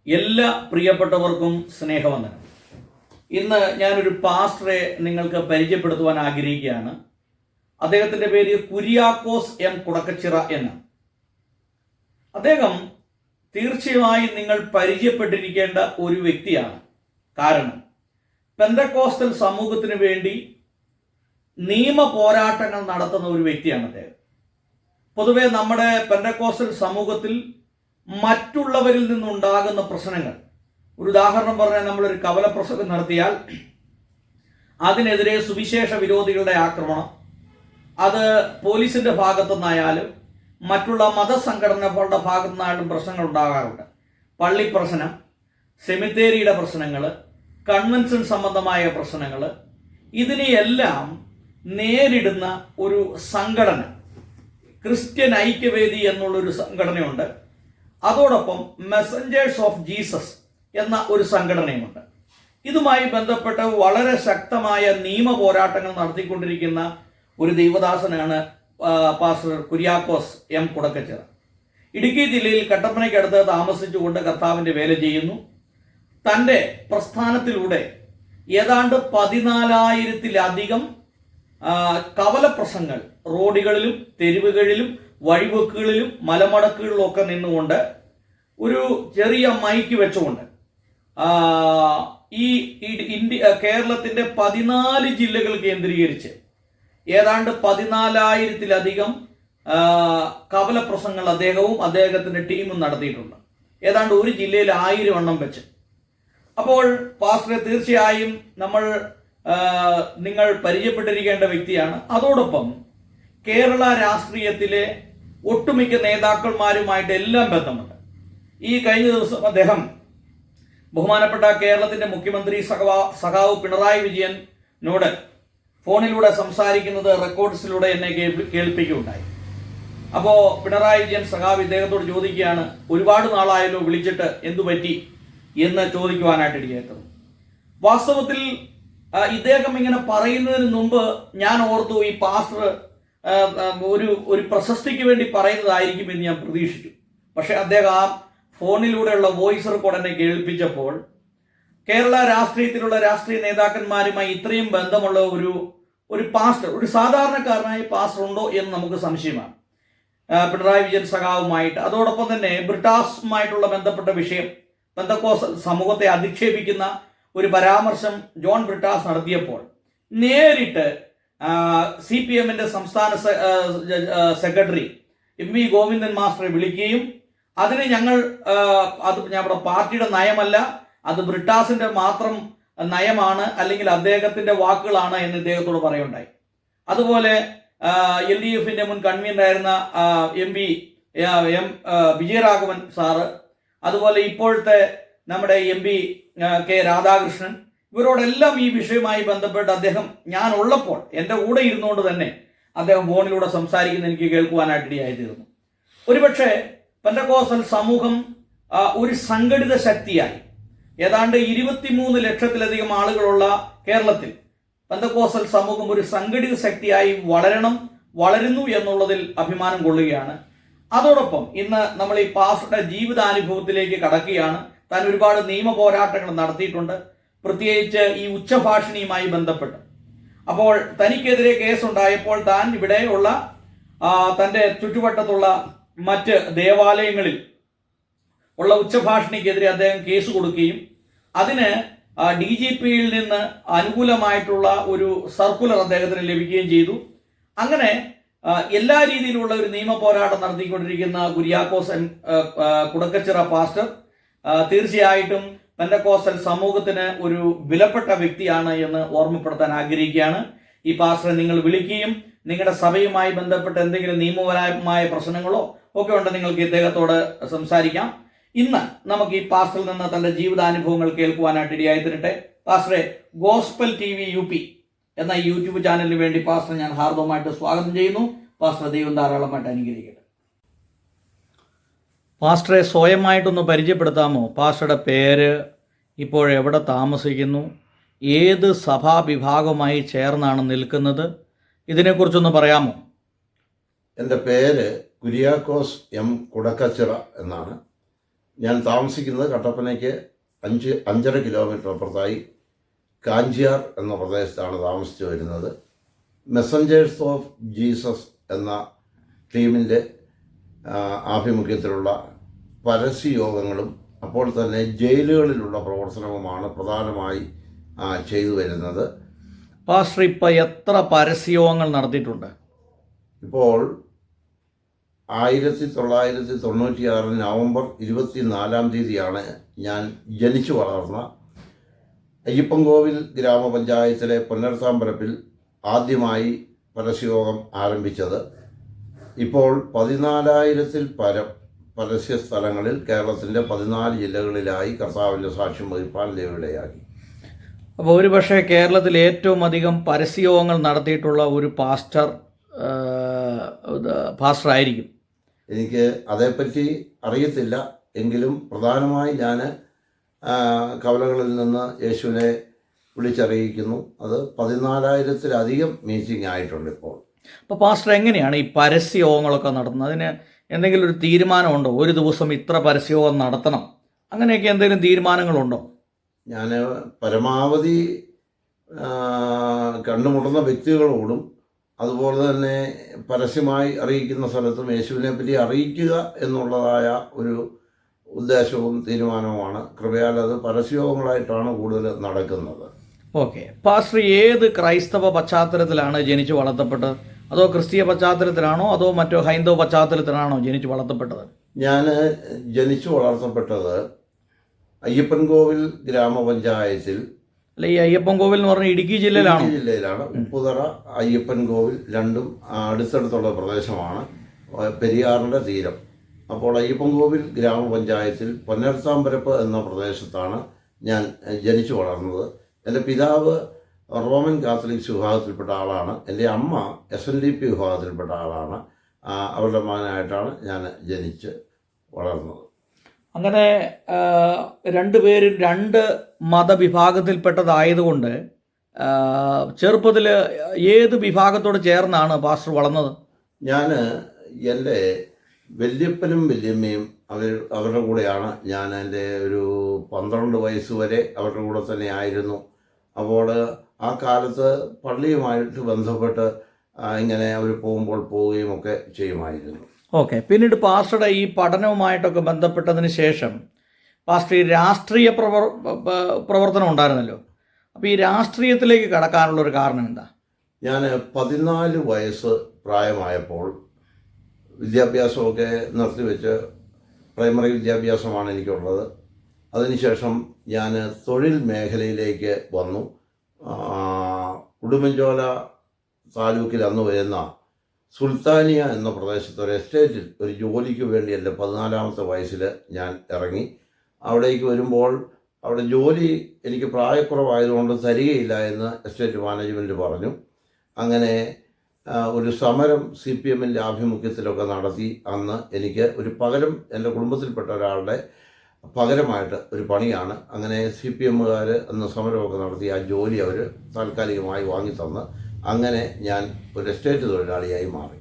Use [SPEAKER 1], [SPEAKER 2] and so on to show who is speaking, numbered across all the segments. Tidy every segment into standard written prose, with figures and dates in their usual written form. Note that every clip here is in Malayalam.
[SPEAKER 1] എല്ലാ പ്രിയപ്പെട്ടവർക്കും സ്നേഹവന്ദനം. ഇന്ന് ഞാനൊരു പാസ്റ്ററെ നിങ്ങൾക്ക് പരിചയപ്പെടുത്തുവാൻ ആഗ്രഹിക്കുകയാണ്. അദ്ദേഹത്തിൻ്റെ പേര് കുര്യാക്കോസ് എം കുടക്കച്ചിറ എന്ന്. അദ്ദേഹം തീർച്ചയായും നിങ്ങൾ പരിചയപ്പെട്ടിരിക്കേണ്ട ഒരു വ്യക്തിയാണ്. കാരണം പെന്തക്കോസ്റ്റൽ സമൂഹത്തിന് വേണ്ടി നിയമ പോരാട്ടങ്ങൾ നടത്തുന്ന ഒരു വ്യക്തിയാണ് അദ്ദേഹം. പൊതുവെ നമ്മുടെ പെന്തക്കോസ്റ്റൽ സമൂഹത്തിൽ മറ്റുള്ളവരിൽ നിന്നുണ്ടാകുന്ന പ്രശ്നങ്ങൾ, ഒരു ഉദാഹരണം പറഞ്ഞാൽ നമ്മളൊരു കവല പ്രസംഗം നടത്തിയാൽ അതിനെതിരെ സുവിശേഷ വിരോധികളുടെ ആക്രമണം, അത് പോലീസിന്റെ ഭാഗത്തുനിന്നായാലും മറ്റുള്ള മതസംഘടനകളുടെ ഭാഗത്തുനിന്നായാലും പ്രശ്നങ്ങൾ ഉണ്ടാകാറുണ്ട്. പള്ളി പ്രശ്നം, സെമിത്തേരിയുടെ പ്രശ്നങ്ങൾ, കൺവെൻഷൻ സംബന്ധമായ പ്രശ്നങ്ങൾ, ഇതിനെയെല്ലാം നേരിടുന്ന ഒരു സംഘടന ക്രിസ്ത്യൻ ഐക്യവേദി എന്നുള്ളൊരു സംഘടനയുണ്ട്. അതോടൊപ്പം മെസ്സഞ്ചേഴ്സ് ഓഫ് ജീസസ് എന്ന ഒരു സംഘടനയുമുണ്ട്. ഇതുമായി ബന്ധപ്പെട്ട് വളരെ ശക്തമായ നിയമ പോരാട്ടങ്ങൾ നടത്തിക്കൊണ്ടിരിക്കുന്ന ഒരു ദൈവദാസനാണ് പാസ്റ്റർ കുര്യാക്കോസ് എം കുടക്കച്ചിറ. ഇടുക്കി ജില്ലയിൽ കട്ടപ്പനയ്ക്കടുത്ത് താമസിച്ചുകൊണ്ട് കർത്താവിൻ്റെ വേല ചെയ്യുന്നു. തൻ്റെ പ്രസ്ഥാനത്തിലൂടെ ഏതാണ്ട് 14,000-ലധികം കവലപ്രസംഗങ്ങൾ റോഡുകളിലും തെരുവുകളിലും വഴിവെക്കുകളിലും മലമടക്കുകളിലും ഒക്കെ നിന്നുകൊണ്ട് ഒരു ചെറിയ മൈക്ക് വെച്ചുകൊണ്ട് ഈ കേരളത്തിൻ്റെ 14 ജില്ലകൾ കേന്ദ്രീകരിച്ച് ഏതാണ്ട് 14,000-ലധികം കവലപ്രസംഗങ്ങൾ അദ്ദേഹവും അദ്ദേഹത്തിൻ്റെ ടീമും നടത്തിയിട്ടുണ്ട്. ഏതാണ്ട് ഒരു ജില്ലയിൽ 1000 എണ്ണം വെച്ച്. അപ്പോൾ പാസ്റ്ററെ തീർച്ചയായും നിങ്ങൾ പരിചയപ്പെട്ടിരിക്കേണ്ട വ്യക്തിയാണ്. അതോടൊപ്പം കേരള രാഷ്ട്രീയത്തിലെ ഒട്ടുമിക്ക നേതാക്കന്മാരുമായിട്ട് എല്ലാം ബന്ധമുണ്ട്. ഈ കഴിഞ്ഞ ദിവസം അദ്ദേഹം ബഹുമാനപ്പെട്ട കേരളത്തിന്റെ മുഖ്യമന്ത്രി സഖാവ് പിണറായി വിജയനോട് ഫോണിലൂടെ സംസാരിക്കുന്നത് റെക്കോർഡ്സിലൂടെ എന്നെ കേൾപ്പിക്കുകയുണ്ടായി. അപ്പോൾ പിണറായി വിജയൻ സഖാവ് ഇദ്ദേഹത്തോട് ചോദിക്കുകയാണ്, ഒരുപാട് നാളായല്ലോ വിളിച്ചിട്ട്, എന്തു പറ്റി എന്ന് ചോദിക്കുവാനായിട്ട് ഇടയായത്. വാസ്തവത്തിൽ ഇദ്ദേഹം ഇങ്ങനെ പറയുന്നതിന് മുമ്പ് ഞാൻ ഓർത്തു ഈ പാസ്റ്റർ ഒരു പ്രശസ്തിക്ക് വേണ്ടി പറയുന്നതായിരിക്കും എന്ന് ഞാൻ പ്രതീക്ഷിച്ചു. പക്ഷെ അദ്ദേഹം ആ ഫോണിലൂടെയുള്ള വോയിസ് റെക്കോർഡ് എന്നെ കേൾപ്പിച്ചപ്പോൾ കേരള രാഷ്ട്രീയത്തിലുള്ള രാഷ്ട്രീയ നേതാക്കന്മാരുമായി ഇത്രയും ബന്ധമുള്ള ഒരു പാസ്റ്റർ, ഒരു സാധാരണക്കാരനായ പാസ്റ്റർ ഉണ്ടോ എന്ന് നമുക്ക് സംശയമാണ്. പിണറായി വിജയൻ സഖാവുമായിട്ട്, അതോടൊപ്പം തന്നെ ബ്രിട്ടാസുമായിട്ടുള്ള ബന്ധപ്പെട്ട വിഷയം, പെന്തക്കോസ്തൽ സമൂഹത്തെ അധിക്ഷേപിക്കുന്ന ഒരു പരാമർശം ജോൺ ബ്രിട്ടാസ് നടത്തിയപ്പോൾ നേരിട്ട് CPM-ന്റെ സംസ്ഥാന സെക്രട്ടറി MV ഗോവിന്ദൻ മാസ്റ്ററെ വിളിക്കുകയും അതിന് അത് ഞങ്ങളുടെ പാർട്ടിയുടെ നയമല്ല, അത് ബ്രിട്ടാസിന്റെ മാത്രം നയമാണ്, അല്ലെങ്കിൽ അദ്ദേഹത്തിന്റെ വാക്കുകളാണ് എന്ന് ഇദ്ദേഹത്തോട് പറയുണ്ടായി. അതുപോലെ LDF-ന്റെ മുൻ കൺവീനറായിരുന്ന MV വിജയരാഘവൻ സാറ്, അതുപോലെ ഇപ്പോഴത്തെ നമ്മുടെ MP K രാധാകൃഷ്ണൻ, ഇവരോടെല്ലാം ഈ വിഷയവുമായി ബന്ധപ്പെട്ട് അദ്ദേഹം ഞാൻ ഉള്ളപ്പോൾ എൻ്റെ കൂടെ ഇരുന്നുകൊണ്ട് തന്നെ അദ്ദേഹം ഫോണിലൂടെ സംസാരിക്കുന്ന എനിക്ക് കേൾക്കുവാനായിട്ട് ഇടയായിത്തീർന്നു. ഒരുപക്ഷെ പെന്തക്കോസ്തൽ സമൂഹം ഒരു സംഘടിത ശക്തിയായി, ഏതാണ്ട് 23 ലക്ഷത്തിലധികം ആളുകളുള്ള കേരളത്തിൽ പെന്തക്കോസ്തൽ സമൂഹം ഒരു സംഘടിത ശക്തിയായി വളരുന്നു എന്നുള്ളതിൽ അഭിമാനം കൊള്ളുകയാണ്. അതോടൊപ്പം ഇന്ന് നമ്മൾ ഈ പാസ്റ്ററുടെ ജീവിതാനുഭവത്തിലേക്ക് കടക്കുകയാണ്. താൻ ഒരുപാട് നിയമ പോരാട്ടങ്ങൾ നടത്തിയിട്ടുണ്ട്, പ്രത്യേകിച്ച് ഈ ഉച്ചഭാഷിണിയുമായി ബന്ധപ്പെട്ട്. അപ്പോൾ തനിക്കെതിരെ കേസുണ്ടായപ്പോൾ താൻ ഇവിടെയുള്ള തൻ്റെ ചുറ്റുവട്ടത്തുള്ള മറ്റ് ദേവാലയങ്ങളിൽ ഉള്ള ഉച്ചഭാഷിണിക്കെതിരെ അദ്ദേഹം കേസ് കൊടുക്കുകയും അതിന് DGP-യിൽ നിന്ന് അനുകൂലമായിട്ടുള്ള ഒരു സർക്കുലർ അദ്ദേഹത്തിന് ലഭിക്കുകയും ചെയ്തു. അങ്ങനെ എല്ലാ രീതിയിലുള്ള ഒരു നിയമ പോരാട്ടം നടത്തിക്കൊണ്ടിരിക്കുന്ന കുര്യാക്കോസ് കുടക്കച്ചിറ പാസ്റ്റർ തീർച്ചയായിട്ടും പെന്തക്കോസ്തൽ സമൂഹത്തിന് ഒരു വിലപ്പെട്ട വ്യക്തിയാണ് എന്ന് ഓർമ്മപ്പെടുത്താൻ ആഗ്രഹിക്കുകയാണ്. ഈ പാസ്റ്ററെ നിങ്ങൾ വിളിക്കുകയും നിങ്ങളുടെ സഭയുമായി ബന്ധപ്പെട്ട് എന്തെങ്കിലും നിയമപരമായ പ്രശ്നങ്ങളോ ഒക്കെ ഉണ്ട്, നിങ്ങൾക്ക് ഇദ്ദേഹത്തോട് സംസാരിക്കാം. ഇന്ന് നമുക്ക് ഈ പാസ്റ്ററിൽ നിന്ന് തന്റെ ജീവിതാനുഭവങ്ങൾ കേൾക്കുവാനായിട്ട് ഇടയായിത്തീരട്ടെ. പാസ്റ്ററെ, ഗോസ്പൽ TV UP എന്ന യൂട്യൂബ് ചാനലിന് വേണ്ടി പാസ്റ്റർ ഞാൻ ഹാർദവമായിട്ട് സ്വാഗതം ചെയ്യുന്നു. പാസ്റ്റർ, ദൈവം ധാരാളമായിട്ട് അനുഗ്രഹിക്കട്ടെ. പാസ്റ്ററെ, സ്വയമായിട്ടൊന്ന് പരിചയപ്പെടുത്താമോ? പാസ്റ്ററുടെ പേര്, ഇപ്പോൾ എവിടെ താമസിക്കുന്നു, ഏത് സഭാവിഭാഗമായി ചേർന്നാണ് നിൽക്കുന്നത്, ഇതിനെക്കുറിച്ചൊന്ന് പറയാമോ?
[SPEAKER 2] എൻ്റെ പേര് കുര്യാക്കോസ് എം കുടക്കച്ചിറ എന്നാണ്. ഞാൻ താമസിക്കുന്നത് കട്ടപ്പനയ്ക്ക് 5.5 കിലോമീറ്റർ അപ്പുറത്തായി കാഞ്ചിയാർ എന്ന പ്രദേശത്താണ് താമസിച്ചു വരുന്നത്. മെസ്സഞ്ചേഴ്സ് ഓഫ് ജീസസ് എന്ന ടീമിൻ്റെ ആഭിമുഖ്യത്തിലുള്ള പരസ്യയോഗങ്ങളും അപ്പോൾ തന്നെ ജയിലുകളിലുള്ള പ്രവർത്തനവുമാണ് പ്രധാനമായി ചെയ്തു വരുന്നത്.
[SPEAKER 1] പാസ്റ്റർ ഇപ്പോൾ എത്ര പരസ്യയോഗങ്ങൾ നടത്തിയിട്ടുണ്ട്?
[SPEAKER 2] ഇപ്പോൾ 1996 നവംബർ 24 തീയതിയാണ് ഞാൻ ജനിച്ചു വളർന്ന അയ്യപ്പൻകോവിൽ ഗ്രാമപഞ്ചായത്തിലെ പൊന്നരത്താമ്പരപ്പിൽ ആദ്യമായി പരസ്യയോഗം ആരംഭിച്ചത്. ഇപ്പോൾ 14,000-ൽ പരം പരസ്യ സ്ഥലങ്ങളിൽ കേരളത്തിൻ്റെ 14 ജില്ലകളിലായി കർത്താവിൻ്റെ സാക്ഷ്യം വഹിപ്പാൻ ദൈവമിടയാക്കി.
[SPEAKER 1] അപ്പോൾ ഒരുപക്ഷെ കേരളത്തിൽ ഏറ്റവും അധികം പരസ്യയോഗങ്ങൾ നടത്തിയിട്ടുള്ള ഒരു പാസ്റ്ററായിരിക്കും.
[SPEAKER 2] എനിക്ക് അതേപ്പറ്റി അറിയത്തില്ല, എങ്കിലും പ്രധാനമായി ഞാൻ കവലകളിൽ നിന്ന് യേശുവിനെ വിളിച്ചറിയിക്കുന്നു. അത് 14,000-ലധികം മീറ്റിംഗ് ആയിട്ടുണ്ട് ഇപ്പോൾ.
[SPEAKER 1] അപ്പോൾ പാസ്റ്റർ എങ്ങനെയാണ് ഈ പരസ്യയോഗങ്ങളൊക്കെ നടത്തുന്നത്? അതിന് എന്തെങ്കിലും ഒരു തീരുമാനമുണ്ടോ? ഒരു ദിവസം ഇത്ര പരസ്യയോഗം നടത്തണം, അങ്ങനെയൊക്കെ എന്തെങ്കിലും തീരുമാനങ്ങളുണ്ടോ?
[SPEAKER 2] ഞാൻ പരമാവധി കണ്ടുമുട്ടുന്ന വ്യക്തികളോടും അതുപോലെ തന്നെ പരസ്യമായി അറിയിക്കുന്ന സ്ഥലത്തും യേശുവിനെ പറ്റി അറിയിക്കുക എന്നുള്ളതായ ഒരു ഉദ്ദേശവും തീരുമാനവുമാണ്. കൃപയാൽ അത് പരസ്യയോഗങ്ങളായിട്ടാണ് കൂടുതൽ നടക്കുന്നത്.
[SPEAKER 1] ഓക്കെ. പാസ്റ്റർ ഏത് ക്രൈസ്തവ പശ്ചാത്തലത്തിലാണ് ജനിച്ചു വളർത്തപ്പെട്ടത്? അതോ ക്രിസ്തീയ പശ്ചാത്തലത്തിലാണോ അതോ മറ്റോ ഹൈന്ദവ പശ്ചാത്തലത്തിലാണോ ജനിച്ചു വളർത്തപ്പെട്ടത്?
[SPEAKER 2] ഞാൻ ജനിച്ചു വളർത്തപ്പെട്ടത് അയ്യപ്പൻകോവിൽ ഗ്രാമപഞ്ചായത്തിൽ.
[SPEAKER 1] അല്ല, ഈ അയ്യപ്പൻകോവിൽ എന്ന് പറഞ്ഞാൽ ഇടുക്കി ജില്ലയിലാണ്.
[SPEAKER 2] ഉപ്പുതറ അയ്യപ്പൻകോവിൽ രണ്ടും അടുത്തടുത്തുള്ള പ്രദേശമാണ്, പെരിയാറിൻ്റെ തീരം. അപ്പോൾ അയ്യപ്പൻകോവിൽ ഗ്രാമപഞ്ചായത്തിൽ പൊന്നരത്താമ്പരപ്പ് എന്ന പ്രദേശത്താണ് ഞാൻ ജനിച്ചു വളർന്നത്. എൻ്റെ പിതാവ് റോമൻ കാത്തലിക്സ് വിഭാഗത്തിൽപ്പെട്ട ആളാണ്. എൻ്റെ അമ്മ SNDP വിഭാഗത്തിൽപ്പെട്ട ആളാണ്. അവരുടെ മകനായിട്ടാണ് ഞാൻ ജനിച്ച് വളർന്നത്.
[SPEAKER 1] അങ്ങനെ രണ്ടുപേരും രണ്ട് മതവിഭാഗത്തിൽപ്പെട്ടതായതുകൊണ്ട് ചെറുപ്പത്തിൽ ഏത് വിഭാഗത്തോട് ചേർന്നാണ് പാസ്റ്റർ വളർന്നത്?
[SPEAKER 2] ഞാൻ എൻ്റെ വല്യപ്പനും വല്യമ്മയും അവരുടെ കൂടെയാണ്. ഞാൻ എൻ്റെ ഒരു 12 വയസ്സ് വരെ അവരുടെ കൂടെ തന്നെ ആയിരുന്നു. അപ്പോൾ ആ കാലത്ത് പള്ളിയുമായിട്ട് ബന്ധപ്പെട്ട് ഇങ്ങനെ അവർ പോകുമ്പോൾ പോവുകയും ഒക്കെ ചെയ്യുമായിരുന്നു.
[SPEAKER 1] ഓക്കെ. പിന്നീട് പാസ്റ്ററുടെ ഈ പഠനവുമായിട്ടൊക്കെ ബന്ധപ്പെട്ടതിന് ശേഷം പാസ്റ്റർ ഈ രാഷ്ട്രീയ പ്രവർത്തനം ഉണ്ടായിരുന്നല്ലോ. അപ്പോൾ ഈ രാഷ്ട്രീയത്തിലേക്ക് കടക്കാനുള്ളൊരു കാരണം എന്താ?
[SPEAKER 2] ഞാൻ 14 വയസ്സ് പ്രായമായപ്പോൾ വിദ്യാഭ്യാസമൊക്കെ നിർത്തിവെച്ച് പ്രൈമറി വിദ്യാഭ്യാസമാണ് എനിക്കുള്ളത്. അതിനുശേഷം ഞാൻ തൊഴിൽ മേഖലയിലേക്ക് വന്നു. ഉടുമ്പൻചോല താലൂക്കിൽ അന്ന് വരുന്ന സുൽത്താനിയ എന്ന പ്രദേശത്ത് ഒരു എസ്റ്റേറ്റിൽ ഒരു ജോലിക്ക് വേണ്ടി എൻ്റെ 14-ാമത്തെ വയസ്സിൽ ഞാൻ ഇറങ്ങി. അവിടേക്ക് വരുമ്പോൾ അവിടെ ജോലി എനിക്ക് പ്രായക്കുറവായതുകൊണ്ട് തരികയില്ല എന്ന് എസ്റ്റേറ്റ് മാനേജ്മെൻറ്റ് പറഞ്ഞു. അങ്ങനെ ഒരു സമരം CPMൻ്റെ ആഭിമുഖ്യത്തിലൊക്കെ നടത്തി. അന്ന് എനിക്ക് ഒരു പകരം, എൻ്റെ കുടുംബത്തിൽപ്പെട്ട ഒരാളുടെ പകരമായിട്ട് ഒരു പണിയാണ്. അങ്ങനെ CPMകാർ അന്ന് സമരമൊക്കെ നടത്തി ആ ജോലി അവർ താൽക്കാലികമായി വാങ്ങിത്തന്ന് അങ്ങനെ ഞാൻ ഒരു എസ്റ്റേറ്റ് തൊഴിലാളിയായി മാറി.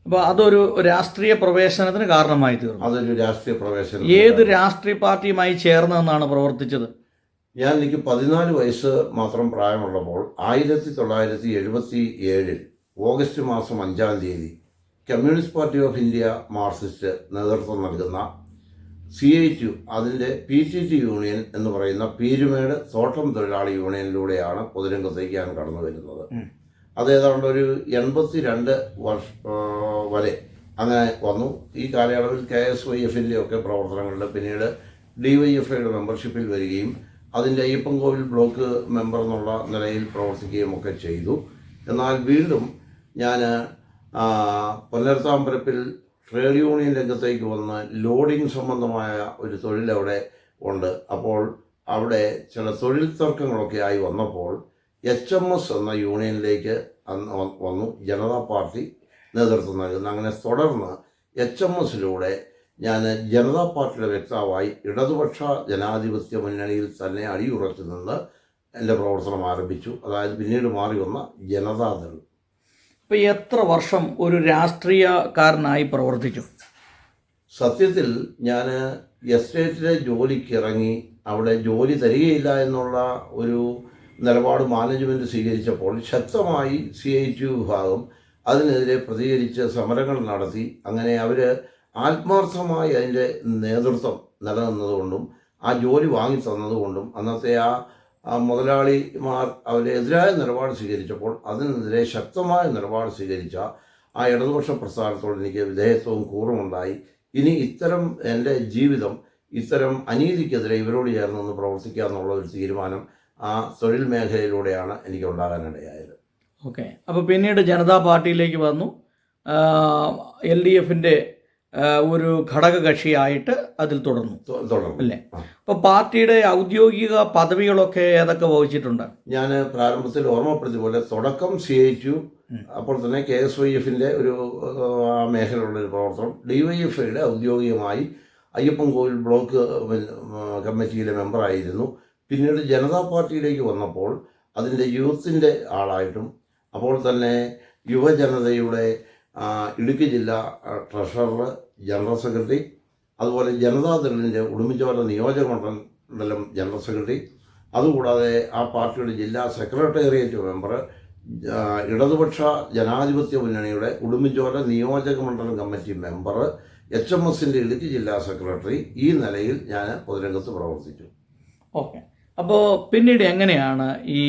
[SPEAKER 1] അപ്പോൾ അതൊരു രാഷ്ട്രീയ പ്രവേശനത്തിന് കാരണമായി തീർന്നു.
[SPEAKER 2] അതൊരു രാഷ്ട്രീയ പ്രവേശനം.
[SPEAKER 1] ഏത് രാഷ്ട്രീയ പാർട്ടിയുമായി ചേർന്നെന്നാണ് പ്രവർത്തിച്ചത്?
[SPEAKER 2] എനിക്ക് 14 വയസ്സ് മാത്രം പ്രായമുള്ളപ്പോൾ 1977 ഓഗസ്റ്റ് മാസം 5-ാം തീയതി communist party of India Marxist നേതൃത്വം നൽകുന്ന CITU, അതിൻ്റെ PTT യൂണിയൻ എന്ന് പറയുന്ന പീരുമേട് തോട്ടം തൊഴിലാളി യൂണിയനിലൂടെയാണ് പൊതുരംഗത്തേക്ക് ഞാൻ കടന്നു വരുന്നത്. അത് ഏതാണ്ട് ഒരു 82 വരെ അങ്ങനെ വന്നു. ഈ കാലയളവിൽ KSYFൻ്റെ ഒക്കെ പ്രവർത്തനങ്ങളിൽ പിന്നീട് DYFIയുടെ മെമ്പർഷിപ്പിൽ വരികയും അതിൻ്റെ അയ്യപ്പൻകോവിൽ ബ്ലോക്ക് മെമ്പർ എന്നുള്ള നിലയിൽ പ്രവർത്തിക്കുകയും ഒക്കെ ചെയ്തു. എന്നാൽ വീണ്ടും ഞാൻ പൊന്നരത്താമ്പരപ്പിൽ ട്രേഡ് യൂണിയൻ രംഗത്തേക്ക് വന്ന് ലോഡിംഗ് സംബന്ധമായ ഒരു തൊഴിൽ അവിടെ ഉണ്ട്. അപ്പോൾ അവിടെ ചില തൊഴിൽ തർക്കങ്ങളൊക്കെ ആയി വന്നപ്പോൾ HMS എന്ന യൂണിയനിലേക്ക് വന്നു, ജനതാ പാർട്ടി നേതൃത്വം നൽകുന്നു. അങ്ങനെ തുടർന്ന് HMSലൂടെ ഞാൻ ജനതാ പാർട്ടിയുടെ വ്യക്താവായി ഇടതുപക്ഷ ജനാധിപത്യ മുന്നണിയിൽ തന്നെ അടിയുറച്ചു നിന്ന് എൻ്റെ പ്രവർത്തനം ആരംഭിച്ചു. അതായത് പിന്നീട് മാറി വന്ന ജനതാദൾ.
[SPEAKER 1] ഇപ്പോൾ എത്ര വർഷം ഒരു രാഷ്ട്രീയക്കാരനായി പ്രവർത്തിച്ചു?
[SPEAKER 2] സത്യത്തിൽ ഞാൻ എസ്റ്റേറ്റിലെ ജോലിക്ക് ഇറങ്ങി അവിടെ ജോലി തരികയില്ല എന്നുള്ള ഒരു നിലപാട് മാനേജ്മെൻറ്റ് സ്വീകരിച്ചപ്പോൾ ശക്തമായി CITU വിഭാഗം അതിനെതിരെ പ്രതികരിച്ച് സമരങ്ങൾ നടത്തി. അങ്ങനെ അവർ ആത്മാർത്ഥമായി അതിൻ്റെ നേതൃത്വം നിലനിന്നതുകൊണ്ടും ആ ജോലി വാങ്ങി തന്നതുകൊണ്ടും അന്നത്തെ ആ മുതലാളിമാർ അവരെതിരായ നിലപാട് സ്വീകരിച്ചപ്പോൾ അതിനെതിരെ ശക്തമായ നിലപാട് സ്വീകരിച്ച ആ ഇടതുപക്ഷ പ്രസ്ഥാനത്തോട് എനിക്ക് വിധേയത്വവും കൂറുമുണ്ടായി. ഇനി ഇത്തരം എൻ്റെ ജീവിതം ഇത്തരം അനീതിക്കെതിരെ ഇവരോട് ചേർന്നൊന്ന് പ്രവർത്തിക്കുക എന്നുള്ള ഒരു തീരുമാനം ആ തൊഴിൽ മേഖലയിലൂടെയാണ് എനിക്ക് ഉണ്ടാകാനിടയായത്.
[SPEAKER 1] ഓക്കെ. അപ്പോൾ പിന്നീട് ജനതാ പാർട്ടിയിലേക്ക് വന്നു. LDFിൻ്റെ ഒരു ഘടകകക്ഷിയായിട്ട് അതിൽ തുടർന്നു അല്ലേ? അപ്പോൾ പാർട്ടിയുടെ ഔദ്യോഗിക പദവികളൊക്കെ ഏതൊക്കെ വഹിച്ചിട്ടുണ്ട്?
[SPEAKER 2] ഞാൻ പ്രാരംഭത്തിൽ ഓർമ്മപ്പെടുത്തിയ പോലെ തുടക്കം CITU, അപ്പോൾ തന്നെ KSYFിൻ്റെ ഒരു മേഖലയുള്ള ഒരു പ്രവർത്തനം, DYFIയുടെ ഔദ്യോഗികമായി അയ്യപ്പൻ കോവിൽ ബ്ലോക്ക് കമ്മിറ്റിയിലെ മെമ്പറായിരുന്നു. പിന്നീട് ജനതാ പാർട്ടിയിലേക്ക് വന്നപ്പോൾ അതിൻ്റെ യൂത്തിൻ്റെ ആളായിട്ടും, അപ്പോൾ തന്നെ യുവജനതയുടെ ഇടുക്കി ജില്ലാ ട്രഷറർ, ജനറൽ സെക്രട്ടറി, അതുപോലെ ജനതാദളിൻ്റെ ഉടുമ്പൻചോല നിയോജക മണ്ഡലം ജനറൽ സെക്രട്ടറി, അതുകൂടാതെ ആ പാർട്ടിയുടെ ജില്ലാ സെക്രട്ടേറിയറ്റ് മെമ്പർ, ഇടതുപക്ഷ ജനാധിപത്യ മുന്നണിയുടെ ഉടുമ്പൻചോല നിയോജക മണ്ഡലം കമ്മിറ്റി മെമ്പർ, HMSൻ്റെ ഇടുക്കി ജില്ലാ സെക്രട്ടറി, ഈ നിലയിൽ ഞാൻ പൊതുരംഗത്ത് പ്രവർത്തിച്ചു.
[SPEAKER 1] ഓക്കെ. അപ്പോൾ പിന്നീട് എങ്ങനെയാണ് ഈ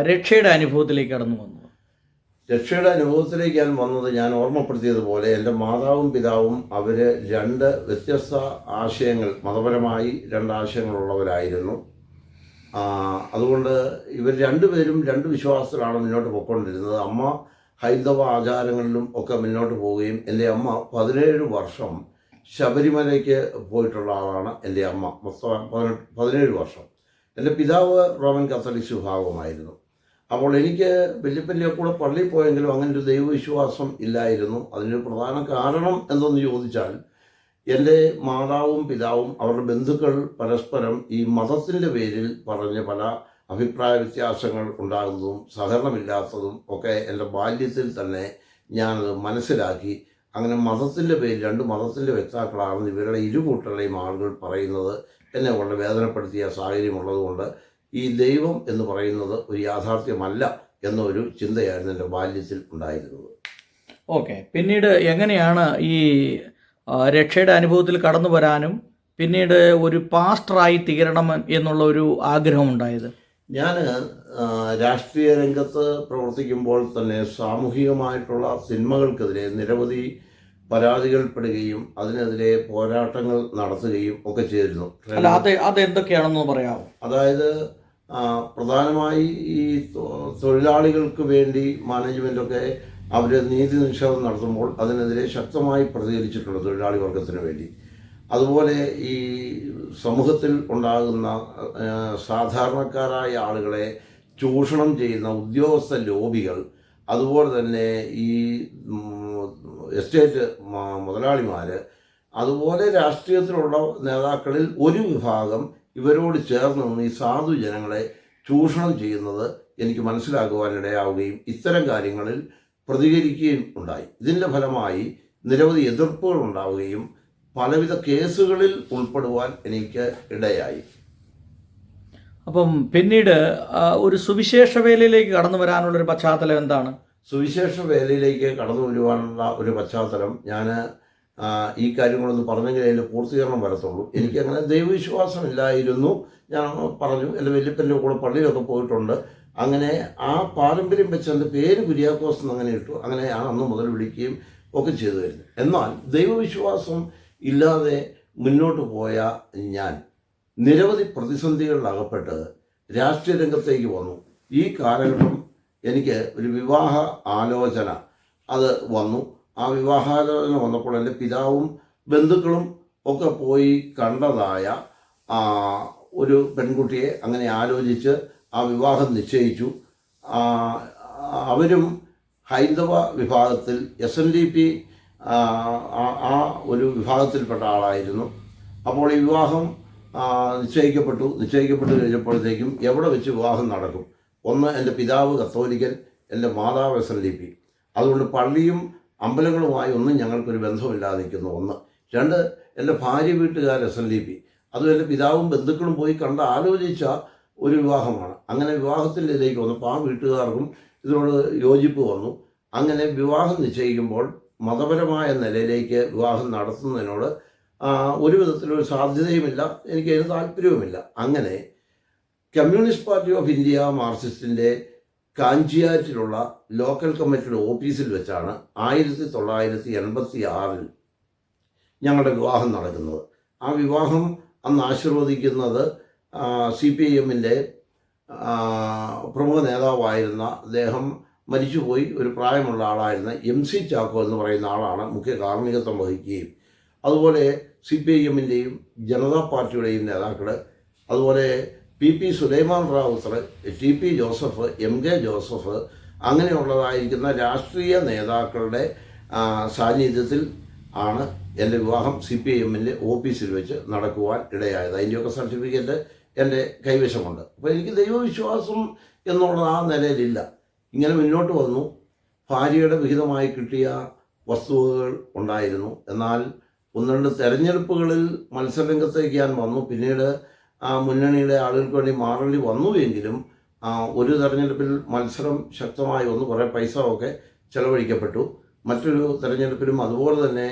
[SPEAKER 1] രക്ഷയുടെ അനുഭവത്തിലേക്ക് കടന്നു വന്നത്?
[SPEAKER 2] രക്ഷയുടെ അനുഭവത്തിലേക്ക് ഞാൻ വന്നത്, ഞാൻ ഓർമ്മപ്പെടുത്തിയതുപോലെ എൻ്റെ മാതാവും പിതാവും അവർ രണ്ട് വ്യത്യസ്ത ആശയങ്ങൾ, മതപരമായി രണ്ട് ആശയങ്ങളുള്ളവരായിരുന്നു. അതുകൊണ്ട് ഇവർ രണ്ടുപേരും രണ്ട് വിശ്വാസത്തിലാണ് മുന്നോട്ട് പോയിക്കൊണ്ടിരുന്നത്. അമ്മ ഹൈന്ദവ ആചാരങ്ങളിലും ഒക്കെ മുന്നോട്ട് പോവുകയും, എൻ്റെ അമ്മ 17 വർഷം ശബരിമലയ്ക്ക് പോയിട്ടുള്ള ആളാണ്. എൻ്റെ അമ്മ 17 വർഷം. എൻ്റെ പിതാവ് റോമൻ കത്തോലിക്സ് വിഭാഗമായിരുന്നു. അപ്പോൾ എനിക്ക് വല്യപ്പൻ്റെ കൂടെ പള്ളിയിൽ പോയെങ്കിലും അങ്ങനെ ഒരു ദൈവവിശ്വാസം ഇല്ലായിരുന്നു. അതിൻ്റെ പ്രധാന കാരണം എന്തെന്ന് ചോദിച്ചാൽ, എൻ്റെ മാതാവും പിതാവും അവരുടെ ബന്ധുക്കൾ പരസ്പരം ഈ മതത്തിൻ്റെ പേരിൽ പറഞ്ഞ് പല അഭിപ്രായ വ്യത്യാസങ്ങൾ ഉണ്ടാകുന്നതും സഹകരണമില്ലാത്തതും ഒക്കെ എൻ്റെ ബാല്യത്തിൽ തന്നെ ഞാനത് മനസ്സിലാക്കി. അങ്ങനെ മതത്തിൻ്റെ പേരിൽ, രണ്ട് മതത്തിൻ്റെ വ്യക്താക്കളാണെന്ന് ഇവരുടെ ഇരുകൂട്ടരുടെയും ആളുകൾ പറയുന്നത് എന്നെ വളരെ വേദനപ്പെടുത്തിയ സാഹചര്യമുള്ളതുകൊണ്ട് ഈ ദൈവം എന്ന് പറയുന്നത് ഒരു യാഥാർത്ഥ്യമല്ല എന്നൊരു ചിന്തയായിരുന്നു എൻ്റെ ബാല്യത്തിൽ ഉണ്ടായിരുന്നത്.
[SPEAKER 1] ഓക്കെ. പിന്നീട് എങ്ങനെയാണ് ഈ രക്ഷയുടെ അനുഭവത്തിൽ കടന്നു വരാനും പിന്നീട് ഒരു പാസ്റ്ററായി തീരണം എന്നുള്ള ഒരു ആഗ്രഹം ഉണ്ടായത്?
[SPEAKER 2] ഞാൻ രാഷ്ട്രീയ രംഗത്ത് പ്രവർത്തിക്കുമ്പോൾ തന്നെ സാമൂഹികമായിട്ടുള്ള തിന്മകൾക്കെതിരെ നിരവധി പരാതികൾപ്പെടുകയും അതിനെതിരെ പോരാട്ടങ്ങൾ നടത്തുകയും ഒക്കെ ചെയ്തിരുന്നു.
[SPEAKER 1] അതെന്തൊക്കെയാണെന്ന് പറയാമോ?
[SPEAKER 2] അതായത് പ്രധാനമായി ഈ തൊഴിലാളികൾക്ക് വേണ്ടി മാനേജ്മെൻറ്റൊക്കെ അവർ നീതി നിഷേധം നടത്തുമ്പോൾ അതിനെതിരെ ശക്തമായി പ്രതികരിച്ചിട്ടുണ്ട് തൊഴിലാളി വർഗത്തിന് വേണ്ടി. അതുപോലെ ഈ സമൂഹത്തിൽ ഉണ്ടാകുന്ന സാധാരണക്കാരായ ആളുകളെ ചൂഷണം ചെയ്യുന്ന ഉദ്യോഗസ്ഥ ലോബികൾ, അതുപോലെ തന്നെ ഈ എസ്റ്റേറ്റ് മുതലാളിമാർ, അതുപോലെ രാഷ്ട്രീയത്തിലുള്ള നേതാക്കളിൽ ഒരു വിഭാഗം ഇവരോട് ചേർന്ന് നിന്ന് ഈ സാധു ജനങ്ങളെ ചൂഷണം ചെയ്യുന്നത് എനിക്ക് മനസ്സിലാക്കുവാനിടയാവുകയും ഇത്തരം കാര്യങ്ങളിൽ പ്രതികരിക്കുകയും ഉണ്ടായി. ഇതിൻ്റെ ഫലമായി നിരവധി എതിർപ്പുകൾ ഉണ്ടാവുകയും പലവിധ കേസുകളിൽ ഉൾപ്പെടുവാൻ എനിക്ക് ഇടയായി.
[SPEAKER 1] അപ്പം പിന്നീട് ഒരു സുവിശേഷ വേലയിലേക്ക് കടന്നു വരാനുള്ളൊരു പശ്ചാത്തലം എന്താണ്?
[SPEAKER 2] സുവിശേഷ വേലയിലേക്ക് കടന്നു വരുവാനുള്ള ഒരു പശ്ചാത്തലം, ഞാൻ ഈ കാര്യങ്ങളൊന്ന് പറഞ്ഞെങ്കിൽ അതിൻ്റെ പൂർത്തീകരണം വരത്തുള്ളൂ. എനിക്കങ്ങനെ ദൈവവിശ്വാസമില്ലായിരുന്നു. ഞാൻ പറഞ്ഞു, എൻ്റെ വല്യപ്പൻ്റെ കൂടെ പള്ളിയിലൊക്കെ പോയിട്ടുണ്ട്. അങ്ങനെ ആ പാരമ്പര്യം വെച്ച് എൻ്റെ പേര് കുര്യാക്കോസ് എന്നങ്ങനെ ഇട്ടു. അങ്ങനെയാണ് അന്ന് മുതൽ വിളിക്കുകയും ഒക്കെ ചെയ്തു വരുന്നത്. എന്നാൽ ദൈവവിശ്വാസം ഇല്ലാതെ മുന്നോട്ട് പോയ ഞാൻ നിരവധി പ്രതിസന്ധികളിൽ അകപ്പെട്ട് രാഷ്ട്രീയ രംഗത്തേക്ക് വന്നു. ഈ കാലഘട്ടം എനിക്ക് ഒരു വിവാഹ ആലോചന അത് വന്നു. ആ വിവാഹാലോചന വന്നപ്പോൾ എൻ്റെ പിതാവും ബന്ധുക്കളും ഒക്കെ പോയി കണ്ടതായ ഒരു പെൺകുട്ടിയെ അങ്ങനെ ആലോചിച്ച് ആ വിവാഹം നിശ്ചയിച്ചു. അവരും ഹൈന്ദവ വിഭാഗത്തിൽ SNDP ആ ഒരു വിഭാഗത്തിൽപ്പെട്ട ആളായിരുന്നു. അപ്പോൾ ഈ വിവാഹം നിശ്ചയിക്കപ്പെട്ടു കഴിഞ്ഞപ്പോഴത്തേക്കും എവിടെ വെച്ച് വിവാഹം നടക്കും? ഒന്ന്, എൻ്റെ പിതാവ് കത്തോലിക്കൻ, എൻ്റെ മാതാവ് SNDP. അതുകൊണ്ട് പള്ളിയും അമ്പലങ്ങളുമായി ഒന്നും ഞങ്ങൾക്കൊരു ബന്ധമില്ലാതെ നിൽക്കുന്നു. ഒന്ന്, രണ്ട്, എൻ്റെ ഭാര്യ വീട്ടുകാർ SNDP, അതും എൻ്റെ പിതാവും ബന്ധുക്കളും പോയി കണ്ട് ആലോചിച്ച ഒരു വിവാഹമാണ്. അങ്ങനെ വിവാഹത്തിൻ്റെ ഇതിലേക്ക് വന്നപ്പോൾ ആ വീട്ടുകാർക്കും ഇതിനോട് യോജിപ്പ് വന്നു. അങ്ങനെ വിവാഹം നിശ്ചയിക്കുമ്പോൾ മതപരമായ നിലയിലേക്ക് വിവാഹം നടത്തുന്നതിനോട് ഒരു വിധത്തിലൊരു സാധ്യതയുമില്ല, എനിക്കതിന് താല്പര്യവുമില്ല. അങ്ങനെ കമ്മ്യൂണിസ്റ്റ് പാർട്ടി ഓഫ് ഇന്ത്യ മാർക്സിസ്റ്റിൻ്റെ കാഞ്ചിയാറ്റിലുള്ള ലോക്കൽ കമ്മിറ്റിയുടെ ഓഫീസിൽ വെച്ചാണ് 1986 ഞങ്ങളുടെ വിവാഹം നടക്കുന്നത്. ആ വിവാഹം അന്ന് ആശീർവദിക്കുന്നത് CPIMൻ്റെ പ്രമുഖ നേതാവായിരുന്ന, അദ്ദേഹം മരിച്ചുപോയി, ഒരു പ്രായമുള്ള ആളായിരുന്ന MC ചാക്കോ എന്ന് പറയുന്ന ആളാണ് മുഖ്യ കാർമ്മികത്വം വഹിക്കുകയും, അതുപോലെ CPIMൻ്റെയും ജനതാ പാർട്ടിയുടെയും നേതാക്കൾ, അതുപോലെ PP Sulaiman Ravuthar, TP Joseph, MK Joseph, അങ്ങനെയുള്ളതായിരിക്കുന്ന രാഷ്ട്രീയ നേതാക്കളുടെ സാന്നിധ്യത്തിൽ ആണ് എൻ്റെ വിവാഹം CPIMൻ്റെ ഓഫീസിൽ വെച്ച് നടക്കുവാൻ ഇടയായത്. അതിൻ്റെയൊക്കെ സർട്ടിഫിക്കറ്റ് എൻ്റെ കൈവശമുണ്ട്. അപ്പോൾ എനിക്ക് ദൈവവിശ്വാസം എന്നുള്ളത് ആ നിലയിലില്ല. ഇങ്ങനെ മുന്നോട്ട് വന്നു. ഭാര്യയുടെ വിഹിതമായി കിട്ടിയ വസ്തുവകൾ ഉണ്ടായിരുന്നു. എന്നാൽ ഒന്ന് രണ്ട് തെരഞ്ഞെടുപ്പുകളിൽ മത്സരരംഗത്തേക്ക് ഞാൻ വന്നു. പിന്നീട് ആ മുന്നണിയുടെ ആളുകൾക്ക് വേണ്ടി മാറേണ്ടി വന്നു. എങ്കിലും ഒരു തെരഞ്ഞെടുപ്പിൽ മത്സരം ശക്തമായി വന്നു, കുറേ പൈസ ഒക്കെ ചെലവഴിക്കപ്പെട്ടു. മറ്റൊരു തെരഞ്ഞെടുപ്പിലും അതുപോലെ തന്നെ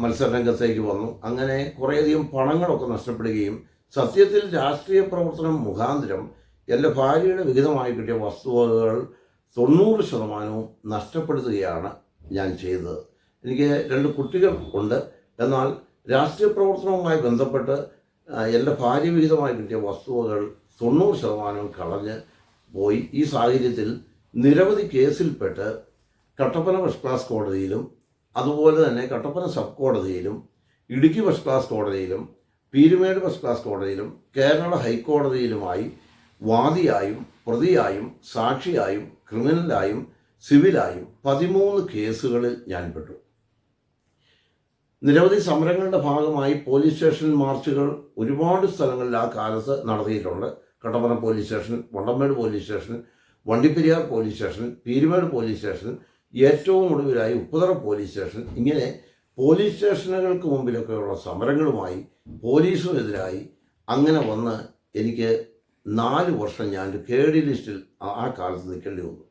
[SPEAKER 2] മത്സരരംഗത്തേക്ക് വന്നു. അങ്ങനെ കുറേയധികം പണങ്ങളൊക്കെ നഷ്ടപ്പെടുകയും സത്യത്തിൽ രാഷ്ട്രീയ പ്രവർത്തനം മുഖാന്തരം എൻ്റെ ഭാര്യയുടെ വിഹിതമായി കിട്ടിയ വസ്തുവകകൾ 90% നഷ്ടപ്പെടുത്തുകയാണ് ഞാൻ ചെയ്തത്. എനിക്ക് 2 കുട്ടികൾ ഉണ്ട്. എന്നാൽ രാഷ്ട്രീയ പ്രവർത്തനവുമായി ബന്ധപ്പെട്ട് എൻ്റെ ഭാര്യ വിഹിതമായി കിട്ടിയ വസ്തുവകൾ 90% കളഞ്ഞ് പോയി. ഈ സാഹചര്യത്തിൽ നിരവധി കേസിൽപ്പെട്ട് കട്ടപ്പന ഫസ്റ്റ് ക്ലാസ് കോടതിയിലും അതുപോലെ തന്നെ കട്ടപ്പന സബ് കോടതിയിലും ഇടുക്കി ഫസ്റ്റ് ക്ലാസ് കോടതിയിലും പീരുമേട് ഫസ്റ്റ് ക്ലാസ് കോടതിയിലും കേരള ഹൈക്കോടതിയിലുമായി വാദിയായും പ്രതിയായും സാക്ഷിയായും ക്രിമിനലായും സിവിലായും 13 കേസുകളിൽ ഞാൻ പെട്ടു. നിരവധി സമരങ്ങളുടെ ഭാഗമായി പോലീസ് സ്റ്റേഷൻ മാർച്ചുകൾ ഒരുപാട് സ്ഥലങ്ങളിൽ ആ കാലത്ത് നടത്തിയിട്ടുണ്ട്. Kattappana police station, Vandanmedu police station, Vandiperiyar police station, Peermade police station, ഏറ്റവും ഒടുവിലായി ഉപ്പുതറ പോലീസ് സ്റ്റേഷൻ. ഇങ്ങനെ പോലീസ് സ്റ്റേഷനുകൾക്ക് മുമ്പിലൊക്കെയുള്ള സമരങ്ങളുമായി പോലീസുമെതിരായി അങ്ങനെ വന്ന് എനിക്ക് 4 വർഷം ഞാൻ KD ലിസ്റ്റിൽ ആ കാലത്ത് നിൽക്കേണ്ടി വന്നു.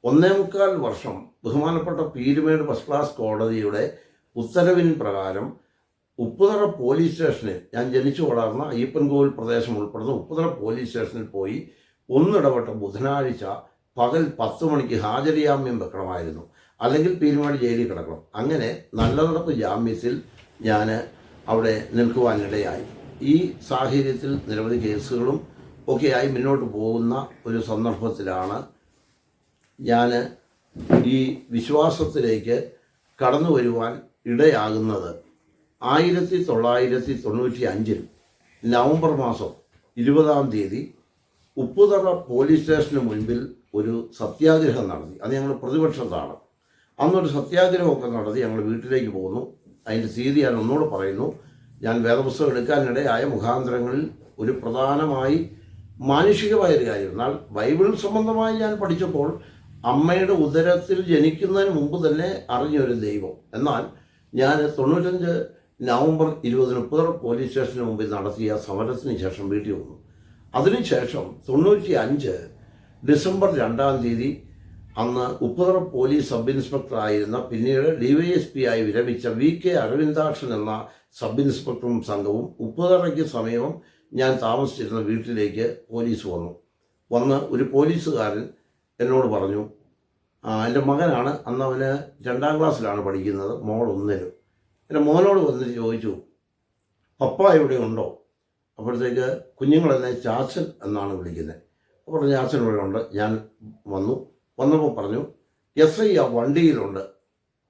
[SPEAKER 2] 1.25 വർഷം ബഹുമാനപ്പെട്ട പീരുമേട് ഫസ്റ്റ് ക്ലാസ് കോടതിയുടെ ഉത്തരവിൻ പ്രകാരം ഉപ്പുതറ പോലീസ് സ്റ്റേഷനിൽ, ഞാൻ ജനിച്ചു വളർന്ന അയ്യപ്പൻകോവിൽ പ്രദേശം ഉൾപ്പെടുന്ന ഉപ്പുതറ പോലീസ് സ്റ്റേഷനിൽ പോയി ഒന്നിടപെട്ട ബുധനാഴ്ച പകൽ 10 മണിക്ക് ഹാജരിജാമ്യം വെക്കണമായിരുന്നു, അല്ലെങ്കിൽ പീരുമേട് ജയിലിൽ കിടക്കണം. അങ്ങനെ നല്ല നടപ്പ് ജാമ്യത്തിൽ ഞാൻ അവിടെ നിൽക്കുവാനിടയായി. ഈ സാഹചര്യത്തിൽ നിരവധി കേസുകളും ഒക്കെയായി മുന്നോട്ട് പോകുന്ന ഒരു സന്ദർഭത്തിലാണ് ഞാൻ ഈ വിശ്വാസത്തിലേക്ക് കടന്നു വരുവാൻ ഇടയാകുന്നത്. 1995 നവംബർ മാസം 20-ാം തീയതി ഉപ്പുതറ പോലീസ് സ്റ്റേഷന് മുൻപിൽ ഒരു സത്യാഗ്രഹം നടത്തി. അത് ഞങ്ങൾ പ്രതിപക്ഷത്താണ്. അന്നൊരു സത്യാഗ്രഹമൊക്കെ നടത്തി ഞങ്ങൾ വീട്ടിലേക്ക് പോകുന്നു. അതിൻ്റെ തീയതി ഞാൻ ഒന്നുകൂടെ പറയുന്നു. ഞാൻ വേദപുസ്തകം എടുക്കാനിടയായ മുഖാന്തരങ്ങളിൽ ഒരു പ്രധാനമായി മാനുഷികമായൊരു കാര്യം, എന്നാൽ ബൈബിൾ സംബന്ധമായി ഞാൻ പഠിച്ചപ്പോൾ അമ്മയുടെ ഉദരത്തിൽ ജനിക്കുന്നതിന് മുമ്പ് തന്നെ അറിഞ്ഞൊരു ദൈവം. എന്നാൽ ഞാൻ 95 നവംബർ 20 ഉപ്പുതറ പോലീസ് സ്റ്റേഷന് മുമ്പിൽ നടത്തിയ സമരത്തിന് ശേഷം വീട്ടിൽ വന്നു. അതിനുശേഷം 95 ഡിസംബർ 2-ാം തീയതി അന്ന് ഉപ്പുതറ പോലീസ് സബ് ഇൻസ്പെക്ടറായിരുന്ന, പിന്നീട് DYSP ആയി വിരമിച്ച VK അരവിന്ദാക്ഷൻ എന്ന സബ് ഇൻസ്പെക്ടറും സംഘവും ഉപ്പുതറയ്ക്ക് സമീപം ഞാൻ താമസിച്ചിരുന്ന വീട്ടിലേക്ക് പോലീസ് വന്ന് ഒരു പോലീസുകാരൻ എന്നോട് പറഞ്ഞു, എൻ്റെ മകനാണ്, അന്ന് അവന് 2-ാം ക്ലാസ്സിലാണ് പഠിക്കുന്നത്, മോൾ 1-ലും. എൻ്റെ മോനോട് വന്നിട്ട് ചോദിച്ചു, പപ്പ ഇവിടെ ഉണ്ടോ? അപ്പോഴത്തേക്ക് കുഞ്ഞുങ്ങളെന്നെ ചാച്ചൻ എന്നാണ് വിളിക്കുന്നത്. അപ്പോൾ ചാച്ചൻ ഇവിടെ ഉണ്ട്. ഞാൻ വന്നപ്പോൾ പറഞ്ഞു, SI ആ വണ്ടിയിലുണ്ട്,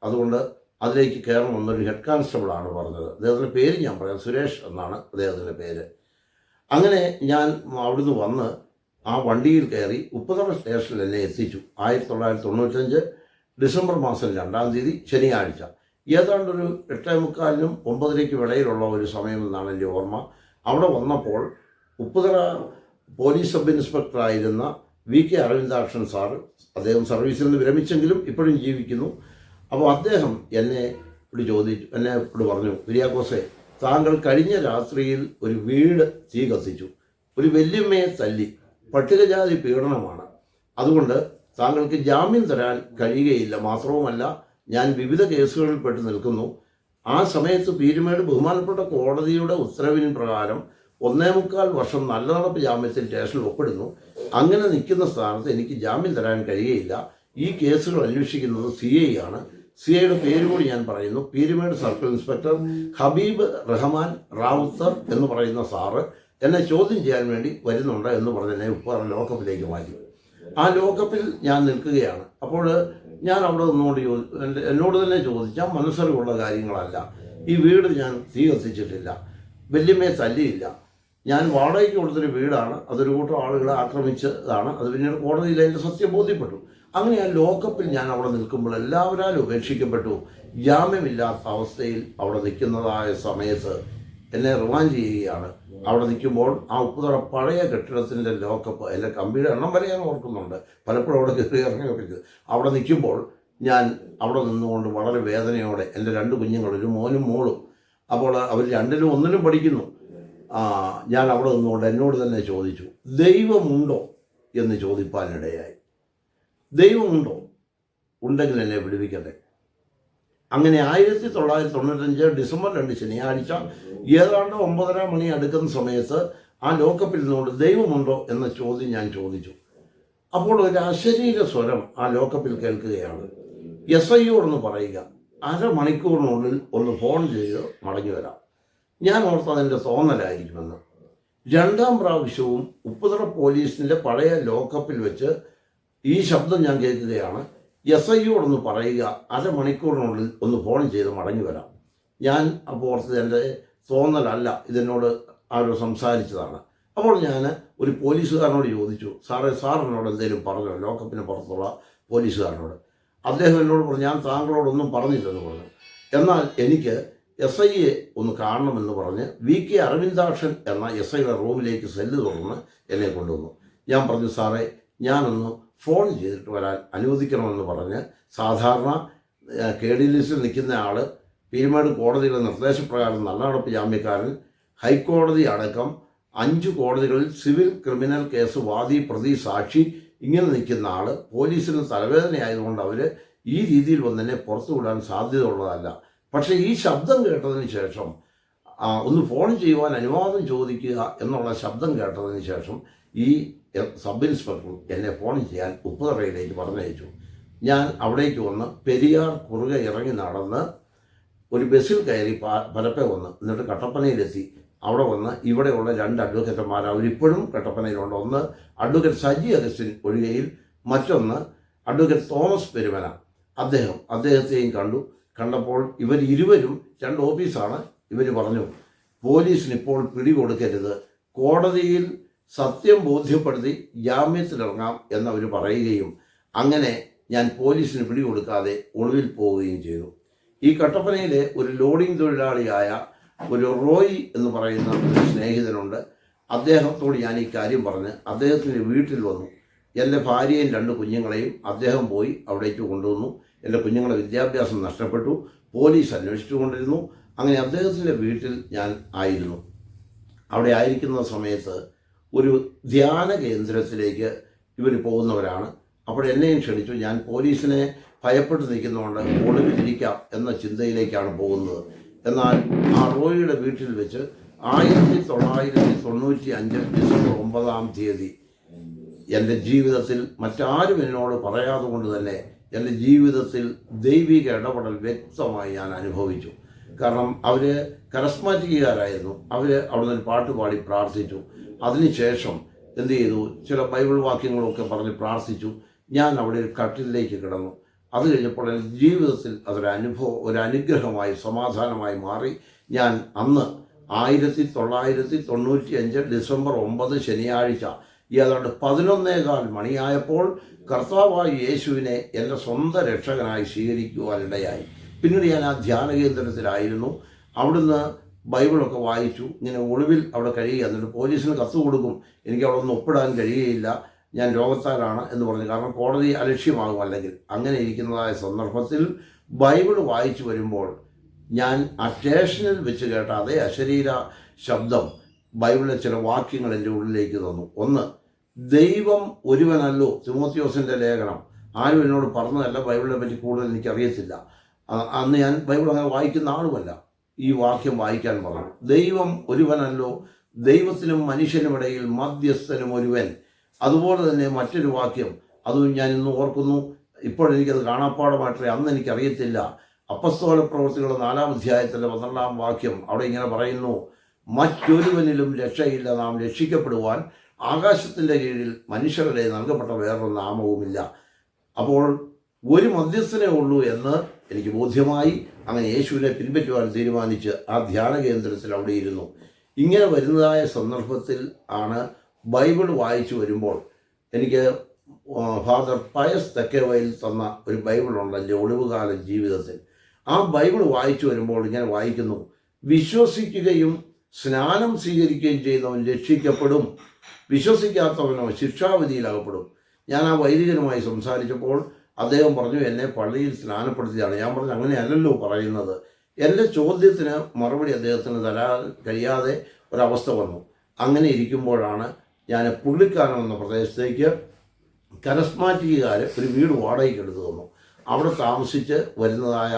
[SPEAKER 2] അതുകൊണ്ട് അതിലേക്ക് കയറണമെന്നൊരു ഹെഡ് കോൺസ്റ്റബിളാണ് പറഞ്ഞത്. അദ്ദേഹത്തിൻ്റെ പേര് ഞാൻ പറയാം, സുരേഷ് എന്നാണ് അദ്ദേഹത്തിൻ്റെ പേര്. അങ്ങനെ ഞാൻ അവിടുന്ന് വന്ന് ആ വണ്ടിയിൽ കയറി ഉപ്പുതറ സ്റ്റേഷനിൽ എന്നെ എത്തിച്ചു. 1995 ഡിസംബർ മാസം 2-ാം തീയതി ശനിയാഴ്ച, ഏതാണ്ടൊരു 8:45-നും 9:00-യ്ക്കും ഇടയിലുള്ള ഒരു സമയമെന്നാണ് എൻ്റെ ഓർമ്മ. അവിടെ വന്നപ്പോൾ ഉപ്പുതറ പോലീസ് സബ് ഇൻസ്പെക്ടറായിരുന്ന VK അരവിന്ദാക്ഷൻ സാറ്, അദ്ദേഹം സർവീസിൽ നിന്ന് വിരമിച്ചെങ്കിലും ഇപ്പോഴും ജീവിക്കുന്നു. അപ്പോൾ അദ്ദേഹം എന്നെ എന്നോട് പറഞ്ഞു, കുര്യാക്കോസേ, താങ്കൾ കഴിഞ്ഞ രാത്രിയിൽ ഒരു വീട് തീ കത്തിച്ചു, ഒരു വല്യമ്മയെ തല്ലി, പട്ടികജാതി പീഡനമാണ്. അതുകൊണ്ട് താങ്കൾക്ക് ജാമ്യം തരാൻ കഴിയുകയില്ല. മാത്രവുമല്ല, ഞാൻ വിവിധ കേസുകളിൽ പെട്ട് നിൽക്കുന്നു. ആ സമയത്ത് പീരുമേട് ബഹുമാനപ്പെട്ട കോടതിയുടെ ഉത്തരവിൻ പ്രകാരം 1.25 വർഷം നല്ല നടപ്പ് ജാമ്യത്തിൽ സ്റ്റേഷനിൽ ഒപ്പിടുന്നു. അങ്ങനെ നിൽക്കുന്ന സ്ഥാനത്ത് എനിക്ക് ജാമ്യം തരാൻ കഴിയുകയില്ല. ഈ കേസുകൾ അന്വേഷിക്കുന്നത് CI ആണ്. CIയുടെ പേര് കൂടി ഞാൻ പറയുന്നു. പീരുമേട് സർക്കിൾ ഇൻസ്പെക്ടർ ഹബീബ് റഹ്മാൻ റാവുത്തർ എന്ന് പറയുന്ന സാറ് എന്നെ ചോദ്യം ചെയ്യാൻ വേണ്ടി വരുന്നുണ്ട് എന്ന് പറഞ്ഞ് എന്നെ ഉപ്പാറ ലോക്കപ്പിലേക്ക് മാറ്റി. ആ ലോക്കപ്പിൽ ഞാൻ നിൽക്കുകയാണ്. അപ്പോൾ ഞാൻ അവിടെ നിന്നുകൊണ്ട് എന്നോട് തന്നെ ചോദിച്ചാൽ മനസ്സറിവുള്ള കാര്യങ്ങളല്ല. ഈ വീട് ഞാൻ തീ കത്തിച്ചിട്ടില്ല, വല്യമ്മയെ തല്ലിയില്ല, ഞാൻ വാടകയ്ക്ക് കൊടുത്തൊരു വീടാണ്, അതൊരു കൂട്ടം ആളുകളെ ആക്രമിച്ചതാണ്. അത് പിന്നീട് കോടതിയിൽ അതിൻ്റെ സത്യം ബോധ്യപ്പെട്ടു. അങ്ങനെ ആ ലോക്കപ്പിൽ ഞാൻ അവിടെ നിൽക്കുമ്പോൾ എല്ലാവരാലും ഉപേക്ഷിക്കപ്പെട്ടു. ജാമ്യമില്ലാത്ത അവസ്ഥയിൽ അവിടെ നിൽക്കുന്നതായ സമയത്ത് എന്നെ റിമാൻഡ് ചെയ്യുകയാണ്. അവിടെ നിൽക്കുമ്പോൾ ആ ഉപ്പുതറ പഴയ കെട്ടിടത്തിൻ്റെ ലോക്കപ്പ്, അതിൻ്റെ കമ്പിയുടെ എണ്ണം വരെ ഞാൻ ഓർക്കുന്നുണ്ട്, പലപ്പോഴും അവിടെ കയറി ഇറങ്ങിയൊക്കെ ചെയ്തു. അവിടെ നിൽക്കുമ്പോൾ ഞാൻ അവിടെ നിന്നുകൊണ്ട് വളരെ വേദനയോടെ, എൻ്റെ 2 കുഞ്ഞുങ്ങൾ, ഒരു മോനും മോളും, അപ്പോൾ അവർ 2ലും 1ലും പഠിക്കുന്നു. ഞാൻ അവിടെ നിന്നുകൊണ്ട് എന്നോട് തന്നെ ചോദിച്ചു, ദൈവമുണ്ടോ എന്ന് ചോദിപ്പാനിടയായി. ദൈവമുണ്ടോ? ഉണ്ടെങ്കിൽ എന്നെ വിടുവിക്കട്ടെ. അങ്ങനെ 1995 ഡിസംബർ 2 ശനിയാഴ്ച ഏതാണ്ട് 9:30 മണി അടുക്കുന്ന സമയത്ത് ആ ലോക്കപ്പിൽ നിന്നുകൊണ്ട് ദൈവമുണ്ടോ എന്ന ചോദ്യം ഞാൻ ചോദിച്ചു. അപ്പോൾ ഒരു അശരീര സ്വരം ആ ലോക്കപ്പിൽ കേൾക്കുകയാണ്. SIയോടൊന്ന് പറയുക, അരമണിക്കൂറിനുള്ളിൽ ഒന്ന് ഫോൺ ചെയ്ത് മടങ്ങി വരാം. ഞാൻ ഓർത്ത് അതിൻ്റെ തോന്നലായിരിക്കുമെന്ന്. 2ാം പ്രാവശ്യവും ഉപ്പുതറ പോലീസിൻ്റെ പഴയ ലോക്കപ്പിൽ വെച്ച് ഈ ശബ്ദം ഞാൻ കേൾക്കുകയാണ്. SIയോടൊന്ന് പറയുക, അരമണിക്കൂറിനുള്ളിൽ ഒന്ന് ഫോൺ ചെയ്ത് മടങ്ങി വരാം. ഞാൻ അപ്പോൾ ഓർത്തത് എൻ്റെ തോന്നലല്ല, ഇതെന്നോട് ആരോ സംസാരിച്ചതാണ്. അപ്പോൾ ഞാൻ ഒരു പോലീസുകാരനോട് ചോദിച്ചു, സാർ എന്നോട് എന്തെങ്കിലും പറഞ്ഞോ, ലോക്കപ്പിന് പുറത്തുള്ള പോലീസുകാരനോട്? അദ്ദേഹം എന്നോട് പറഞ്ഞു, ഞാൻ താങ്കളോടൊന്നും പറഞ്ഞില്ലെന്ന് പറഞ്ഞു. എന്നാൽ എനിക്ക് SIയെ ഒന്ന് കാണണമെന്ന് പറഞ്ഞ് VK അരവിന്ദാക്ഷൻ എന്ന SIയുടെ റൂമിലേക്ക് സെല്ല് തുറന്ന് എന്നെ കൊണ്ടുവന്നു. ഞാൻ പറഞ്ഞു, സാറേ, ഞാനൊന്ന് ഫോൺ ചെയ്തിട്ട് വരാൻ അനുവദിക്കണമെന്ന് പറഞ്ഞ്, സാധാരണ KD ലിസ്റ്റിൽ നിൽക്കുന്ന ആൾ, പീരുമേട് കോടതിയുടെ നിർദ്ദേശപ്രകാരം നല്ല നടപ്പ് ജാമ്യക്കാരൻ, ഹൈക്കോടതി അടക്കം 5 കോടതികളിൽ സിവിൽ ക്രിമിനൽ കേസ് വാദി, പ്രതി, സാക്ഷി, ഇങ്ങനെ നിൽക്കുന്ന ആൾ, പോലീസിന് തലവേദനയായതുകൊണ്ട് അവർ ഈ രീതിയിൽ വന്നെന്നെ പുറത്തു വിടാൻ സാധ്യതയുള്ളതല്ല. പക്ഷേ ഈ ശബ്ദം കേട്ടതിന് ശേഷം, ഒന്ന് ഫോൺ ചെയ്യുവാൻ അനുവാദം ചോദിക്കുക എന്നുള്ള ശബ്ദം കേട്ടതിന് ശേഷം ഈ സബ് ഇൻസ്പെക്ടർ എന്നെ ഫോൺ ചെയ്യാൻ ഉപ്പുതറയിലേക്ക് പറഞ്ഞയച്ചു. ഞാൻ അവിടേക്ക് വന്ന് പെരിയാർ കുറുകെ ഇറങ്ങി നടന്ന് ഒരു ബസ്സിൽ കയറി പരപ്പെ വന്ന്, എന്നിട്ട് കട്ടപ്പനയിലെത്തി. അവിടെ വന്ന് ഇവിടെയുള്ള 2 അഡ്വക്കേറ്റന്മാർ, അവരിപ്പോഴും കട്ടപ്പനയിലുണ്ട്. ഒന്ന് അഡ്വക്കേറ്റ് സജി അഗസ്റ്റിൻ ഒഴികയിൽ, മറ്റൊന്ന് അഡ്വക്കേറ്റ് തോമസ് പെരുമന. അദ്ദേഹത്തെയും കണ്ടപ്പോൾ ഇവരിരുവരും 2 ഓഫീസാണ്. ഇവർ പറഞ്ഞു, പോലീസിന് ഇപ്പോൾ പിടികൊടുക്കരുത്, കോടതിയിൽ സത്യം ബോധ്യപ്പെടുത്തി ജാമ്യത്തിലിറങ്ങാം എന്നവർ പറയുകയും അങ്ങനെ ഞാൻ പോലീസിന് പിടികൊടുക്കാതെ ഒളിവിൽ പോവുകയും ചെയ്തു. ഈ കട്ടപ്പനയിലെ ഒരു ലോഡിംഗ് തൊഴിലാളിയായ ഒരു റോയ് എന്ന് പറയുന്ന ഒരു സ്നേഹിതനുണ്ട്. അദ്ദേഹത്തോട് ഞാൻ ഈ കാര്യം പറഞ്ഞ് അദ്ദേഹത്തിൻ്റെ വീട്ടിൽ വന്നു. എൻ്റെ ഭാര്യയും 2 കുഞ്ഞുങ്ങളെയും അദ്ദേഹം പോയി അവിടേക്ക് കൊണ്ടുവന്നു. എൻ്റെ കുഞ്ഞുങ്ങളുടെ വിദ്യാഭ്യാസം നഷ്ടപ്പെട്ടു. പോലീസ് അന്വേഷിച്ചുകൊണ്ടിരുന്നു. അങ്ങനെ അദ്ദേഹത്തിൻ്റെ വീട്ടിൽ ഞാൻ ആയിരുന്നു. അവിടെ ആയിരിക്കുന്ന സമയത്ത് ഒരു ധ്യാന കേന്ദ്രത്തിലേക്ക് ഇവർ പോകുന്നവരാണ്. അപ്പോൾ എന്നെയും ക്ഷണിച്ചു. ഞാൻ പോലീസിനെ ഭയപ്പെട്ട് നിൽക്കുന്നതുകൊണ്ട് ഒളിവിലിരിക്കാം എന്ന ചിന്തയിലേക്കാണ് പോകുന്നത്. എന്നാൽ ആ റോയിയുടെ വീട്ടിൽ വെച്ച് 1995 ഡിസംബർ 9 എൻ്റെ ജീവിതത്തിൽ മറ്റാരും എന്നോട് പറയാതെ കൊണ്ട് തന്നെ എൻ്റെ ജീവിതത്തിൽ ദൈവിക ഇടപെടൽ വ്യക്തമായി ഞാൻ അനുഭവിച്ചു. കാരണം അവർ കരസ്മാറ്റിക്കുകാരായിരുന്നു. അവർ അവിടെ നിന്ന് പാട്ട് പാടി പ്രാർത്ഥിച്ചു. അതിനുശേഷം എന്ത് ചെയ്തു, ചില ബൈബിൾ വാക്യങ്ങളൊക്കെ പറഞ്ഞ് പ്രാർത്ഥിച്ചു. ഞാൻ അവിടെ ഒരു കട്ടിലേക്ക് കിടന്നു. അത് കഴിഞ്ഞപ്പോൾ എൻ്റെ ജീവിതത്തിൽ ഒരു അനുഗ്രഹമായി, സമാധാനമായി മാറി. ഞാൻ അന്ന് 1995 ഡിസംബർ 9 ശനിയാഴ്ച ഏതാണ്ട് 11:15 മണിയായപ്പോൾ കർത്താവായ യേശുവിനെ എൻ്റെ സ്വന്തം രക്ഷകനായി സ്വീകരിക്കുവാനിടയായി. പിന്നീട് ഞാൻ ആ ധ്യാന കേന്ദ്രത്തിലായിരുന്നു. അവിടുന്ന് ബൈബിളൊക്കെ വായിച്ചു. ഇങ്ങനെ ഒളിവിൽ അവിടെ കഴിയുക. എന്നിട്ട് പോലീസിന് കത്ത് കൊടുക്കും, എനിക്ക് അവിടെ ഒന്നും ഒപ്പിടാൻ കഴിയുകയില്ല, ഞാൻ രോഗത്താലാണ് എന്ന് പറഞ്ഞു. കാരണം കോടതി അലക്ഷ്യമാകും അല്ലെങ്കിൽ. അങ്ങനെ ഇരിക്കുന്നതായ സന്ദർഭത്തിൽ ബൈബിൾ വായിച്ചു വരുമ്പോൾ ഞാൻ ആ സ്റ്റേഷനിൽ വെച്ച് കേട്ട അതേ അശരീര ശബ്ദം ബൈബിളിലെ ചില വാക്യങ്ങൾ എൻ്റെ ഉള്ളിലേക്ക് തന്നു. ഒന്ന്, ദൈവം ഒരുവനല്ലോ. തിമോത്തിയോസിൻ്റെ ലേഖനം. ആരും എന്നോട് പറഞ്ഞതല്ല, ബൈബിളിനെ പറ്റി കൂടുതൽ എനിക്കറിയത്തില്ല. അന്ന് ഞാൻ ബൈബിൾ അങ്ങനെ വായിക്കുന്ന ആളുമല്ല. ഈ വാക്യം വായിക്കാൻ പറഞ്ഞു. ദൈവം ഒരുവനല്ലോ, ദൈവത്തിനും മനുഷ്യനുമിടയിൽ മധ്യസ്ഥനും ഒരുവൻ. അതുപോലെ തന്നെ മറ്റൊരു വാക്യം, അതും ഞാൻ ഇന്ന് ഓർക്കുന്നു. ഇപ്പോഴെനിക്കത് കാണാപ്പാടമായിട്ടേ, അന്ന് എനിക്കറിയത്തില്ല. അപ്പസ്തോല പ്രവൃത്തികളുടെ 4-ാം അധ്യായത്തിലെ 12-ാം വാക്യം. അവിടെ ഇങ്ങനെ പറയുന്നു, മറ്റൊരുവനിലും രക്ഷയില്ല, നാം രക്ഷിക്കപ്പെടുവാൻ ആകാശത്തിൻ്റെ കീഴിൽ മനുഷ്യരുടെ നൽകപ്പെട്ട വേറൊരു നാമവുമില്ല. അപ്പോൾ ഒരു മധ്യസ്ഥനേ ഉള്ളൂ എന്ന് എനിക്ക് ബോധ്യമായി. അങ്ങനെ യേശുവിനെ പിൻപറ്റുവാൻ തീരുമാനിച്ച് ആ ധ്യാന കേന്ദ്രത്തിൽ അവിടെ ഇരുന്നു. ഇങ്ങനെ വരുന്നതായ സന്ദർഭത്തിൽ ആണ് ബൈബിൾ വായിച്ചു വരുമ്പോൾ എനിക്ക് ഫാദർ പയസ് തെക്കേവയിൽ തന്ന ഒരു ബൈബിളുണ്ട് എൻ്റെ ഒളിവുകാല ജീവിതത്തിൽ. ആ ബൈബിൾ വായിച്ചു വരുമ്പോൾ ഇങ്ങനെ വായിക്കുന്നു, വിശ്വസിക്കുകയും സ്നാനം സ്വീകരിക്കുകയും ചെയ്യുന്നവൻ രക്ഷിക്കപ്പെടും, വിശ്വസിക്കാത്തവനോ ശിക്ഷാവിധിയിൽ അകപ്പെടും. ഞാൻ ആ വൈദികനുമായി സംസാരിച്ചപ്പോൾ അദ്ദേഹം പറഞ്ഞു, എന്നെ പള്ളിയിൽ സ്നാനപ്പെടുത്തിയാണ്. ഞാൻ പറഞ്ഞു, അങ്ങനെയല്ലല്ലോ പറയുന്നത്. എൻ്റെ ചോദ്യത്തിന് മറുപടി അദ്ദേഹത്തിന് തരാൻ കഴിയാതെ ഒരവസ്ഥ വന്നു. അങ്ങനെ ഇരിക്കുമ്പോഴാണ് ഞാൻ പുള്ളിക്കാനം എന്ന പ്രദേശത്തേക്ക് കരസ്മാറ്റിക്കുകാർ ഒരു വീട് വാടകയ്ക്ക് എടുത്തു തന്നു. അവിടെ താമസിച്ച് വരുന്നതായ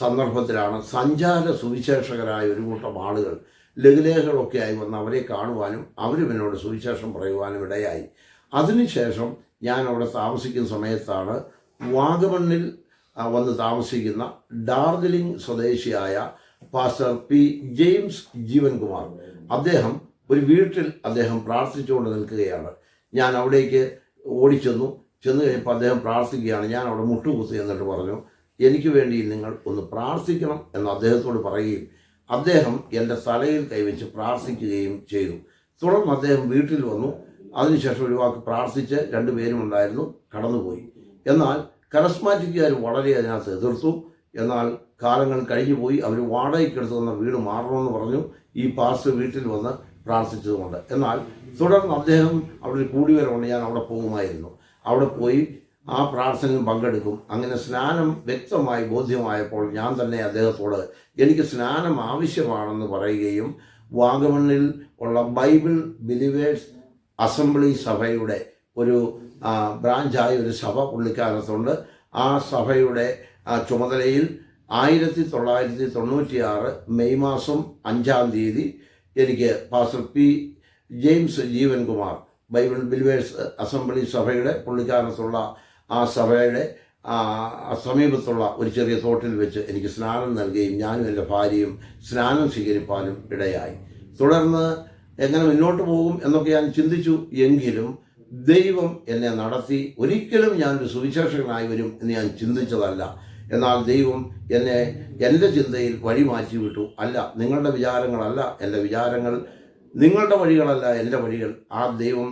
[SPEAKER 2] സന്ദർഭത്തിലാണ് സഞ്ചാര സുവിശേഷകരായ ഒരു കൂട്ടം ആളുകൾ ലഘുലേഖകളൊക്കെ ആയി വന്ന് അവരെ കാണുവാനും അവരും എന്നോട് സുവിശേഷം പറയുവാനും ഇടയായി. അതിനുശേഷം ഞാൻ അവിടെ താമസിക്കുന്ന സമയത്താണ് വാഗമണ്ണിൽ വന്ന് താമസിക്കുന്ന ഡാർജിലിംഗ് സ്വദേശിയായ പാസ്റ്റർ പി ജെയിംസ് ജീവൻകുമാർ, അദ്ദേഹം ഒരു വീട്ടിൽ അദ്ദേഹം പ്രാർത്ഥിച്ചുകൊണ്ട് നിൽക്കുകയാണ്. ഞാൻ അവിടേക്ക് ചെന്നു കഴിഞ്ഞപ്പോൾ അദ്ദേഹം പ്രാർത്ഥിക്കുകയാണ്. ഞാൻ അവിടെ മുട്ടുകുത്തി എന്നിട്ട് പറഞ്ഞു, എനിക്ക് വേണ്ടി നിങ്ങൾ ഒന്ന് പ്രാർത്ഥിക്കണം എന്ന് അദ്ദേഹത്തോട് പറയുകയും അദ്ദേഹം എൻ്റെ തലയിൽ കൈവച്ച് പ്രാർത്ഥിക്കുകയും ചെയ്തു. തുടർന്ന് അദ്ദേഹം വീട്ടിൽ വന്നു. അതിനുശേഷം ഒരു വാക്ക് പ്രാർത്ഥിച്ച് 2 പേരും ഉണ്ടായിരുന്നു, കടന്നുപോയി. എന്നാൽ കരസ്മാറ്റിക്കുകാർ വളരെ അതിനകത്ത് എതിർത്തു. എന്നാൽ കാലങ്ങൾ കഴിഞ്ഞു പോയി. അവർ വാടകയ്ക്കെടുത്ത് തന്ന വീട് മാറണമെന്ന് പറഞ്ഞു, ഈ പാസ്റ്റർ വീട്ടിൽ വന്ന് പ്രാർത്ഥിച്ചതുകൊണ്ട്. എന്നാൽ തുടർന്ന് അദ്ദേഹം അവിടെ കൂടി വരവുണ്ട്. ഞാൻ അവിടെ പോകുമായിരുന്നു. അവിടെ പോയി ആ പ്രാർത്ഥനയിൽ പങ്കെടുക്കും. അങ്ങനെ സ്നാനം വ്യക്തമായി ബോധ്യമായപ്പോൾ ഞാൻ തന്നെ അദ്ദേഹത്തോട് എനിക്ക് സ്നാനം ആവശ്യമാണെന്ന് പറയുകയും വാഗമണ്ണിൽ ഉള്ള ബൈബിൾ ബിലീവേഴ്സ് അസംബ്ലി സഭയുടെ ഒരു ബ്രാഞ്ചായ ഒരു സഭ പുള്ളിക്കാലത്തുണ്ട്. ആ സഭയുടെ ചുമതലയിൽ 1996 മെയ് മാസം 5-ാം തീയതി എനിക്ക് pastor P James Jeevankumar Bible believers assembly സഭയുടെ പുള്ളിക്കാലത്തുള്ള ആ സഭയുടെ സമീപത്തുള്ള ഒരു ചെറിയ തോട്ടിൽ വെച്ച് എനിക്ക് സ്നാനം നൽകുകയും ഞാനും എൻ്റെ ഭാര്യയും സ്നാനം സ്വീകരിപ്പാനും ഇടയായി. തുടർന്ന് എങ്ങനെ മുന്നോട്ട് പോകും എന്നൊക്കെ ഞാൻ ചിന്തിച്ചു. എങ്കിലും ദൈവം എന്നെ നടത്തി. ഒരിക്കലും ഞാനൊരു സുവിശേഷകനായി വരും എന്ന് ഞാൻ ചിന്തിച്ചതല്ല. എന്നാൽ ദൈവം എന്നെ എൻ്റെ ചിന്തയിൽ വഴി മാറ്റി വിട്ടു. അല്ല, നിങ്ങളുടെ വിചാരങ്ങളല്ല എൻ്റെ വിചാരങ്ങൾ, നിങ്ങളുടെ വഴികളല്ല എൻ്റെ വഴികൾ. ആ ദൈവം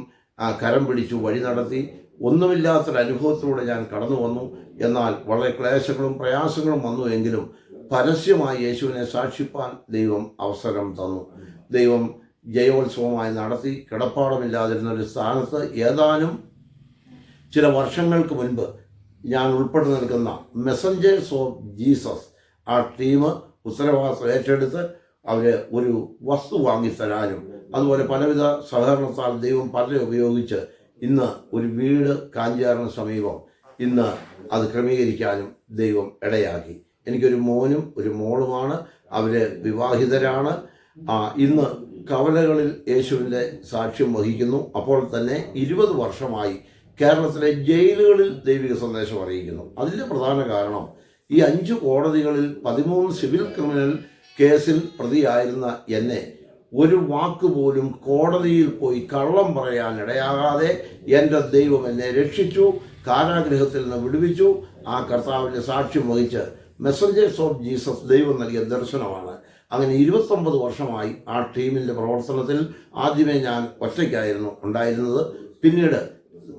[SPEAKER 2] കരം പിടിച്ചു വഴി നടത്തി. ഒന്നുമില്ലാത്തൊരനുഭവത്തിലൂടെ ഞാൻ കടന്നു വന്നു. എന്നാൽ വളരെ ക്ലേശങ്ങളും പ്രയാസങ്ങളും വന്നു. എങ്കിലും പരസ്യമായി യേശുവിനെ സാക്ഷിപ്പാൻ ദൈവം അവസരം തന്നു. ദൈവം ജയോത്സവമായി നടത്തി. കിടപ്പാടമില്ലാതിരുന്നൊരു സ്ഥാനത്ത് ഏതാനും ചില വർഷങ്ങൾക്ക് മുൻപ് ഞാൻ ഉൾപ്പെട്ട് നിൽക്കുന്ന മെസ്സഞ്ചേഴ്സ് ഓഫ് ജീസസ് ആ ടീം ഉത്തരവാദിത്വം ഏറ്റെടുത്ത് അവർ ഒരു വസ്തു വാങ്ങിത്തരാനും അതുപോലെ പലവിധ സഹകരണത്താൽ ദൈവം പലരെ ഉപയോഗിച്ച് ഇന്ന് ഒരു വീട് കാഞ്ചാറിന് സമീപം ഇന്ന് അത് ക്രമീകരിക്കാനും ദൈവം ഇടയാക്കി. എനിക്കൊരു മോനും ഒരു മോളുമാണ്. അവർ വിവാഹിതരാണ്. ഇന്ന് കവലകളിൽ യേശുവിൻ്റെ സാക്ഷ്യം വഹിക്കുന്നു. അപ്പോൾ തന്നെ 20 വർഷമായി കേരളത്തിലെ ജയിലുകളിൽ ദൈവിക സന്ദേശം അറിയിക്കുന്നു. അതിൻ്റെ പ്രധാന കാരണം ഈ 5 കോടതികളിൽ 13 സിവിൽ ക്രിമിനൽ കേസിൽ പ്രതിയായിരുന്ന എന്നെ ഒരു വാക്കുപോലും കോടതിയിൽ പോയി കള്ളം പറയാൻ ഇടയാകാതെ എൻ്റെ ദൈവം എന്നെ രക്ഷിച്ചു, കാരാഗൃഹത്തിൽ നിന്ന് വിടുവിച്ചു. ആ കർത്താവിൻ്റെ സാക്ഷ്യം വഹിച്ച് മെസ്സഞ്ചേഴ്സ് ഓഫ് ജീസസ് ദൈവം നൽകിയ ദർശനമാണ്. അങ്ങനെ 29 വർഷമായി ആ ടീമിൻ്റെ പ്രവർത്തനത്തിൽ. ആദ്യമേ ഞാൻ ഒറ്റയ്ക്കായിരുന്നു ഉണ്ടായിരുന്നത്. പിന്നീട്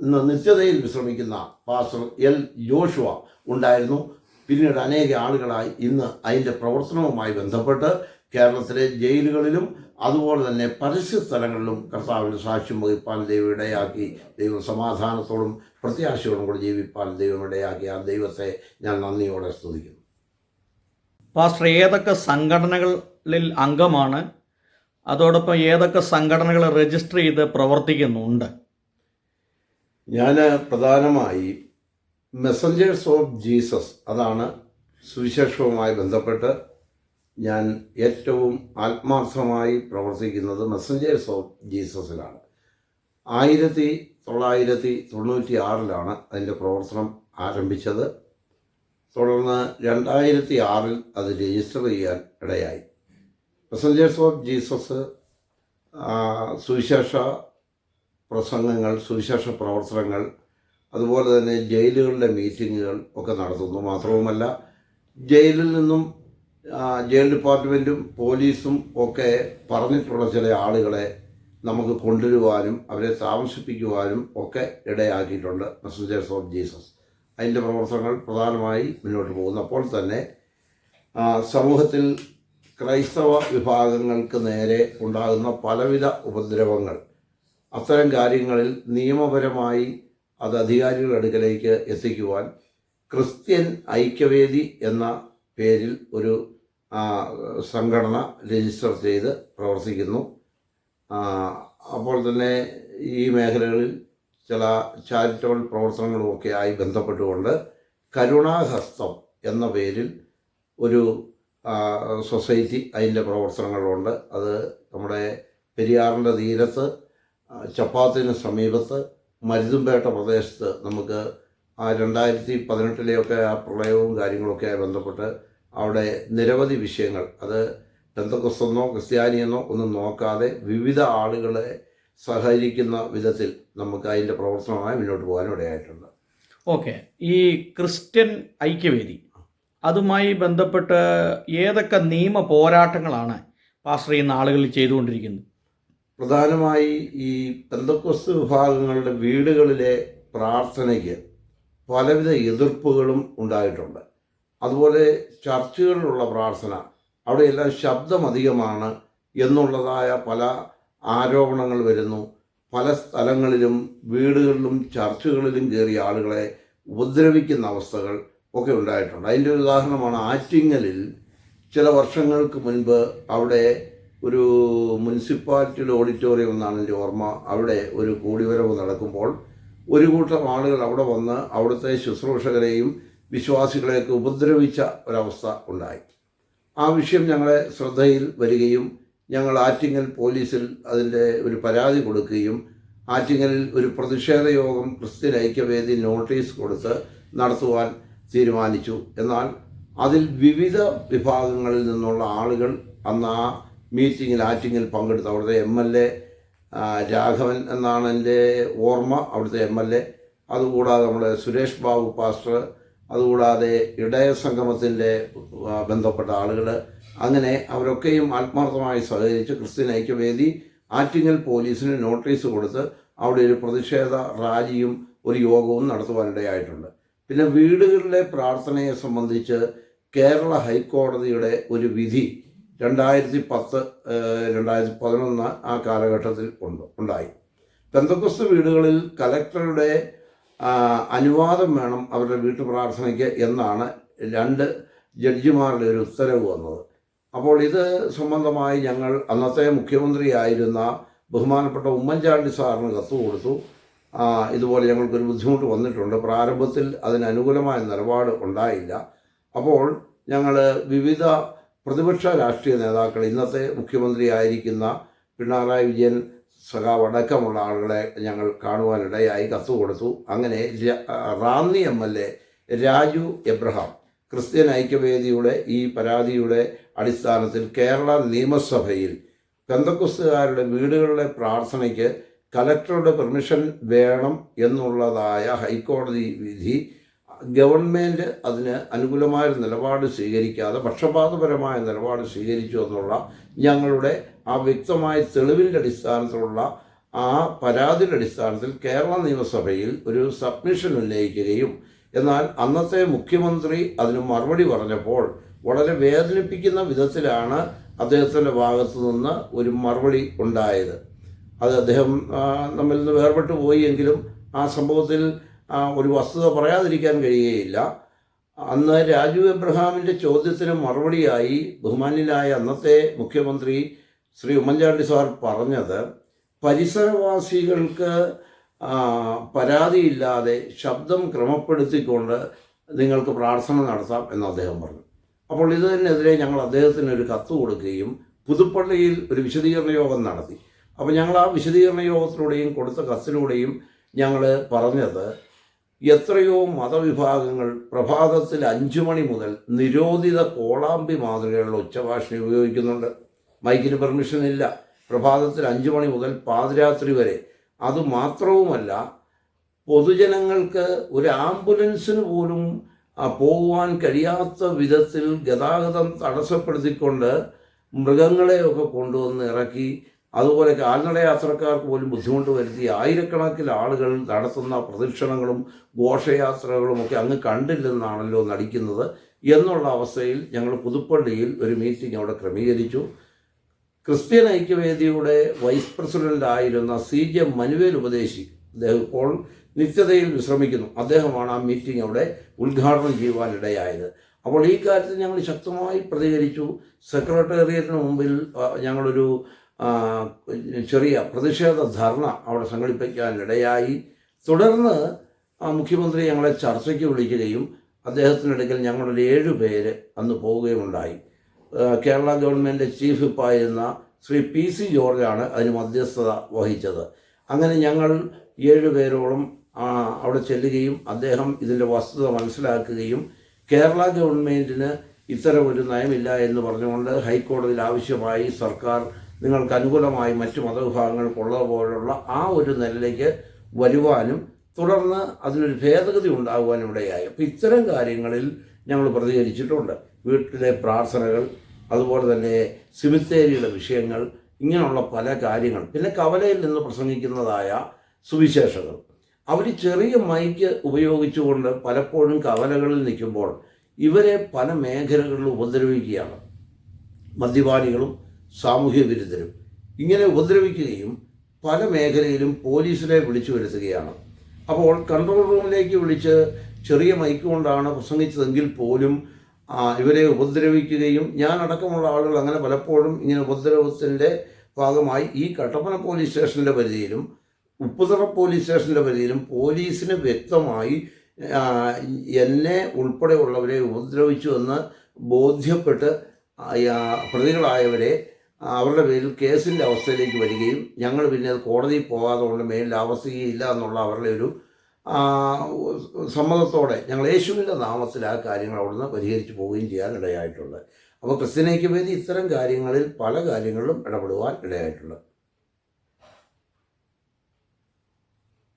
[SPEAKER 2] ഇന്ന് നിത്യതയിൽ വിശ്രമിക്കുന്ന പാസ്റ്റർ എൽ ജോഷുവ ഉണ്ടായിരുന്നു. പിന്നീട് അനേക ആളുകളായി ഇന്ന് അതിൻ്റെ പ്രവർത്തനവുമായി ബന്ധപ്പെട്ട് കേരളത്തിലെ ജയിലുകളിലും അതുപോലെ തന്നെ പരസ്യ സ്ഥലങ്ങളിലും കർത്താവിൻ്റെ സാക്ഷ്യം വഹിപ്പാൻ ദൈവം ഇടയാക്കി. ദൈവം സമാധാനത്തോടും പ്രത്യാശയോടും കൂടി ജീവിപ്പാൻ ദൈവം ഇടയാക്കി. ആ ദൈവത്തെ ഞാൻ നന്ദിയോടെ സ്തുതിക്കുന്നു.
[SPEAKER 1] പാസ്റ്റർ ഏതൊക്കെ സംഘടനകളിൽ അംഗമാണ്, അതോടൊപ്പം ഏതൊക്കെ സംഘടനകൾ രജിസ്റ്റർ ചെയ്ത് പ്രവർത്തിക്കുന്നുണ്ട്?
[SPEAKER 2] ഞാൻ പ്രധാനമായി മെസ്സഞ്ചേഴ്സ് ഓഫ് ജീസസ്, അതാണ് സുവിശേഷവുമായി ബന്ധപ്പെട്ട് ഞാൻ ഏറ്റവും ആത്മാർത്ഥമായി പ്രവർത്തിക്കുന്നത് മെസ്സഞ്ചേഴ്സ് ഓഫ് ജീസസിലാണ്. 1996 അതിൻ്റെ പ്രവർത്തനം ആരംഭിച്ചത്. തുടർന്ന് 2006 അത് രജിസ്റ്റർ ചെയ്യാൻ ഇടയായി. മെസ്സഞ്ചേഴ്സ് ഓഫ് ജീസസ് സുവിശേഷ പ്രസംഗങ്ങൾ, സുവിശേഷ പ്രവർത്തനങ്ങൾ, അതുപോലെ തന്നെ ജയിലുകളിലെ മീറ്റിങ്ങുകൾ ഒക്കെ നടത്തുന്നു. മാത്രവുമല്ല, ജയിലിൽ നിന്നും ജയിൽ ഡിപ്പാർട്ട്മെൻറ്റും പോലീസും ഒക്കെ പറഞ്ഞിട്ടുള്ള ചില ആളുകളെ നമുക്ക് കൊണ്ടുവരുവാനും അവരെ താമസിപ്പിക്കുവാനും ഒക്കെ ഇടയാക്കിയിട്ടുണ്ട് മെസ്സഞ്ചേഴ്സ് ഓഫ് ജീസസ്. അതിൻ്റെ പ്രവർത്തനങ്ങൾ പ്രധാനമായി മുന്നോട്ട് പോകുന്നു. അപ്പോൾ തന്നെ സമൂഹത്തിൽ ക്രൈസ്തവ വിഭാഗങ്ങൾക്ക് നേരെ ഉണ്ടാകുന്ന പലവിധ ഉപദ്രവങ്ങൾ, അത്തരം കാര്യങ്ങളിൽ നിയമപരമായി അത് അധികാരികളുടെ അടുക്കലേക്ക് എത്തിക്കുവാൻ ക്രിസ്ത്യൻ ഐക്യവേദി എന്ന പേരിൽ ഒരു സംഘടന രജിസ്റ്റർ ചെയ്ത് പ്രവർത്തിക്കുന്നു. അപ്പോൾ തന്നെ ഈ മേഖലകളിൽ ചില ചാരിറ്റബിൾ പ്രവർത്തനങ്ങളുമൊക്കെ ആയി ബന്ധപ്പെട്ടുകൊണ്ട് കരുണാഹസ്തം എന്ന പേരിൽ ഒരു സൊസൈറ്റി, അതിൻ്റെ പ്രവർത്തനങ്ങളുണ്ട്. അത് നമ്മുടെ പെരിയാറിൻ്റെ തീരത്ത് ചപ്പാത്തിന് സമീപത്ത് മരുതുംപേട്ട പ്രദേശത്ത് നമുക്ക് 2018 ആ പ്രളയവും കാര്യങ്ങളൊക്കെ ആയി ബന്ധപ്പെട്ട് അവിടെ നിരവധി വിഷയങ്ങൾ, അത് പെന്തക്കോസ്തെന്നോ ക്രിസ്ത്യാനിയെന്നോ ഒന്നും നോക്കാതെ വിവിധ ആളുകളെ സഹകരിക്കുന്ന വിധത്തിൽ നമുക്ക് അതിൻ്റെ പ്രവർത്തനമായി മുന്നോട്ട് പോകാനും ഇടയായിട്ടുണ്ട്.
[SPEAKER 1] ഓക്കെ, ഈ ക്രിസ്ത്യൻ ഐക്യവേദി, അതുമായി ബന്ധപ്പെട്ട് ഏതൊക്കെ നിയമ പോരാട്ടങ്ങളാണ് പാസ്റ്റർ ഈ നാളുകളിൽ ചെയ്തുകൊണ്ടിരിക്കുന്നത്?
[SPEAKER 2] പ്രധാനമായി ഈ പെന്തക്കോസ്ത് വിഭാഗങ്ങളുടെ വീടുകളിലെ പ്രാർത്ഥനയ്ക്ക് പലവിധ എതിർപ്പുകളും ഉണ്ടായിട്ടുണ്ട്. അതുപോലെ ചർച്ചുകളിലുള്ള പ്രാർത്ഥന, അവിടെയെല്ലാം ശബ്ദം അധികമാണ് എന്നുള്ളതായ പല ആരോപണങ്ങൾ വരുന്നു. പല സ്ഥലങ്ങളിലും വീടുകളിലും ചർച്ചുകളിലും കയറിയ ആളുകളെ ഉപദ്രവിക്കുന്ന അവസ്ഥകൾ ഒക്കെ ഉണ്ടായിട്ടുണ്ട്. അതിൻ്റെ ഒരു ഉദാഹരണമാണ് ആറ്റിങ്ങലിൽ ചില വർഷങ്ങൾക്ക് മുൻപ് അവിടെ ഒരു മുനിസിപ്പാലിറ്റിയുടെ ഓഡിറ്റോറിയം എന്നാണ് എൻ്റെ ഓർമ്മ. അവിടെ ഒരു കൂടിവരവ് നടക്കുമ്പോൾ ഒരു കൂട്ടം ആളുകൾ അവിടെ വന്ന് അവിടുത്തെ ശുശ്രൂഷകരെയും വിശ്വാസികളെയൊക്കെ ഉപദ്രവിച്ച ഒരവസ്ഥ ഉണ്ടായി. ആ വിഷയം ഞങ്ങളെ ശ്രദ്ധയിൽ വരികയും ഞങ്ങൾ ആറ്റിങ്ങൽ പോലീസിൽ അതിൻ്റെ ഒരു പരാതി കൊടുക്കുകയും ആറ്റിങ്ങലിൽ ഒരു പ്രതിഷേധ യോഗം ക്രിസ്ത്യൻ ഐക്യവേദി നോട്ടീസ് കൊടുത്ത് നടത്തുവാൻ തീരുമാനിച്ചു. എന്നാൽ അതിൽ വിവിധ വിഭാഗങ്ങളിൽ നിന്നുള്ള ആളുകൾ അന്ന് ആ മീറ്റിങ്ങിൽ ആറ്റിങ്ങിൽ പങ്കെടുത്തു. അവിടുത്തെ MLA രാഘവൻ എന്നാണ് എൻ്റെ ഓർമ്മ, അവിടുത്തെ MLA, അതുകൂടാതെ നമ്മുടെ സുരേഷ് ബാബു പാസ്റ്റർ, അതുകൂടാതെ ഇടയ സംഗമത്തിൻ്റെ ബന്ധപ്പെട്ട ആളുകൾ, അങ്ങനെ അവരൊക്കെയും ആത്മാർത്ഥമായി സഹകരിച്ച് ക്രിസ്ത്യൻ ഐക്യവേദി ആറ്റിങ്ങൽ പോലീസിന് നോട്ടീസ് കൊടുത്ത് അവിടെ ഒരു പ്രതിഷേധ റാലിയും ഒരു യോഗവും നടത്തുവാനിടയായിട്ടുണ്ട്. പിന്നെ വീടുകളിലെ പ്രാർത്ഥനയെ സംബന്ധിച്ച് കേരള ഹൈക്കോടതിയുടെ ഒരു വിധി 2010, 2011 ആ കാലഘട്ടത്തിൽ ഉണ്ടായി. പെന്തക്കോസ്ത് വീടുകളിൽ കലക്ടറുടെ അനുവാദം വേണം അവരുടെ വീട്ടു പ്രാർത്ഥനയ്ക്ക് എന്നാണ് 2 ജഡ്ജിമാരുടെ ഒരു ഉത്തരവ് വന്നത്. അപ്പോൾ ഇത് സംബന്ധമായി ഞങ്ങൾ അന്നത്തെ മുഖ്യമന്ത്രിയായിരുന്ന ബഹുമാനപ്പെട്ട ഉമ്മൻചാണ്ടി സാറിന് കത്ത് കൊടുത്തു. ഇതുപോലെ ഞങ്ങൾക്കൊരു ബുദ്ധിമുട്ട് വന്നിട്ടുണ്ട്. പ്രാരംഭത്തിൽ അതിനനുകൂലമായ നിലപാട് ഉണ്ടായില്ല. അപ്പോൾ ഞങ്ങൾ വിവിധ പ്രതിപക്ഷ രാഷ്ട്രീയ നേതാക്കൾ, ഇന്നത്തെ മുഖ്യമന്ത്രിയായിരിക്കുന്ന പിണറായി വിജയൻ സഖാവ് അടക്കമുള്ള ആളുകളെ ഞങ്ങൾ കാണുവാനിടയായി കത്ത് കൊടുത്തു. അങ്ങനെ Ranni MLA Raju Abraham Christian ഐക്യവേദിയുടെ ഈ പരാതിയുടെ അടിസ്ഥാനത്തിൽ കേരള നിയമസഭയിൽ പെന്തക്കോസ്തുകാരുടെ വീടുകളിലെ പ്രാർത്ഥനയ്ക്ക് കലക്ടറുടെ പെർമിഷൻ വേണം എന്നുള്ളതായ ഹൈക്കോടതി വിധി ഗവൺമെൻറ് അതിന് അനുകൂലമായ നിലപാട് സ്വീകരിക്കാതെ പക്ഷപാതപരമായ നിലപാട് സ്വീകരിച്ചു എന്നുള്ള ഞങ്ങളുടെ ആ വ്യക്തമായ തെളിവിൻ്റെ അടിസ്ഥാനത്തിലുള്ള ആ പരാതിയുടെ അടിസ്ഥാനത്തിൽ കേരള നിയമസഭയിൽ ഒരു സബ്മിഷൻ ഉന്നയിക്കുകയും എന്നാൽ അന്നത്തെ മുഖ്യമന്ത്രി അതിന് മറുപടി പറഞ്ഞപ്പോൾ വളരെ വേദനിപ്പിക്കുന്ന വിധത്തിലാണ് അദ്ദേഹത്തിൻ്റെ ഭാഗത്തു നിന്ന് ഒരു മറുപടി ഉണ്ടായത്. അത് അദ്ദേഹം നമ്മിൽ നിന്ന് വേർപെട്ടു പോയി എങ്കിലും ആ സംഭവത്തിൽ ഒരു വസ്തുത പറയാതിരിക്കാൻ കഴിയുകയില്ല. അന്ന് രാജു എബ്രഹാമിൻ്റെ ചോദ്യത്തിന് മറുപടിയായി ബഹുമാന്യനായ അന്നത്തെ മുഖ്യമന്ത്രി ശ്രീ ഉമ്മൻചാണ്ടി സാർ പറഞ്ഞത്, പരിസരവാസികൾക്ക് പരാതിയില്ലാതെ ശബ്ദം ക്രമപ്പെടുത്തിക്കൊണ്ട് നിങ്ങൾക്ക് പ്രാർത്ഥന നടത്താം എന്ന് അദ്ദേഹം പറഞ്ഞു. അപ്പോൾ ഇതിനെതിരെ ഞങ്ങൾ അദ്ദേഹത്തിന് ഒരു കത്ത് കൊടുക്കുകയും പുതുപ്പള്ളിയിൽ ഒരു വിശദീകരണ യോഗം നടത്തി. അപ്പോൾ ഞങ്ങൾ ആ വിശദീകരണ യോഗത്തിലൂടെയും കൊടുത്ത കത്തിലൂടെയും ഞങ്ങൾ പറഞ്ഞത്, എത്രയോ മതവിഭാഗങ്ങൾ പ്രഭാതത്തിൽ 5 മണി മുതൽ നിരോധിത കോളാമ്പി മാതൃകയുള്ള ഉച്ചഭാഷണി ഉപയോഗിക്കുന്നുണ്ട്. മൈക്കിന് പെർമിഷൻ ഇല്ല. പ്രഭാതത്തിൽ 5 മണി മുതൽ പാതിരാത്രി വരെ. അതുമാത്രവുമല്ല, പൊതുജനങ്ങൾക്ക് ഒരു ആംബുലൻസിന് പോലും പോകുവാൻ കഴിയാത്ത വിധത്തിൽ ഗതാഗതം തടസ്സപ്പെടുത്തിക്കൊണ്ട് മൃഗങ്ങളെയൊക്കെ കൊണ്ടുവന്ന് ഇറക്കി, അതുപോലെ കാൽനട യാത്രക്കാർക്ക് പോലും ബുദ്ധിമുട്ട് വരുത്തി ആയിരക്കണക്കിന് ആളുകൾ നടത്തുന്ന പ്രദക്ഷിണങ്ങളും ഘോഷയാത്രകളുമൊക്കെ അങ്ങ് കണ്ടില്ലെന്നാണല്ലോ നടിക്കുന്നത് എന്നുള്ള അവസ്ഥയിൽ ഞങ്ങൾ പുതുപ്പള്ളിയിൽ ഒരു മീറ്റിംഗ് അവിടെ ക്രമീകരിച്ചു. ക്രിസ്ത്യൻ ഐക്യവേദിയുടെ വൈസ് പ്രസിഡൻ്റായിരുന്ന CJ മനുവേൽ ഉപദേശി, അദ്ദേഹം ഇപ്പോൾ നിത്യതയിൽ വിശ്രമിക്കുന്നു, അദ്ദേഹമാണ് ആ മീറ്റിംഗ് അവിടെ ഉദ്ഘാടനം ചെയ്യുവാനിടയായത്. അപ്പോൾ ഈ കാര്യത്തിൽ ഞങ്ങൾ ശക്തമായി പ്രതികരിച്ചു. സെക്രട്ടേറിയറ്റിന് മുമ്പിൽ ഞങ്ങളൊരു ചെറിയ പ്രതിഷേധ ധർണ അവിടെ സംഘടിപ്പിക്കാനിടയായി. തുടർന്ന് മുഖ്യമന്ത്രി ഞങ്ങളെ ചർച്ചയ്ക്ക് വിളിക്കുകയും അദ്ദേഹത്തിനടുക്കൽ ഞങ്ങളൊരു 7 പേര് അന്ന് പോവുകയുണ്ടായി. കേരള ഗവൺമെൻറ് ചീഫ് വിപ്പായിരുന്ന ശ്രീ PC ജോർജാണ് അതിന് മധ്യസ്ഥത വഹിച്ചത്. അങ്ങനെ ഞങ്ങൾ 7 പേരോളം അവിടെ ചെല്ലുകയും അദ്ദേഹം ഇതിൻ്റെ വസ്തുത മനസ്സിലാക്കുകയും കേരള ഗവൺമെൻറ്റിന് ഇത്തരം ഒരു നയമില്ല എന്ന് പറഞ്ഞുകൊണ്ട് ഹൈക്കോടതിയിൽ ആവശ്യമായി സർക്കാർ നിങ്ങൾക്ക് അനുകൂലമായി മറ്റു മതവിഭാഗങ്ങൾക്കുള്ളത് പോലുള്ള ആ ഒരു നിലയിലേക്ക് വരുവാനും തുടർന്ന് അതിനൊരു ഭേദഗതി ഉണ്ടാകുവാനും ഇടയായി. അപ്പോൾ ഇത്തരം കാര്യങ്ങളിൽ ഞങ്ങൾ പ്രതികരിച്ചിട്ടുണ്ട്. വീട്ടിലെ പ്രാർത്ഥനകൾ, അതുപോലെ തന്നെ സിമിത്തേരിയുടെ വിഷയങ്ങൾ, ഇങ്ങനെയുള്ള പല കാര്യങ്ങൾ. പിന്നെ കവലയിൽ നിന്ന് പ്രസംഗിക്കുന്നതായ സുവിശേഷകൾ, അവർ ചെറിയ മൈക്ക് ഉപയോഗിച്ചുകൊണ്ട് പലപ്പോഴും കവലകളിൽ നിൽക്കുമ്പോൾ ഇവരെ പല മേഖലകളിലും ഉപദ്രവിക്കുകയാണ്. മദ്യപാനികളും സാമൂഹ്യ വിരുദ്ധരും ഇങ്ങനെ ഉപദ്രവിക്കുകയും പല മേഖലയിലും പോലീസിനെ വിളിച്ചു വരുത്തുകയാണ്. അപ്പോൾ കൺട്രോൾ റൂമിലേക്ക് വിളിച്ച് ചെറിയ മൈക്ക് കൊണ്ടാണ് പ്രസംഗിച്ചതെങ്കിൽ പോലും ഇവരെ ഉപദ്രവിക്കുകയും ഞാനടക്കമുള്ള ആളുകൾ അങ്ങനെ പലപ്പോഴും ഇങ്ങനെ ഉപദ്രവത്തിൻ്റെ ഭാഗമായി ഈ കട്ടപ്പന പോലീസ് സ്റ്റേഷൻ്റെ പരിധിയിലും ഉപ്പുതറ പോലീസ് സ്റ്റേഷൻ്റെ പരിധിയിലും പോലീസിന് വ്യക്തമായി എന്നെ ഉൾപ്പെടെയുള്ളവരെ ഉപദ്രവിച്ചു എന്ന് ബോധ്യപ്പെട്ട് പ്രതികളായവരെ അവരുടെ പേരിൽ കേസിൻ്റെ അവസ്ഥയിലേക്ക് വരികയും ഞങ്ങൾ പിന്നെ അത് കോടതിയിൽ പോകാതെ കൊണ്ട് മേലിൽ ആവർത്തിക്കുകയില്ല എന്നുള്ള അവരുടെ ഒരു സമ്മതത്തോടെ ഞങ്ങൾ യേശുവിൻ്റെ നാമത്തിൽ ആ കാര്യങ്ങൾ അവിടുന്ന് പരിഹരിച്ചു പോവുകയും ചെയ്യാൻ ഇടയായിട്ടുണ്ട്. അപ്പോൾ ക്രിസ്ത്യൻ ഐക്യവേദി ഇത്തരം കാര്യങ്ങളിൽ പല കാര്യങ്ങളിലും ഇടപെടുവാൻ ഇടയായിട്ടുണ്ട്.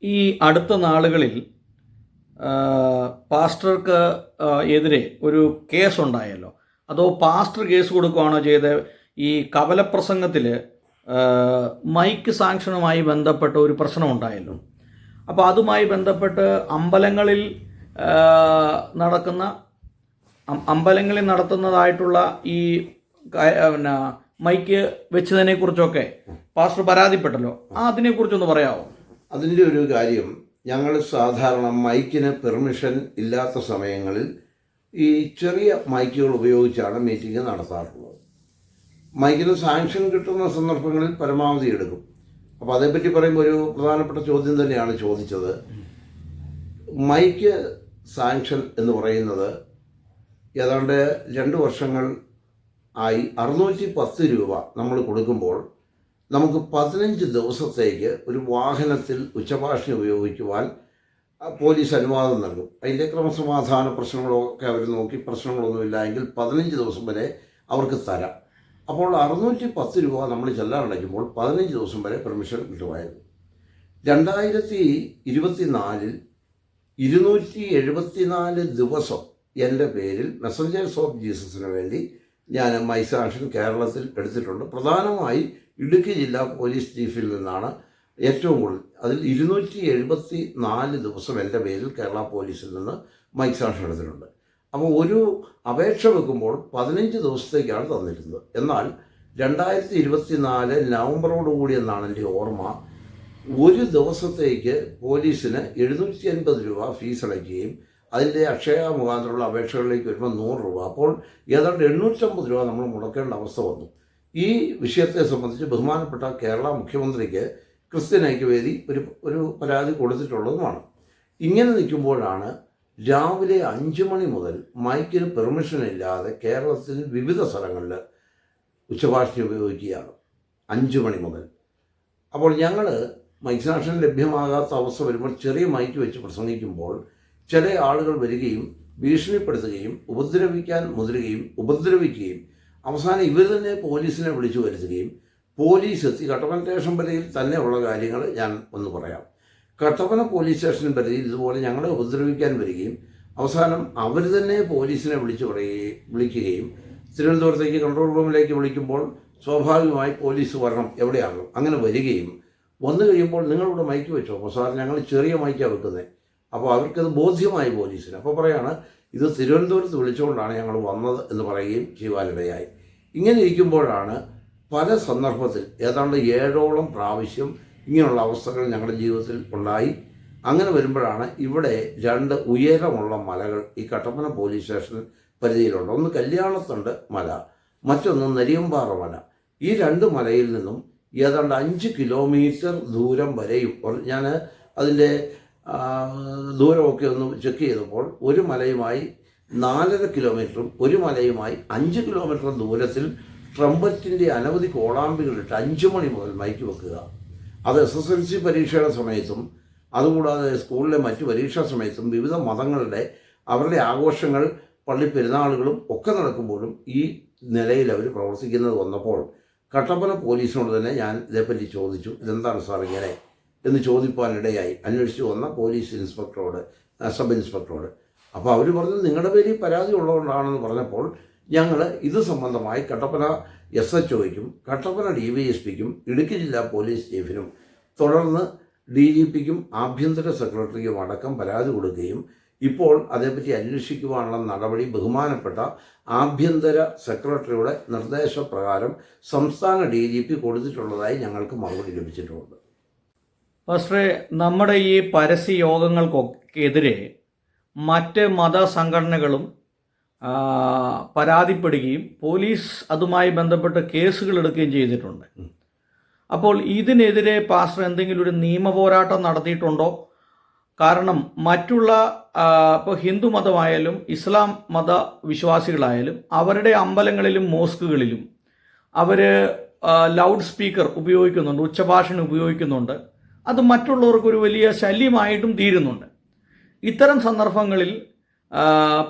[SPEAKER 1] ഈ അടുത്ത നാളുകളിൽ പാസ്റ്റർക്ക് എതിരെ ഒരു കേസ് ഉണ്ടായല്ലോ, അതോ പാസ്റ്റർ കേസ് കൊടുക്കുകയാണോ ചെയ്തത്? ഈ കവലപ്രസംഗത്തിൽ മൈക്ക് സാങ്ഷനുമായി ബന്ധപ്പെട്ട ഒരു പ്രശ്നം ഉണ്ടായല്ലോ. അപ്പോൾ അതുമായി ബന്ധപ്പെട്ട് അമ്പലങ്ങളിൽ നടത്തുന്നതായിട്ടുള്ള ഈ പിന്നെ മൈക്ക് വെച്ചതിനെക്കുറിച്ചൊക്കെ പാസ്റ്റർ പരാതിപ്പെട്ടല്ലോ. അതിനെക്കുറിച്ചൊന്ന് പറയാമോ?
[SPEAKER 2] അതിൻ്റെ ഒരു കാര്യം, ഞങ്ങൾ സാധാരണ മൈക്കിന് പെർമിഷൻ ഇല്ലാത്ത സമയങ്ങളിൽ ഈ ചെറിയ മൈക്കുകൾ ഉപയോഗിച്ചാണ് മീറ്റിംഗ് നടത്താറുള്ളത്. മൈക്കിന് സാങ്ഷൻ കിട്ടുന്ന സന്ദർഭങ്ങളിൽ പരമാവധി എടുക്കും. അപ്പോൾ അതേപ്പറ്റി പറയുമ്പോൾ ഒരു പ്രധാനപ്പെട്ട ചോദ്യം തന്നെയാണ് ചോദിച്ചത്. മൈക്ക് സാങ്ഷൻ എന്ന് പറയുന്നത് ഏതാണ്ട് 2 വർഷങ്ങൾ ആയി 610 രൂപ നമ്മൾ കൊടുക്കുമ്പോൾ നമുക്ക് 15 ദിവസത്തേക്ക് ഒരു വാഹനത്തിൽ ഉച്ചഭാഷണി ഉപയോഗിക്കുവാൻ പോലീസ് അനുവാദം നൽകും. അതിൻ്റെ ക്രമസമാധാന പ്രശ്നങ്ങളൊക്കെ അവർ നോക്കി പ്രശ്നങ്ങളൊന്നുമില്ല എങ്കിൽ 15 ദിവസം വരെ അവർക്ക് തരാം. അപ്പോൾ 610 രൂപ നമ്മൾ ചെല്ലാനടയ്ക്കുമ്പോൾ 15 ദിവസം വരെ പെർമിഷൻ കിട്ടുമായിരുന്നു. 2024 274 ദിവസം എൻ്റെ പേരിൽ മെസ്സഞ്ചേഴ്സ് ഓഫ് ജീസസിന് വേണ്ടി ഞാൻ മൈക്ക് സാങ്ഷൻ കേരളത്തിൽ എടുത്തിട്ടുണ്ട്. പ്രധാനമായി ഇടുക്കി ജില്ലാ പോലീസ് ചീഫിൽ നിന്നാണ് ഏറ്റവും കൂടുതൽ. അതിൽ 274 ദിവസം എൻ്റെ പേരിൽ കേരള പോലീസിൽ നിന്ന് മൈക്ക് സാങ്ഷൻ എടുത്തിട്ടുണ്ട്. അപ്പോൾ ഒരു അപേക്ഷ വെക്കുമ്പോൾ 15 ദിവസത്തേക്കാണ് തന്നിരുന്നത്. എന്നാൽ 2024 നവംബറോടുകൂടി എന്നാണ് എൻ്റെ ഓർമ്മ, ഒരു ദിവസത്തേക്ക് പോലീസിന് 750 രൂപ ഫീസ് അടയ്ക്കുകയും അതിൻ്റെ അക്ഷയ മുഖാന്തരമുള്ള അപേക്ഷകളിലേക്ക് വരുമ്പോൾ 100 രൂപ. അപ്പോൾ ഏതാണ്ട് 850 രൂപ നമ്മൾ മുടക്കേണ്ട അവസ്ഥ വന്നു. ഈ വിഷയത്തെ സംബന്ധിച്ച് ബഹുമാനപ്പെട്ട കേരള മുഖ്യമന്ത്രിക്ക് ക്രിസ്ത്യൻ ഐക്യവേദി ഒരു പരാതി കൊടുത്തിട്ടുള്ളതുമാണ്. ഇങ്ങനെ നിൽക്കുമ്പോഴാണ് രാവിലെ 5 മണി മുതൽ മൈക്കിന് പെർമിഷൻ ഇല്ലാതെ കേരളത്തിൽ വിവിധ സ്ഥലങ്ങളിൽ ഉച്ചഭാഷണി ഉപയോഗിക്കുകയാണ്. 5 മണി മുതൽ. അപ്പോൾ ഞങ്ങൾ മൈക്ക് കണക്ഷൻ ലഭ്യമാകാത്ത അവസ്ഥ വരുമ്പോൾ ചെറിയ മൈക്ക് വെച്ച് പ്രസംഗിക്കുമ്പോൾ ചില ആളുകൾ വരികയും ഭീഷണിപ്പെടുത്തുകയും ഉപദ്രവിക്കാൻ മുതിരുകയും ഉപദ്രവിക്കുകയും അവസാനം ഇവർ തന്നെ പോലീസിനെ വിളിച്ചു വരുത്തുകയും പോലീസ് എത്തി കട്ടപ്പന സ്റ്റേഷൻ പരിധിയിൽ തന്നെയുള്ള കാര്യങ്ങൾ ഞാൻ ഒന്ന് പറയാം. കട്ടപ്പന പോലീസ് സ്റ്റേഷൻ പരിധിയിൽ ഇതുപോലെ ഞങ്ങളെ ഉപദ്രവിക്കാൻ വരികയും അവസാനം അവർ തന്നെ പോലീസിനെ വിളിക്കുകയും തിരുവനന്തപുരത്തേക്ക് കൺട്രോൾ റൂമിലേക്ക് വിളിക്കുമ്പോൾ സ്വാഭാവികമായി പോലീസ് വരണം, എവിടെയാകും, അങ്ങനെ വരികയും വന്നു കഴിയുമ്പോൾ നിങ്ങളിവിടെ മൈക്ക് വെച്ചോ? അപ്പോൾ സാർ ഞങ്ങൾ ചെറിയ മൈക്കാണ് വെക്കുന്നത്. അപ്പോൾ അവർക്കത് ബോധ്യമായി പോലീസിന്. അപ്പോൾ പറയാണ് ഇത് തിരുവനന്തപുരത്ത് വിളിച്ചുകൊണ്ടാണ് ഞങ്ങൾ വന്നത് എന്ന് പറയുകയും ചെയ്യുവാനിടയായി. ഇങ്ങനെ ഇരിക്കുമ്പോഴാണ് പല സന്ദർഭത്തിൽ ഏതാണ്ട് 7ഓളം പ്രാവശ്യം ഇങ്ങനെയുള്ള അവസ്ഥകൾ ഞങ്ങളുടെ ജീവിതത്തിൽ ഉണ്ടായി. അങ്ങനെ വരുമ്പോഴാണ് ഇവിടെ 2 ഉയരമുള്ള മലകൾ ഈ കട്ടപ്പന പോലീസ് സ്റ്റേഷൻ പരിധിയിലുണ്ട്. ഒന്ന് കല്യാണത്തുണ്ട് മല, മറ്റൊന്ന് നെരിയമ്പാറ മല. ഈ 2 മലയിൽ നിന്നും ഏതാണ്ട് 5 കിലോമീറ്റർ ദൂരം വരെയും ഞാൻ അതിൻ്റെ ദൂരമൊക്കെ ഒന്ന് ചെക്ക് ചെയ്തപ്പോൾ ഒരു മലയുമായി 4.5 കിലോമീറ്ററും ഒരു മലയുമായി 5 കിലോമീറ്റർ ദൂരത്തിൽ ട്രംപറ്റിൻ്റെ അനവധി കോളാമ്പികളിട്ട് 5 മണി മുതൽ മൈക്ക് വെക്കുക. അത് SSLC പരീക്ഷയുടെ സമയത്തും അതുകൂടാതെ സ്കൂളിലെ മറ്റു പരീക്ഷാ സമയത്തും വിവിധ മതങ്ങളുടെ അവരുടെ ആഘോഷങ്ങൾ പള്ളി പെരുന്നാളുകളും ഒക്കെ നടക്കുമ്പോഴും ഈ നിലയിൽ അവർ പ്രവർത്തിക്കുന്നത് വന്നപ്പോൾ കട്ടപ്പന പോലീസിനോട് തന്നെ ഞാൻ ഇതേപ്പറ്റി ചോദിച്ചു, ഇതെന്താണ് സാർ ഇങ്ങനെ എന്ന് ചോദിക്കാനിടയായി. അന്വേഷിച്ച് വന്ന പോലീസ് ഇൻസ്പെക്ടറോട്, സബ് ഇൻസ്പെക്ടറോട്. അപ്പോൾ അവർ പറഞ്ഞു നിങ്ങളുടെ പേരിൽ പരാതി ഉള്ളതുകൊണ്ടാണെന്ന് പറഞ്ഞപ്പോൾ ഞങ്ങൾ ഇത് സംബന്ധമായി കട്ടപ്പന SHOയ്ക്കും കട്ടപ്പന DYSPക്കും ഇടുക്കി ജില്ലാ പോലീസ് ചീഫിനും തുടർന്ന് DGPക്കും ആഭ്യന്തര സെക്രട്ടറിക്കും അടക്കം പരാതി കൊടുക്കുകയും ഇപ്പോൾ അതേപ്പറ്റി അന്വേഷിക്കുവാനുള്ള നടപടി ബഹുമാനപ്പെട്ട ആഭ്യന്തര സെക്രട്ടറിയുടെ നിർദ്ദേശപ്രകാരം സംസ്ഥാന DGP കൊടുത്തിട്ടുള്ളതായി ഞങ്ങൾക്ക് മറുപടി ലഭിച്ചിട്ടുണ്ട്.
[SPEAKER 1] പാസ്റ്ററെ, നമ്മുടെ ഈ പരസ്യ യോഗങ്ങൾക്കെതിരെ മറ്റ് മതസംഘടനകളും പരാതിപ്പെടുകയും പോലീസ് അതുമായി ബന്ധപ്പെട്ട് കേസുകൾ എടുക്കുകയും ചെയ്തിട്ടുണ്ട്. അപ്പോൾ ഇതിനെതിരെ പാസ്റ്റർ എന്തെങ്കിലും ഒരു നിയമപോരാട്ടം നടത്തിയിട്ടുണ്ടോ? കാരണം മറ്റുള്ള ഇപ്പോൾ ഹിന്ദു മതമായാലും ഇസ്ലാം മത വിശ്വാസികളായാലും അവരുടെ അമ്പലങ്ങളിലും മോസ്കുകളിലും അവർ ലൗഡ് സ്പീക്കർ ഉപയോഗിക്കുന്നുണ്ട്, ഉച്ചഭാഷണി ഉപയോഗിക്കുന്നുണ്ട്. അത് മറ്റുള്ളവർക്കൊരു വലിയ ശല്യമായിട്ടും തീരുന്നുണ്ട്. ഇത്തരം സന്ദർഭങ്ങളിൽ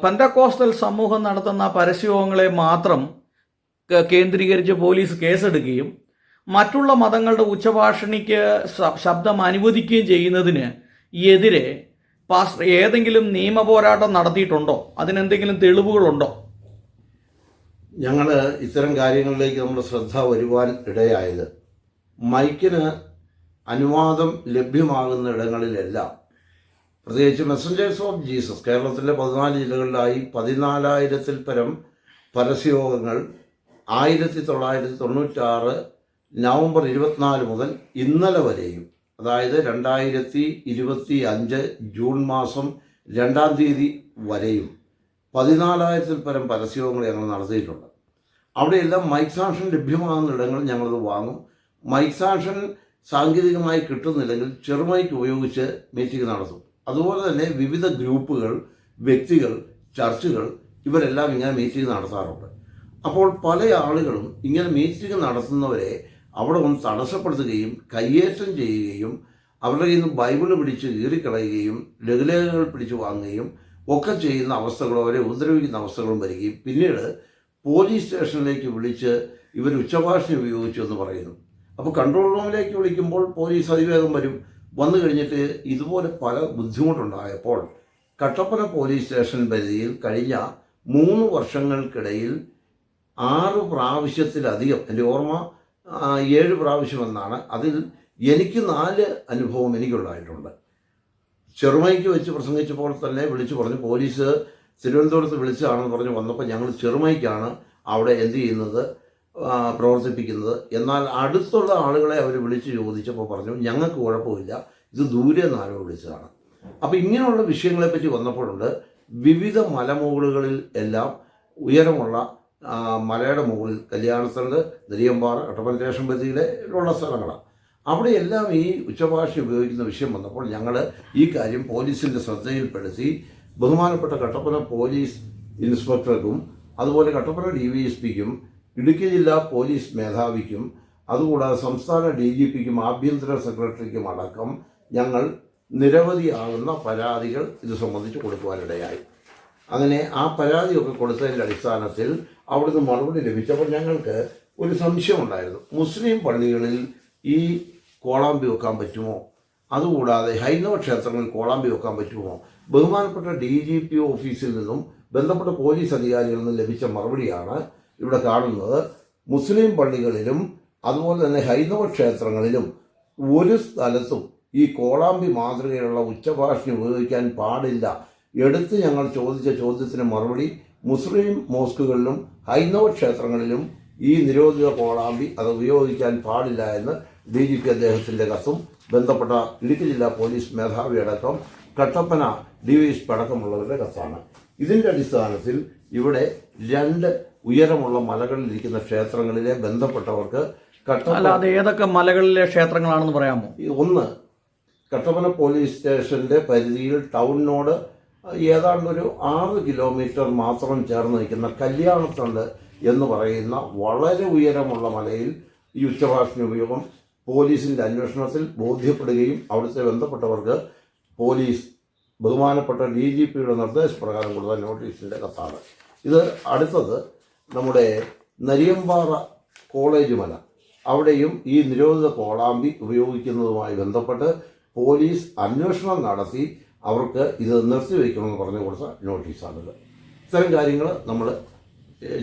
[SPEAKER 1] പെന്തക്കോസ്റ്റൽ സമൂഹം നടത്തുന്ന പരസ്യയോഗങ്ങളെ മാത്രം കേന്ദ്രീകരിച്ച് പോലീസ് കേസെടുക്കുകയും മറ്റുള്ള മതങ്ങളുടെ ഉച്ചഭാഷണിക്ക് ശബ്ദം അനുവദിക്കുകയും ചെയ്യുന്നതിന് എതിരെ പാസ്റ്റർ ഏതെങ്കിലും നിയമപോരാട്ടം നടത്തിയിട്ടുണ്ടോ? അതിനെന്തെങ്കിലും തെളിവുകളുണ്ടോ?
[SPEAKER 2] ഞങ്ങൾ ഇത്തരം കാര്യങ്ങളിലേക്ക് നമ്മുടെ ശ്രദ്ധ വരുവാൻ ഇടയായത് മൈക്കിന് അനുവാദം ലഭ്യമാകുന്ന ഇടങ്ങളിലെല്ലാം, പ്രത്യേകിച്ച് മെസ്സഞ്ചേഴ്സ് ഓഫ് ജീസസ് കേരളത്തിലെ 14 ജില്ലകളിലായി 14,000-ൽ പരം പരസ്യയോഗങ്ങൾ 1996 നവംബർ 24 മുതൽ ഇന്നലെ വരെയും, അതായത് 2025 ജൂൺ മാസം 2-ാം തീയതി വരെയും 14,000-ൽ പരം പരസ്യയോഗങ്ങൾ ഞങ്ങൾ നടത്തിയിട്ടുണ്ട്. അവിടെയെല്ലാം മൈക്ക് സാങ്ഷൻ ലഭ്യമാകുന്ന ഇടങ്ങളിൽ ഞങ്ങളത് വാങ്ങും. മൈക്ക് സാങ്ഷൻ സാങ്കേതികമായി കിട്ടുന്നില്ലെങ്കിൽ ചെറുമൈക്ക് ഉപയോഗിച്ച് മീറ്റിംഗ് നടത്തും. അതുപോലെ തന്നെ വിവിധ ഗ്രൂപ്പുകൾ, വ്യക്തികൾ, ചർച്ചുകൾ ഇവരെല്ലാം ഇങ്ങനെ മീറ്റിംഗ് നടത്താറുണ്ട്. അപ്പോൾ പല ആളുകളും ഇങ്ങനെ മീറ്റിംഗ് നടത്തുന്നവരെ അവിടെ ഒന്ന് തടസ്സപ്പെടുത്തുകയും കയ്യേറ്റം ചെയ്യുകയും അവരുടെ കയ്യിൽ നിന്ന് ബൈബിള് പിടിച്ച് കീറിക്കളയുകയും ലഘുലേഖകൾ പിടിച്ച് വാങ്ങുകയും ഒക്കെ ചെയ്യുന്ന അവസ്ഥകളും അവരെ ഉപദ്രവിക്കുന്ന അവസ്ഥകളും വരികയും പിന്നീട് പോലീസ് സ്റ്റേഷനിലേക്ക് വിളിച്ച് ഇവർ ഉച്ചഭാഷണി ഉപയോഗിച്ചു എന്ന് പറയുന്നു. അപ്പോൾ കൺട്രോൾ റൂമിലേക്ക് വിളിക്കുമ്പോൾ പോലീസ് അതിവേഗം വന്നു കഴിഞ്ഞിട്ട് ഇതുപോലെ പല ബുദ്ധിമുട്ടുണ്ടായപ്പോൾ കട്ടപ്പന പോലീസ് സ്റ്റേഷൻ പരിധിയിൽ കഴിഞ്ഞ 3 വർഷങ്ങൾക്കിടയിൽ 6 പ്രാവശ്യത്തിലധികം, എൻ്റെ ഓർമ്മ 7 പ്രാവശ്യമെന്നാണ്, അതിൽ എനിക്ക് 4 അനുഭവം എനിക്കുണ്ടായിട്ടുണ്ട്. ചെറുമൈക്ക് വെച്ച് പ്രസംഗിച്ചപ്പോൾ തന്നെ വിളിച്ചു പറഞ്ഞു പോലീസ് തിരുവനന്തപുരത്ത് വിളിച്ചതാണെന്ന് പറഞ്ഞ് വന്നപ്പോൾ ഞങ്ങൾ ചെറുമൈക്കാണ് അവിടെ എന്ത് ചെയ്യുന്നത്, പ്രവർത്തിപ്പിക്കുന്നത്. എന്നാൽ അടുത്തുള്ള ആളുകളെ അവർ വിളിച്ച് ചോദിച്ചപ്പോൾ പറഞ്ഞു ഞങ്ങൾക്ക് കുഴപ്പമില്ല, ഇത് ദൂരെ നിന്ന് ആരോ വിളിച്ചതാണ്. അപ്പോൾ ഇങ്ങനെയുള്ള വിഷയങ്ങളെപ്പറ്റി വന്നപ്പോഴുണ്ട് വിവിധ മലമുകളിൽ എല്ലാം ഉയരമുള്ള മലയുടെ മുകളിൽ കല്യാണസ്ഥലത്ത് നെരിയമ്പാറ കട്ടപ്പന സ്റ്റേഷൻ ബന്ധിയിലുള്ള സ്ഥലങ്ങളാണ്. അവിടെയെല്ലാം ഈ ഉച്ചഭാഷ ഉപയോഗിക്കുന്ന വിഷയം വന്നപ്പോൾ ഞങ്ങൾ ഈ കാര്യം പോലീസിൻ്റെ ശ്രദ്ധയിൽപ്പെടുത്തി ബഹുമാനപ്പെട്ട കട്ടപ്പന പോലീസ് ഇൻസ്പെക്ടർക്കും അതുപോലെ കട്ടപ്പന DYSPക്കും ഇടുക്കി ജില്ലാ പോലീസ് മേധാവിക്കും അതുകൂടാതെ സംസ്ഥാന DGPക്കും ആഭ്യന്തര സെക്രട്ടറിക്കും അടക്കം ഞങ്ങൾ നിരവധിയാകുന്ന പരാതികൾ ഇത് സംബന്ധിച്ച് കൊടുക്കുവാനിടയായി. അങ്ങനെ ആ പരാതിയൊക്കെ കൊടുത്തതിൻ്റെ അടിസ്ഥാനത്തിൽ അവിടുന്ന് മറുപടി ലഭിച്ചപ്പോൾ ഞങ്ങൾക്ക് ഒരു സംശയമുണ്ടായിരുന്നു. മുസ്ലിം പള്ളികളിൽ ഈ കോളാമ്പി വെക്കാൻ പറ്റുമോ, അതുകൂടാതെ ഹൈന്ദവ ക്ഷേത്രങ്ങളിൽ കോളാമ്പി വെക്കാൻ പറ്റുമോ? ബഹുമാനപ്പെട്ട DGP ഓഫീസിൽ നിന്നും ബന്ധപ്പെട്ട പോലീസ് അധികാരികളിൽ നിന്നും ലഭിച്ച മറുപടിയാണ് ഇവിടെ കാണുന്നത്. മുസ്ലിം പള്ളികളിലും അതുപോലെ തന്നെ ഹൈന്ദവ ക്ഷേത്രങ്ങളിലും ഒരു സ്ഥലത്തും ഈ കോളാമ്പി മാതൃകയിലുള്ള ഉച്ചഭാഷ ഉപയോഗിക്കാൻ പാടില്ല. എടുത്ത് ഞങ്ങൾ ചോദിച്ച ചോദ്യത്തിന് മറുപടി മുസ്ലിം മോസ്കുകളിലും ഹൈന്ദവ ക്ഷേത്രങ്ങളിലും ഈ നിരോധിത കോളാമ്പി അത് ഉപയോഗിക്കാൻ പാടില്ല എന്ന് DGP അദ്ദേഹത്തിൻ്റെ കത്തും ബന്ധപ്പെട്ട ഇടുക്കി ജില്ലാ പോലീസ് മേധാവി അടക്കം കട്ടപ്പന DYSP അടക്കമുള്ളവരുടെ കത്താണ്. ഇതിൻ്റെ അടിസ്ഥാനത്തിൽ ഇവിടെ 2 ഉയരമുള്ള മലകളിലിരിക്കുന്ന ക്ഷേത്രങ്ങളിലെ ബന്ധപ്പെട്ടവർക്ക്
[SPEAKER 1] അല്ലാതെ ഏതൊക്കെ മലകളിലെ ക്ഷേത്രങ്ങളാണെന്ന് പറയാമോ?
[SPEAKER 2] ഒന്ന്, കട്ടപ്പന പോലീസ് സ്റ്റേഷൻ്റെ പരിധിയിൽ ടൗണിനോട് ഏതാണ്ട് ഒരു 6 കിലോമീറ്റർ മാത്രം ചേർന്ന് നിൽക്കുന്ന കല്യാണത്തണ്ട് എന്ന് പറയുന്ന വളരെ ഉയരമുള്ള മലയിൽ ഈ ഉച്ചഭാഷ ഉപയോഗം പോലീസിൻ്റെ അന്വേഷണത്തിൽ ബോധ്യപ്പെടുകയും അവിടുത്തെ ബന്ധപ്പെട്ടവർക്ക് പോലീസ് ബഹുമാനപ്പെട്ട DGPയുടെ നിർദ്ദേശപ്രകാരം കൊടുത്ത നോട്ടീസിൻ്റെ കത്താണ് ഇത്. അടുത്തത് നമ്മുടെ നരിയമ്പാറ കോളേജ് മല, അവിടെയും ഈ നിരോധിത കോളാമ്പി ഉപയോഗിക്കുന്നതുമായി ബന്ധപ്പെട്ട് പോലീസ് അന്വേഷണം നടത്തി അവർക്ക് ഇത് നിർത്തിവെക്കണമെന്ന് പറഞ്ഞു കൊടുത്ത നോട്ടീസാണിത്. ഇത്തരം കാര്യങ്ങൾ നമ്മൾ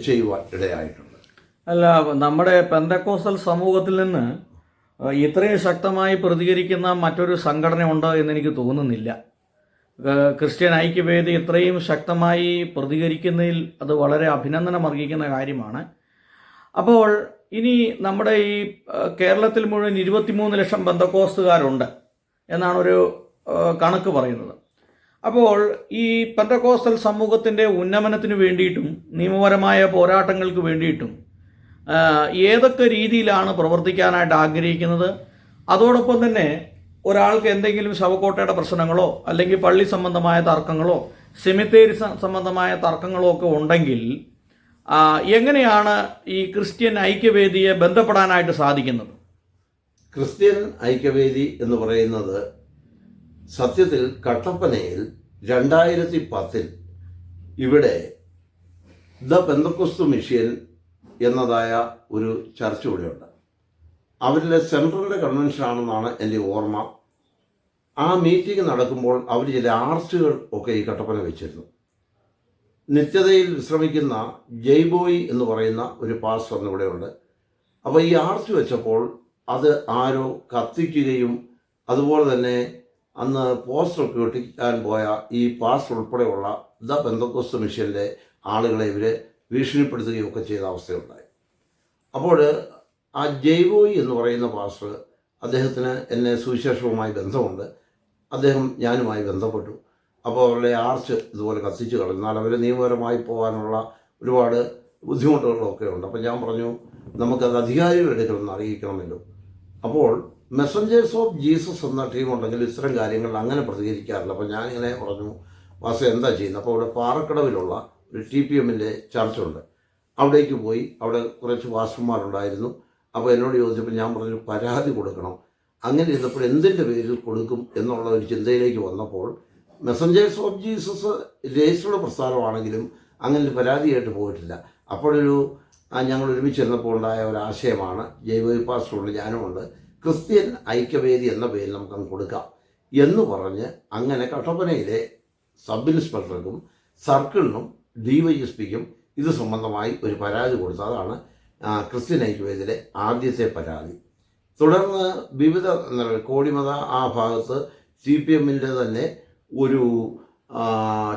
[SPEAKER 2] ചെയ്യുവാൻ ഇടയായിട്ടുണ്ട്.
[SPEAKER 1] അല്ല, നമ്മുടെ പെന്തക്കോസ്റ്റൽ സമൂഹത്തിൽ നിന്ന് ഇത്രയും ശക്തമായി പ്രതികരിക്കുന്ന മറ്റൊരു സംഘടന ഉണ്ട് എന്നെനിക്ക് തോന്നുന്നില്ല. ക്രിസ്ത്യൻ ഐക്യവേദി ഇത്രയും ശക്തമായി പ്രതികരിക്കുന്നതിൽ അത് വളരെ അഭിനന്ദനം അർഹിക്കുന്ന കാര്യമാണ്. അപ്പോൾ ഇനി നമ്മുടെ ഈ കേരളത്തിൽ മുഴുവൻ 23 ലക്ഷം പെന്തക്കോസ്തുകാരുണ്ട് എന്നാണ് ഒരു കണക്ക് പറയുന്നത്. അപ്പോൾ ഈ പെന്തക്കോസ്റ്റൽ സമൂഹത്തിൻ്റെ ഉന്നമനത്തിന് വേണ്ടിയിട്ടും നിയമപരമായ പോരാട്ടങ്ങൾക്ക് വേണ്ടിയിട്ടും ഏതൊക്കെ രീതിയിലാണ് പ്രവർത്തിക്കാനായിട്ട് ആഗ്രഹിക്കുന്നത്? അതോടൊപ്പം തന്നെ ഒരാൾക്ക് എന്തെങ്കിലും ശവക്കോട്ടയുടെ പ്രശ്നങ്ങളോ അല്ലെങ്കിൽ പള്ളി സംബന്ധമായ തർക്കങ്ങളോ സെമിത്തേരി സംബന്ധമായ തർക്കങ്ങളോ ഒക്കെ ഉണ്ടെങ്കിൽ എങ്ങനെയാണ് ഈ ക്രിസ്ത്യൻ ഐക്യവേദിയെ ബന്ധപ്പെടാനായിട്ട് സാധിക്കുന്നത്?
[SPEAKER 2] ക്രിസ്ത്യൻ ഐക്യവേദി എന്ന് പറയുന്നത് സത്യത്തിൽ കട്ടപ്പനയിൽ 2010 ഇവിടെ ദ പെന്തക്കോസ്ത് മിഷൻ എന്നതായ ഒരു ചർച്ച കൂടെയുണ്ട്. അവരിലെ സെൻട്രലിൻ്റെ കൺവെൻഷനാണെന്നാണ് എൻ്റെ ഓർമ്മ. ആ മീറ്റിംഗ് നടക്കുമ്പോൾ അവർ ചില ആർച്ചുകൾ ഒക്കെ ഈ കട്ടപ്പന വെച്ചിരുന്നു. നിത്യതയിൽ വിശ്രമിക്കുന്ന ജയ്ബോയി എന്ന് പറയുന്ന ഒരു പാസ്റ്റർ ഇവിടെയുണ്ട്. അപ്പോൾ ഈ ആർച്ച് വെച്ചപ്പോൾ അത് ആരോ കത്തിക്കുകയും അതുപോലെ തന്നെ അന്ന് പോസ്റ്ററൊക്കെ ഒട്ടിക്കാൻ പോയ ഈ പാസ്റ്റർ ഉൾപ്പെടെയുള്ള ദ പെന്തക്കോസ്ത് മിഷൻ്റെ ആളുകളെ ഇവർ ഭീഷണിപ്പെടുത്തുകയും ഒക്കെ ചെയ്ത അവസ്ഥയുണ്ടായി. അപ്പോൾ ആ ജയ്ബോയി എന്ന് പറയുന്ന പാസ്റ്റർ, അദ്ദേഹത്തിന് എന്നെ സുവിശേഷവുമായി ബന്ധമുണ്ട്. അദ്ദേഹം ഞാനുമായി ബന്ധപ്പെട്ടു. അപ്പോൾ അവരുടെ ആർച്ച് ഇതുപോലെ കത്തിച്ച് കളഞ്ഞാൽ അവർ നിയമപരമായി പോകാനുള്ള ഒരുപാട് ബുദ്ധിമുട്ടുകളൊക്കെ ഉണ്ട്. അപ്പോൾ ഞാൻ പറഞ്ഞു, നമുക്കത് അധികാരികളെടുക്കണമെന്ന് അറിയിക്കണമല്ലോ. അപ്പോൾ മെസ്സഞ്ചേഴ്സ് ഓഫ് ജീസസ് എന്ന ടീമുണ്ടെങ്കിൽ ഇത്തരം കാര്യങ്ങളിൽ അങ്ങനെ പ്രതികരിക്കാറില്ല. അപ്പോൾ ഞാനിങ്ങനെ പറഞ്ഞു, വാസ എന്താ ചെയ്യുന്നത്? അപ്പോൾ അവിടെ പാറക്കടവിലുള്ള ഒരു TPMൻ്റെ ചർച്ചുണ്ട്. അവിടേക്ക് പോയി. അവിടെ കുറച്ച് പാസ്റ്റർമാരുണ്ടായിരുന്നു. അപ്പോൾ എന്നോട് ചോദിച്ചപ്പോൾ ഞാൻ പറഞ്ഞു പരാതി കൊടുക്കണം. അങ്ങനെ ഇരുന്നപ്പോൾ എന്തിൻ്റെ പേരിൽ കൊടുക്കും എന്നുള്ള ഒരു ചിന്തയിലേക്ക് വന്നപ്പോൾ മെസ്സഞ്ചേഴ്സ് ഓഫ് ജീസസ് രജിസ്റ്റർഡ് പ്രസ്ഥാനമാണെങ്കിലും അങ്ങനെ ഒരു പരാതിയായിട്ട് പോയിട്ടില്ല. അപ്പോഴൊരു ഞങ്ങൾ ഒരുമിച്ചിരുന്നപ്പോൾ ഉണ്ടായ ഒരാശയമാണ്, ജൈവ പാസ്റ്ററുണ്ട്, ഞാനുമുണ്ട്, ക്രിസ്ത്യൻ ഐക്യവേദി എന്ന പേരിൽ നമുക്കങ്ങ് കൊടുക്കാം എന്ന് പറഞ്ഞ് അങ്ങനെ കട്ടപ്പനയിലെ സബ് ഇൻസ്പെക്ടർക്കും സർക്കിളിനും DYSPക്കും ഇത് സംബന്ധമായി ഒരു പരാതി കൊടുത്തു. അതാണ് ക്രിസ്ത്യൻ ഐക്യവേദിയിലെ ആദ്യത്തെ പരാതി. തുടർന്ന് വിവിധ കോടിമത ആ ഭാഗത്ത് CPMൻ്റെ തന്നെ ഒരു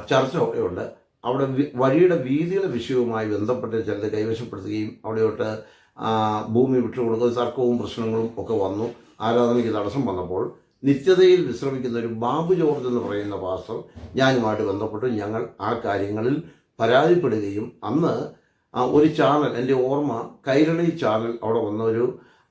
[SPEAKER 2] ചർച്ച അവിടെയുണ്ട്. അവിടെ വഴിയുടെ വീതിയുടെ വിഷയവുമായി ബന്ധപ്പെട്ട് ചിലത് കൈവശപ്പെടുത്തുകയും അവിടെയോട്ട് ഭൂമി വിട്ടുകൊടുക്കുക തർക്കവും പ്രശ്നങ്ങളും ഒക്കെ വന്നു. ആരാധനയ്ക്ക് തടസ്സം വന്നപ്പോൾ നിത്യതയിൽ വിശ്രമിക്കുന്ന ഒരു ബാബു ജോർജ് എന്ന് പറയുന്ന പാസ്റ്റർ ഞാനുമായിട്ട് ബന്ധപ്പെട്ടു. ഞങ്ങൾ ആ കാര്യങ്ങളിൽ പരാതിപ്പെടുകയും അന്ന് ഒരു ചാനൽ, എൻ്റെ ഓർമ്മ കൈരളി ചാനൽ അവിടെ വന്നൊരു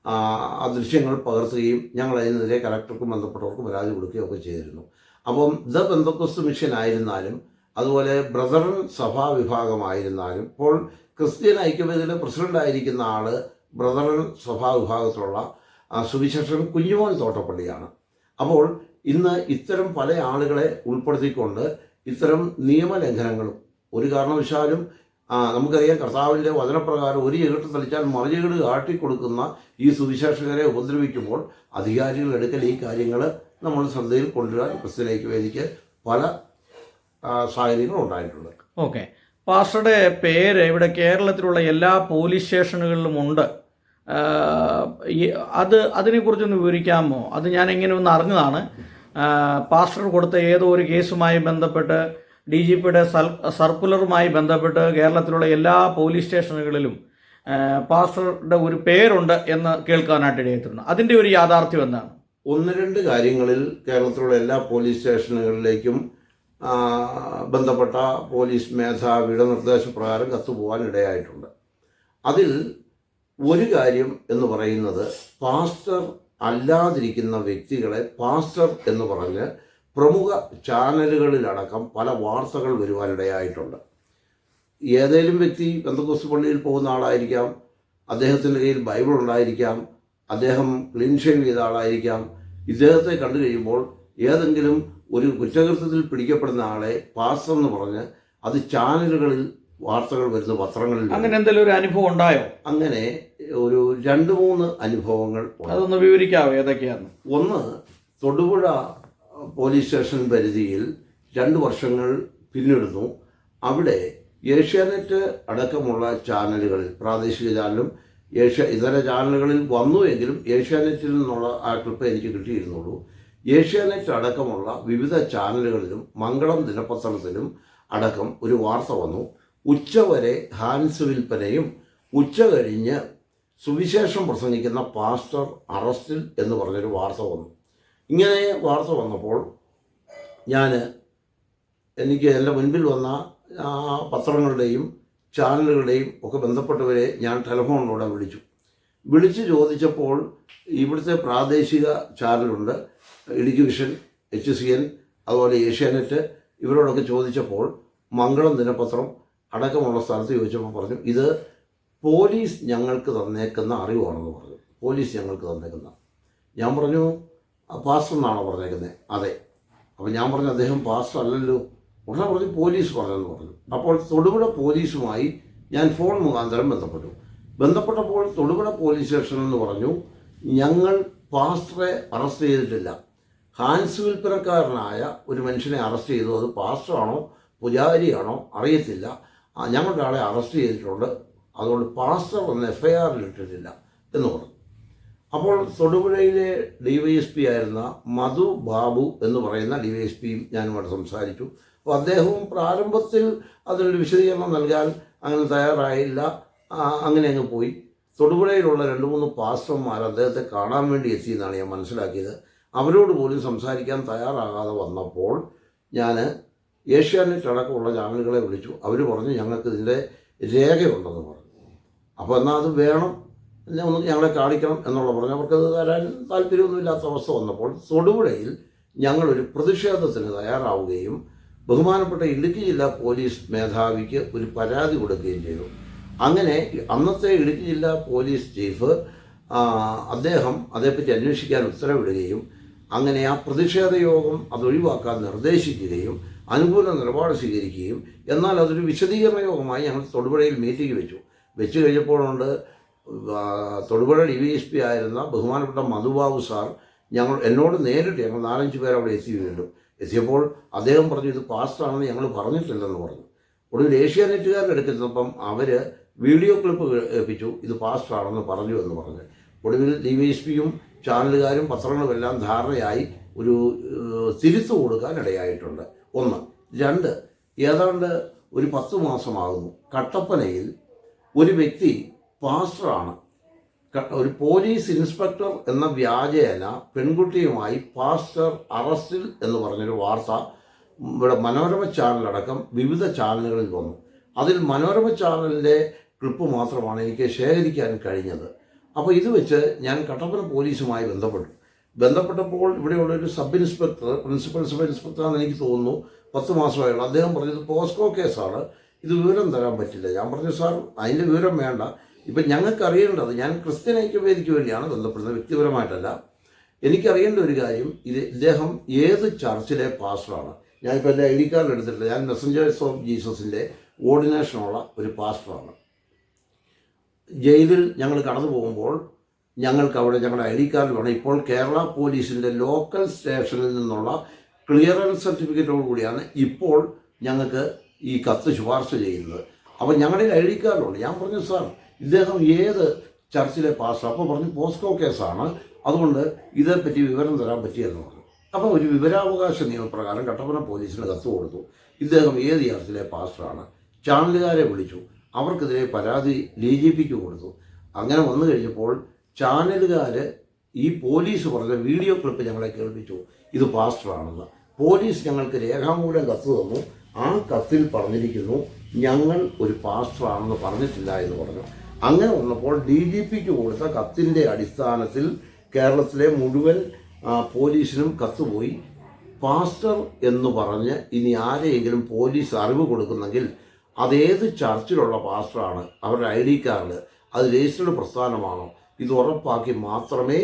[SPEAKER 2] ആ ദൃശ്യങ്ങൾ പകർത്തുകയും ഞങ്ങൾ അതിനെതിരെ കലക്ടർക്കും ബന്ധപ്പെട്ടവർക്ക് പരാതി കൊടുക്കുകയും ഒക്കെ ചെയ്തിരുന്നു. അപ്പം ദ പെന്തക്കോസ്ത് മിഷൻ ആയിരുന്നാലും അതുപോലെ ബ്രദറൻ സഭാ വിഭാഗമായിരുന്നാലും ഇപ്പോൾ ക്രിസ്ത്യൻ ഐക്യവേദിയിലെ പ്രസിഡൻ്റായിരിക്കുന്ന ആൾ ബ്രദറൻ സഭാ വിഭാഗത്തിലുള്ള സുവിശേഷൻ കുഞ്ഞുമോൻ തോട്ടപ്പള്ളിയാണ്. അപ്പോൾ ഇന്ന് ഇത്തരം പല ആളുകളെ ഉൾപ്പെടുത്തിക്കൊണ്ട് ഇത്തരം നിയമലംഘനങ്ങളും ഒരു കാരണവശാലും നമുക്കറിയാം, കർത്താവിൻ്റെ വചനപ്രകാരം ഒരു ചീട്ട് തളിച്ചാൽ മറുചീട് കാട്ടിക്കൊടുക്കുന്ന ഈ സുവിശേഷകരെ ഉപദ്രവിക്കുമ്പോൾ അധികാരികൾ എടുക്കൽ ഈ കാര്യങ്ങൾ നമ്മൾ ശ്രദ്ധയിൽ കൊണ്ടുവരാൻ ക്രിസ്ത്യൻ ഐക്യവേദിക്ക് പല സാഹചര്യങ്ങളും ഉണ്ടായിട്ടുണ്ട്.
[SPEAKER 1] ഓക്കെ, പാസ്റ്ററുടെ പേര് ഇവിടെ കേരളത്തിലുള്ള എല്ലാ പോലീസ് സ്റ്റേഷനുകളിലും ഉണ്ട്. അതിനെക്കുറിച്ചൊന്ന് വിവരിക്കാമോ? അത് ഞാൻ എങ്ങനെ ഒന്ന് അറിഞ്ഞതാണ്. പാസ്റ്റർ കൊടുത്ത ഏതോ ഒരു കേസുമായി ബന്ധപ്പെട്ട് DGPയുടെ സർക്കുലറുമായി ബന്ധപ്പെട്ട് കേരളത്തിലുള്ള എല്ലാ പോലീസ് സ്റ്റേഷനുകളിലും പാസ്റ്ററുടെ ഒരു പേരുണ്ട് എന്ന് കേൾക്കാനായിട്ട് ഇടയായിട്ടുണ്ട്. അതിൻ്റെ ഒരു യാഥാർത്ഥ്യം എന്താണ്?
[SPEAKER 2] ഒന്ന് രണ്ട് കാര്യങ്ങളിൽ കേരളത്തിലുള്ള എല്ലാ പോലീസ് സ്റ്റേഷനുകളിലേക്കും ബന്ധപ്പെട്ട പോലീസ് മേധാവിയുടെ നിർദ്ദേശപ്രകാരം കത്തുപോകാൻ ഇടയായിട്ടുണ്ട്. അതിൽ ഒരു കാര്യം എന്ന് പറയുന്നത്, പാസ്റ്റർ അല്ലാതിരിക്കുന്ന വ്യക്തികളെ പാസ്റ്റർ എന്ന് പറഞ്ഞ് പ്രമുഖ ചാനലുകളിലടക്കം പല വാർത്തകൾ വരുവാനിടയായിട്ടുണ്ട്. ഏതെങ്കിലും വ്യക്തി പെന്തക്കോസ്ത് പള്ളിയിൽ പോകുന്ന ആളായിരിക്കാം, അദ്ദേഹത്തിൻ്റെ കയ്യിൽ ബൈബിൾ ഉണ്ടായിരിക്കാം, അദ്ദേഹം ക്ലീൻ ഷേവ് ചെയ്ത ആളായിരിക്കാം. ഇദ്ദേഹത്തെ കണ്ടു കഴിയുമ്പോൾ ഏതെങ്കിലും ഒരു കുറ്റകൃത്യത്തിൽ പിടിക്കപ്പെടുന്ന ആളെ പാസ്റ്റർ എന്ന് പറഞ്ഞ് അത് ചാനലുകളിൽ വാർത്തകൾ വരുന്ന പത്രങ്ങളിൽ.
[SPEAKER 1] അങ്ങനെ എന്തെങ്കിലും ഒരു അനുഭവം ഉണ്ടായോ?
[SPEAKER 2] അങ്ങനെ ഒരു 2-3 അനുഭവങ്ങൾ.
[SPEAKER 1] അതൊന്ന് വിവരിക്കാവോ, ഏതൊക്കെയാണ്?
[SPEAKER 2] ഒന്ന്, തൊടുപുഴ പോലീസ് സ്റ്റേഷൻ പരിധിയിൽ 2 വർഷങ്ങൾ പിന്നിടുന്നു. അവിടെ ഏഷ്യാനെറ്റ് അടക്കമുള്ള ചാനലുകളിൽ, പ്രാദേശിക ചാനലും ഇതര ചാനലുകളിൽ വന്നു എങ്കിലും ഏഷ്യാനെറ്റിൽ നിന്നുള്ള ആ ക്ലിപ്പ് എനിക്ക് കിട്ടിയിരുന്നുള്ളൂ. ഏഷ്യാനെറ്റ് അടക്കമുള്ള വിവിധ ചാനലുകളിലും മംഗളം ദിനപത്രത്തിലും അടക്കം ഒരു വാർത്ത വന്നു. ഉച്ചവരെ ഹാൻസ് വിൽപ്പനയും ഉച്ച കഴിഞ്ഞ് സുവിശേഷം പ്രസംഗിക്കുന്ന പാസ്റ്റർ അറസ്റ്റിൽ എന്ന് പറഞ്ഞൊരു വാർത്ത വന്നു. ഇങ്ങനെ വാർത്ത വന്നപ്പോൾ എനിക്ക് എൻ്റെ മുൻപിൽ വന്ന പത്രങ്ങളുടെയും ചാനലുകളുടെയും ഒക്കെ ബന്ധപ്പെട്ടവരെ ഞാൻ ടെലിഫോണിലൂടെ വിളിച്ചു ചോദിച്ചപ്പോൾ ഇവിടുത്തെ പ്രാദേശിക ചാനലുണ്ട്, ഇടുക്കി വിഷൻ, HCN, അതുപോലെ ഏഷ്യാനെറ്റ്, ഇവരോടൊക്കെ ചോദിച്ചപ്പോൾ മംഗളം ദിനപത്രം അടക്കമുള്ള സ്ഥലത്ത് ചോദിച്ചപ്പോൾ പറഞ്ഞു, ഇത് പോലീസ് ഞങ്ങൾക്ക് തന്നേക്കുന്ന അറിവാണെന്ന് പറഞ്ഞു. പോലീസ് ഞങ്ങൾക്ക് തന്നേക്കുന്ന. ഞാൻ പറഞ്ഞു, പാസ്റ്റർ എന്നാണോ പറഞ്ഞേക്കുന്നത്? അതെ. അപ്പോൾ ഞാൻ പറഞ്ഞു, അദ്ദേഹം പാസ്റ്റർ അല്ലല്ലോ. ഉടനെ പറഞ്ഞു, പോലീസ് പറഞ്ഞെന്ന് പറഞ്ഞു. അപ്പോൾ തൊടുപുഴ പോലീസുമായി ഞാൻ ഫോൺ മുഖാന്തരം ബന്ധപ്പെട്ടപ്പോൾ തൊടുപുഴ പോലീസ് സ്റ്റേഷൻ എന്ന് പറഞ്ഞു, ഞങ്ങൾ പാസ്റ്ററെ അറസ്റ്റ് ചെയ്തിട്ടില്ല. ഹാൻസ് വിൽപ്പനക്കാരനായ ഒരു മനുഷ്യനെ അറസ്റ്റ് ചെയ്തു. അത് പാസ്റ്ററാണോ പുജാരിയാണോ അറിയത്തില്ല. ഞങ്ങളുടെ ആളെ അറസ്റ്റ് ചെയ്തിട്ടുണ്ട്. അതുകൊണ്ട് പാസ്റ്റർ ഒന്ന് FIR ഇട്ടിട്ടില്ല എന്ന് പറഞ്ഞു. അപ്പോൾ തൊടുപുഴയിലെ DYSP ആയിരുന്ന മധു ബാബു എന്ന് പറയുന്ന DYSPയും ഞാനുമായിട്ട് സംസാരിച്ചു. അപ്പോൾ അദ്ദേഹവും പ്രാരംഭത്തിൽ അതിനൊരു വിശദീകരണം നൽകാൻ അങ്ങനെ തയ്യാറായില്ല. അങ്ങനെ അങ്ങ് പോയി. തൊടുപുഴയിലുള്ള 2-3 പാസ്റ്റർമാർ അദ്ദേഹത്തെ കാണാൻ വേണ്ടി എത്തിയെന്നാണ് ഞാൻ മനസ്സിലാക്കിയത്. അവരോട് പോലും സംസാരിക്കാൻ തയ്യാറാകാതെ വന്നപ്പോൾ ഞാൻ ഏഷ്യാനെറ്റ് അടക്കമുള്ള ചാനലുകളെ വിളിച്ചു. അവർ പറഞ്ഞു, ഞങ്ങൾക്ക് ഇതിൻ്റെ രേഖയുണ്ടെന്ന് പറഞ്ഞു. അപ്പോൾ എന്നാൽ അത് വേണം, ഒന്ന് ഞങ്ങളെ കാണിക്കണം എന്നുള്ള പറഞ്ഞു. അവർക്കത് തരാൻ താല്പര്യമൊന്നുമില്ലാത്ത അവസ്ഥ വന്നപ്പോൾ തൊടുപുഴയിൽ ഞങ്ങളൊരു പ്രതിഷേധത്തിന് തയ്യാറാവുകയും ബഹുമാനപ്പെട്ട ഇടുക്കി ജില്ലാ പോലീസ് മേധാവിക്ക് ഒരു പരാതി കൊടുക്കുകയും ചെയ്തു. അങ്ങനെ അന്നത്തെ ഇടുക്കി ജില്ലാ പോലീസ് ചീഫ് അദ്ദേഹം അതേപ്പറ്റി അന്വേഷിക്കാൻ ഉത്തരവിടുകയും അങ്ങനെ ആ പ്രതിഷേധ യോഗം അതൊഴിവാക്കാൻ നിർദ്ദേശിക്കുകയും അനുകൂല നിലപാട് സ്വീകരിക്കുകയും, എന്നാൽ അതൊരു വിശദീകരണ യോഗമായി ഞങ്ങൾ തൊടുപുഴയിൽ മീറ്റിംഗ് വെച്ച് കഴിഞ്ഞപ്പോഴുണ്ട് തൊടുപുഴ DYSP ആയിരുന്ന ബഹുമാനപ്പെട്ട മധുബാബു സാർ എന്നോട് നേരിട്ട്, ഞങ്ങൾ 4-5 പേർ അവിടെ എത്തിയപ്പോൾ അദ്ദേഹം പറഞ്ഞു, ഇത് പാസ്റ്ററാണെന്ന് ഞങ്ങൾ പറഞ്ഞിട്ടില്ലെന്ന് പറഞ്ഞു. ഒടുവിൽ ഏഷ്യാനെറ്റുകാരുടെ എടുക്കുന്നപ്പം അവർ വീഡിയോ ക്ലിപ്പ് ഏൽപ്പിച്ചു, ഇത് പാസ്റ്ററാണെന്ന് പറഞ്ഞു എന്ന് പറഞ്ഞു. ഒടുവിൽ DYSPയും ചാനലുകാരും പത്രങ്ങളുമെല്ലാം ധാരണയായി ഒരു തിരുത്തു കൊടുക്കാൻ ഇടയായിട്ടുണ്ട്. 1. 2, ഏതാണ്ട് ഒരു 10 മാസമാകുന്നു കട്ടപ്പനയിൽ ഒരു വ്യക്തി പാസ്റ്ററാണ്, ഒരു പോലീസ് ഇൻസ്പെക്ടർ എന്ന വ്യാജേന പെൺകുട്ടിയുമായി പാസ്റ്റർ അറസ്റ്റിൽ എന്ന് പറഞ്ഞൊരു വാർത്ത ഇവിടെ മനോരമ ചാനലടക്കം വിവിധ ചാനലുകളിൽ വന്നു. അതിൽ മനോരമ ചാനലിൻ്റെ ക്ലിപ്പ് മാത്രമാണ് എനിക്ക് ശേഖരിക്കാൻ കഴിഞ്ഞത്. അപ്പോൾ ഇത് വെച്ച് ഞാൻ കട്ടപ്പന പോലീസുമായി ബന്ധപ്പെട്ടപ്പോൾ ഇവിടെയുള്ളൊരു സബ് ഇൻസ്പെക്ടർ, പ്രിൻസിപ്പൽ സബ് ഇൻസ്പെക്ടറാണെന്ന് എനിക്ക് തോന്നുന്നു, 10 മാസമായുള്ളൂ. അദ്ദേഹം പറഞ്ഞത് പോസ്കോ കേസാണ്, ഇത് വിവരം തരാൻ പറ്റില്ല. ഞാൻ പറഞ്ഞു, സാർ അതിൻ്റെ വിവരം വേണ്ട, ഇപ്പം ഞങ്ങൾക്ക് അറിയേണ്ടത്, ഞാൻ ക്രിസ്ത്യൻ ഐക്യവേദിക്ക് വേണ്ടിയാണ് ബന്ധപ്പെടുന്നത്, വ്യക്തിപരമായിട്ടല്ല. എനിക്കറിയേണ്ട ഒരു കാര്യം, ഇദ്ദേഹം ഏത് ചർച്ചിലെ പാസ്റ്ററാണ്. ഞാനിപ്പോൾ എൻ്റെ ID കാർഡ് എടുത്തിട്ടില്ല. ഞാൻ മെസ്സഞ്ചേഴ്സ് ഓഫ് ജീസസിൻ്റെ ഓർഡിനേഷനുള്ള ഒരു പാസ്റ്ററാണ്. ജയിലിൽ ഞങ്ങൾ കടന്നു പോകുമ്പോൾ ഞങ്ങൾക്ക് അവിടെ ഞങ്ങളുടെ ID കാർഡ് വേണം. ഇപ്പോൾ കേരള പോലീസിൻ്റെ ലോക്കൽ സ്റ്റേഷനിൽ നിന്നുള്ള ക്ലിയറൻസ് സർട്ടിഫിക്കറ്റോടു കൂടിയാണ് ഇപ്പോൾ ഞങ്ങൾക്ക് ഈ കത്ത് ശുപാർശ ചെയ്യുന്നത്. അപ്പോൾ ഞങ്ങളുടെ ID കാർഡുണ്ട്. ഞാൻ പറഞ്ഞു, സാർ ഇദ്ദേഹം ഏത് ചർച്ചിലെ പാസ്റ്റർ? അപ്പോൾ പറഞ്ഞു, പോസ്കോ കേസാണ്, അതുകൊണ്ട് ഇതേപ്പറ്റി വിവരം തരാൻ പറ്റിയെന്ന് പറഞ്ഞു. അപ്പോൾ ഒരു വിവരാവകാശ നിയമപ്രകാരം കട്ടപ്പന പോലീസിന് കത്ത് കൊടുത്തു. ഇദ്ദേഹം ഏത് ചർച്ചിലെ പാസ്റ്ററാണ്. ചാനലുകാരെ വിളിച്ചു, അവർക്കെതിരെ പരാതി DGPക്ക് കൊടുത്തു. അങ്ങനെ വന്നു കഴിഞ്ഞപ്പോൾ ചാനലുകാർ ഈ പോലീസ് പറഞ്ഞ വീഡിയോ ക്ലിപ്പ് ഞങ്ങളെ കേൾപ്പിച്ചു, ഇത് പാസ്റ്ററാണെന്ന്. പോലീസ് ഞങ്ങൾക്ക് രേഖാമൂലം കത്ത് തന്നു. ആ കത്തിൽ പറഞ്ഞിരിക്കുന്നു ഞങ്ങൾ ഒരു പാസ്റ്ററാണെന്ന് പറഞ്ഞിട്ടില്ല എന്ന് പറഞ്ഞു. അങ്ങനെ വന്നപ്പോൾ DGPക്ക് കൊടുത്ത കത്തിൻ്റെ അടിസ്ഥാനത്തിൽ കേരളത്തിലെ മുഴുവൻ പോലീസിനും കത്തുപോയി. പാസ്റ്റർ എന്ന് പറഞ്ഞ് ഇനി ആരെയെങ്കിലും പോലീസ് അറിവ് കൊടുക്കുന്നെങ്കിൽ അതേത് ചർച്ചിലുള്ള പാസ്റ്ററാണ്, അവരുടെ ID കാർഡ് അത് രജിസ്റ്റേർഡ് പ്രസ്ഥാനമാണോ, ഇത് ഉറപ്പാക്കി മാത്രമേ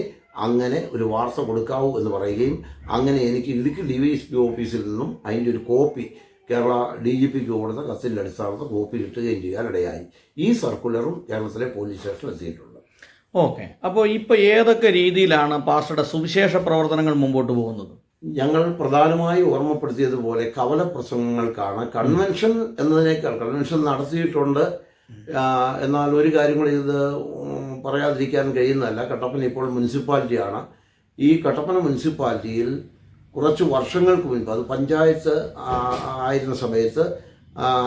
[SPEAKER 2] അങ്ങനെ ഒരു വാർത്ത കൊടുക്കാവൂ എന്ന് പറയുകയും, അങ്ങനെ എനിക്ക് ഇടുക്കി DYSP ഓഫീസിൽ നിന്നും അതിൻ്റെ ഒരു കോപ്പി കേരള DGPക്ക് കൊടുത്ത കത്തിൻ്റെ അടിസ്ഥാനത്തിൽ കോപ്പി കിട്ടുകയും ചെയ്യാനിടയായി. ഈ സർക്കുലറും കേരളത്തിലെ പോലീസ് സ്റ്റേഷനിൽ എത്തിയിട്ടുണ്ട്.
[SPEAKER 1] ഓക്കെ, അപ്പോൾ ഇപ്പോൾ ഏതൊക്കെ രീതിയിലാണ് പാസ്റ്ററുടെ സുവിശേഷ പ്രവർത്തനങ്ങൾ മുമ്പോട്ട് പോകുന്നത്?
[SPEAKER 2] ഞങ്ങൾ പ്രധാനമായി ഓർമ്മപ്പെടുത്തിയതുപോലെ കവല പ്രസംഗങ്ങൾക്കാണ്. കൺവെൻഷൻ എന്നതിനേക്കാൾ കൺവെൻഷൻ നടത്തിയിട്ടുണ്ട്. എന്നാൽ ഒരു കാര്യം കൂടി ഇത് പറയാതിരിക്കാൻ കഴിയുന്നതല്ല. കട്ടപ്പന ഇപ്പോൾ മുനിസിപ്പാലിറ്റിയാണ്. ഈ കട്ടപ്പന മുനിസിപ്പാലിറ്റിയിൽ കുറച്ച് വർഷങ്ങൾക്ക് മുൻപ്, അത് പഞ്ചായത്ത് ആയിരുന്ന സമയത്ത്,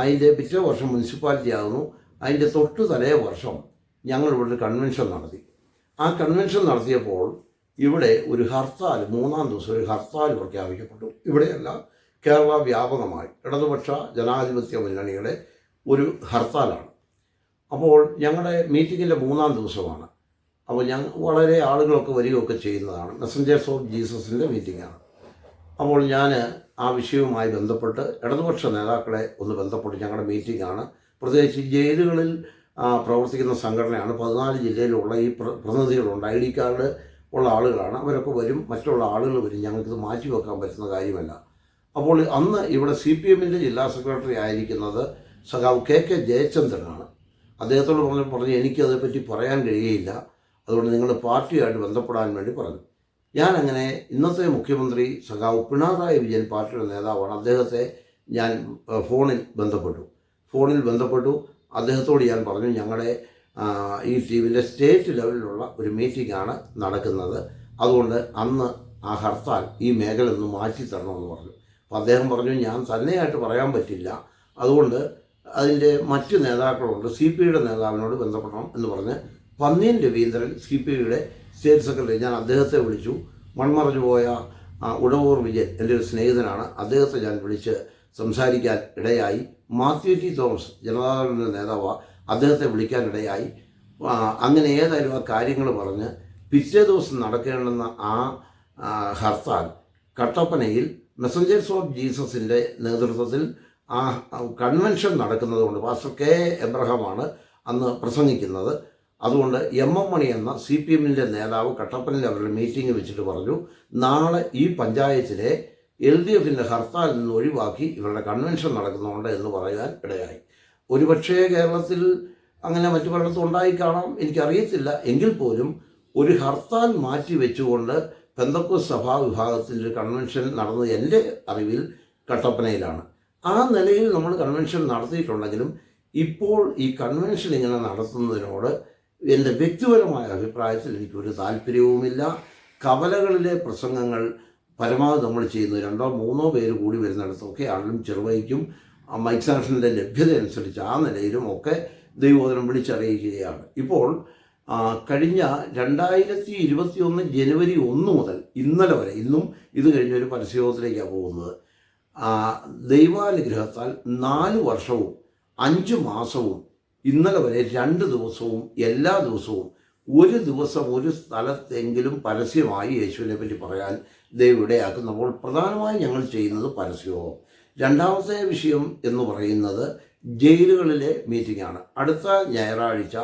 [SPEAKER 2] അതിൻ്റെ പിറ്റേ വർഷം മുനിസിപ്പാലിറ്റി ആകുന്നു, അതിൻ്റെ തൊട്ട് തലേ വർഷം ഞങ്ങൾ ഇവിടെ ഒരു കൺവെൻഷൻ നടത്തി. ആ കൺവെൻഷൻ നടത്തിയപ്പോൾ ഇവിടെ ഒരു ഹർത്താൽ, 3-ാം ദിവസം ഒരു ഹർത്താൽ പ്രഖ്യാപിക്കപ്പെട്ടു. ഇവിടെയല്ല, കേരള വ്യാപകമായി ഇടതുപക്ഷ ജനാധിപത്യ മുന്നണിയുടെ ഒരു ഹർത്താലാണ്. അപ്പോൾ ഞങ്ങളുടെ മീറ്റിങ്ങിൻ്റെ 3-ാം ദിവസമാണ്. അപ്പോൾ വളരെ ആളുകളൊക്കെ വരികയൊക്കെ ചെയ്യുന്നതാണ്. മെസ്സഞ്ചേഴ്സ് ഓഫ് ജീസസിൻ്റെ മീറ്റിംഗാണ്. അപ്പോൾ ഞാൻ ആ വിഷയവുമായി ബന്ധപ്പെട്ട് ഇടതുപക്ഷ നേതാക്കളെ ഒന്ന് ബന്ധപ്പെട്ട്, ഞങ്ങളുടെ മീറ്റിംഗാണ്, പ്രത്യേകിച്ച് ജയിലുകളിൽ പ്രവർത്തിക്കുന്ന സംഘടനയാണ്. 14 ജില്ലയിലുള്ള ഈ പ്രതിനിധികളുണ്ട്, ID കാർഡ് ഉള്ള ആളുകളാണ്. അവരൊക്കെ വരും, മറ്റുള്ള ആളുകൾ വരും. ഞങ്ങൾക്കിത് മാറ്റി വെക്കാൻ പറ്റുന്ന കാര്യമല്ല. അപ്പോൾ അന്ന് ഇവിടെ CPMൻ്റെ ജില്ലാ സെക്രട്ടറി ആയിരിക്കുന്നത് സഖാവ് KK ജയചന്ദ്രനാണ്. അദ്ദേഹത്തോട് പറഞ്ഞ് എനിക്കതേപ്പറ്റി പറയാൻ കഴിയുകയില്ല, അതുകൊണ്ട് നിങ്ങൾ പാർട്ടിയായിട്ട് ബന്ധപ്പെടാൻ വേണ്ടി പറഞ്ഞു. ഞാനങ്ങനെ ഇന്നത്തെ മുഖ്യമന്ത്രി സഖാവ് പിണറായി വിജയൻ പാർട്ടിയുടെ നേതാവാണ്, അദ്ദേഹത്തെ ഞാൻ ഫോണിൽ ബന്ധപ്പെട്ടു. അദ്ദേഹത്തോട് ഞാൻ പറഞ്ഞു, ഞങ്ങളുടെ ഈ ടീമിൻ്റെ സ്റ്റേറ്റ് ലെവലിലുള്ള ഒരു മീറ്റിംഗാണ് നടക്കുന്നത്, അതുകൊണ്ട് അന്ന് ആ ഹർത്താൽ ഈ മേഖല ഒന്ന് മാറ്റി തരണമെന്ന് പറഞ്ഞു. അപ്പോൾ അദ്ദേഹം പറഞ്ഞു, ഞാൻ തന്നെയായിട്ട് പറയാൻ പറ്റില്ല, അതുകൊണ്ട് അതിൻ്റെ മറ്റ് നേതാക്കളുണ്ട്, CPIയുടെ നേതാവിനോട് ബന്ധപ്പെടണം എന്ന് പറഞ്ഞ് പന്നിയൻ രവീന്ദ്രൻ, CPIയുടെ സ്റ്റേറ്റ് സെക്രട്ടറി, ഞാൻ അദ്ദേഹത്തെ വിളിച്ചു. മൺമറഞ്ഞു പോയ ഉടവൂർ വിജയൻ എൻ്റെ ഒരു സ്നേഹിതനാണ്, അദ്ദേഹത്തെ ഞാൻ വിളിച്ച് സംസാരിക്കാൻ ഇടയായി. മാത്യു T. തോമസ് ജനതാദളിൻ്റെ നേതാവാണ്, അദ്ദേഹത്തെ വിളിക്കാനിടയായി. അങ്ങനെ ഏതായാലും ആ കാര്യങ്ങൾ പറഞ്ഞ് പിറ്റേ ദിവസം നടക്കേണ്ടുന്ന ആ ഹർത്താൽ കട്ടപ്പനയിൽ മെസ്സഞ്ചേഴ്സ് ഓഫ് ജീസസിൻ്റെ നേതൃത്വത്തിൽ ആ കൺവെൻഷൻ നടക്കുന്നതുകൊണ്ട് പാസ്റ്റർ K. എബ്രഹാമാണ് അന്ന് പ്രസംഗിക്കുന്നത്. അതുകൊണ്ട് MM മണി എന്ന CPMൻ്റെ നേതാവ് കട്ടപ്പനയിൽ അവരുടെ മീറ്റിംഗ് വെച്ചിട്ട് പറഞ്ഞു, നാളെ ഈ പഞ്ചായത്തിലെ LDFൻ്റെ ഹർത്താലിൽ നിന്ന് ഒഴിവാക്കി ഇവരുടെ കൺവെൻഷൻ നടക്കുന്നുണ്ട് എന്ന് പറയാൻ ഇടയായി. ഒരുപക്ഷേ കേരളത്തിൽ അങ്ങനെ മറ്റു പലയിടത്തും ഉണ്ടായി കാണാം, എനിക്കറിയത്തില്ല. എങ്കിൽ പോലും ഒരു ഹർത്താൽ മാറ്റി വെച്ചുകൊണ്ട് പെന്തക്കോസ്ത് സഭാ വിഭാഗത്തിൻ്റെ കൺവെൻഷൻ നടന്നത് എൻ്റെ അറിവിൽ കട്ടപ്പനയിലാണ്. ആ നിലയിൽ നമ്മൾ കൺവെൻഷൻ നടത്തിയിട്ടുണ്ടെങ്കിലും ഇപ്പോൾ ഈ കൺവെൻഷൻ ഇങ്ങനെ നടത്തുന്നതിനോട് എൻ്റെ വ്യക്തിപരമായ അഭിപ്രായത്തിൽ എനിക്കൊരു താല്പര്യവുമില്ല. കവലകളിലെ പ്രസംഗങ്ങൾ പരമാവധി നമ്മൾ ചെയ്യുന്നു, 2-3 പേര് കൂടി വരുന്നിടത്തൊക്കെ ആണെങ്കിലും ചെറുവൈക്കും മൈക്ക് സാക്ഷൻ്റെ ലഭ്യത അനുസരിച്ച് ആ നിലയിലും ഒക്കെ ദൈവോധനം വിളിച്ചറിയിക്കുകയാണ്. ഇപ്പോൾ കഴിഞ്ഞ 2021 ജനുവരി 1 മുതൽ ഇന്നലെ വരെ, ഇന്നും ഇത് കഴിഞ്ഞൊരു പരസ്യയോഗത്തിലേക്കാണ് പോകുന്നത്. ദൈവാനുഗ്രഹത്താൽ 4 വർഷവും 5 മാസവും ഇന്നലെ വരെ 2 ദിവസവും എല്ലാ ദിവസവും ഒരു ദിവസം ഒരു സ്ഥലത്തെങ്കിലും പരസ്യമായി യേശുവിനെ പറ്റി പറയാൻ ദൈവം ഇടയാക്കുന്നപ്പോൾ പ്രധാനമായും ഞങ്ങൾ ചെയ്യുന്നത് പരസ്യവും. രണ്ടാമത്തെ വിഷയം എന്ന് പറയുന്നത് ജയിലുകളിലെ മീറ്റിംഗാണ്. അടുത്ത ഞായറാഴ്ച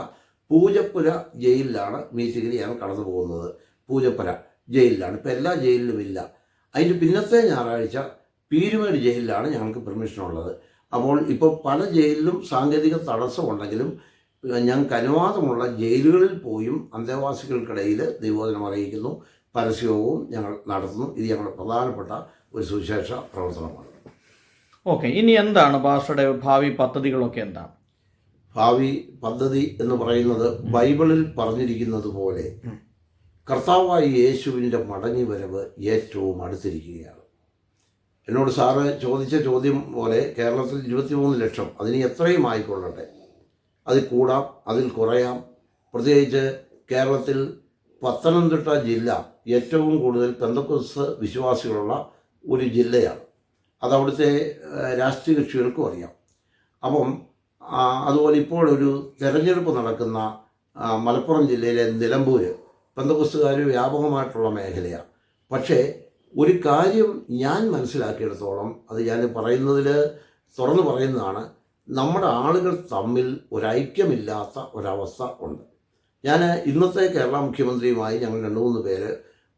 [SPEAKER 2] പൂജപ്പുര ജയിലിലാണ് മീറ്റിങ്ങിന് ഞാൻ കടന്നു പോകുന്നത്. പൂജപ്പുര ജയിലിലാണ്, ഇപ്പം എല്ലാ ജയിലിലും ഇല്ല. അതിൻ്റെ പിന്നത്തെ ഞായറാഴ്ച പീരുമേട് ജയിലിലാണ് ഞങ്ങൾക്ക് പെർമിഷൻ ഉള്ളത്. അപ്പോൾ ഇപ്പോൾ പല ജയിലിലും സാങ്കേതിക തടസ്സമുണ്ടെങ്കിലും ഞങ്ങൾക്ക് അനുവാദമുള്ള ജയിലുകളിൽ പോയും അന്തേവാസികൾക്കിടയിൽ ദൈവവചനം അറിയിക്കുന്നു, പരസ്യവും ഞങ്ങൾ നടത്തുന്നു. ഇത് ഞങ്ങളുടെ പ്രധാനപ്പെട്ട ഒരു സുവിശേഷ പ്രവർത്തനമാണ്.
[SPEAKER 1] ഓക്കെ, ഇനി എന്താണ് പാസ്റ്ററുടെ ഭാവി പദ്ധതികളൊക്കെ എന്താണ്?
[SPEAKER 2] ഭാവി പദ്ധതി എന്ന് പറയുന്നത് ബൈബിളിൽ പറഞ്ഞിരിക്കുന്നത് പോലെ കർത്താവായ യേശുവിൻ്റെ മടങ്ങിവരവ് ഏറ്റവും അടുത്തിരിക്കുകയാണ്. എന്നോട് സാറ് ചോദിച്ച ചോദ്യം പോലെ കേരളത്തിൽ 23 ലക്ഷം, അതിന് എത്രയും ആയിക്കൊള്ളട്ടെ, അതിൽ കൂടാം, അതിൽ കുറയാം. പ്രത്യേകിച്ച് കേരളത്തിൽ പത്തനംതിട്ട ജില്ല ഏറ്റവും കൂടുതൽ പെന്തക്കോസ്ത് വിശ്വാസികളുള്ള ഒരു ജില്ലയാണ്. അത് അവിടുത്തെ രാഷ്ട്രീയ കക്ഷികൾക്കും അറിയാം. അപ്പം അതുപോലെ ഇപ്പോഴൊരു തെരഞ്ഞെടുപ്പ് നടക്കുന്ന മലപ്പുറം ജില്ലയിലെ നിലമ്പൂർ പെന്തക്കോസ്തുകാർ വ്യാപകമായിട്ടുള്ള മേഖലയാണ്. പക്ഷേ ഒരു കാര്യം ഞാൻ മനസ്സിലാക്കിയെടുത്തോളം, അത് ഞാൻ പറയുന്നതിൽ തുറന്നു പറയുന്നതാണ്, നമ്മുടെ ആളുകൾ തമ്മിൽ ഒരൈക്യമില്ലാത്ത ഒരവസ്ഥ ഉണ്ട്. ഞാൻ ഇന്നത്തെ കേരള മുഖ്യമന്ത്രിയുമായി ഞങ്ങൾ 2-3 പേര്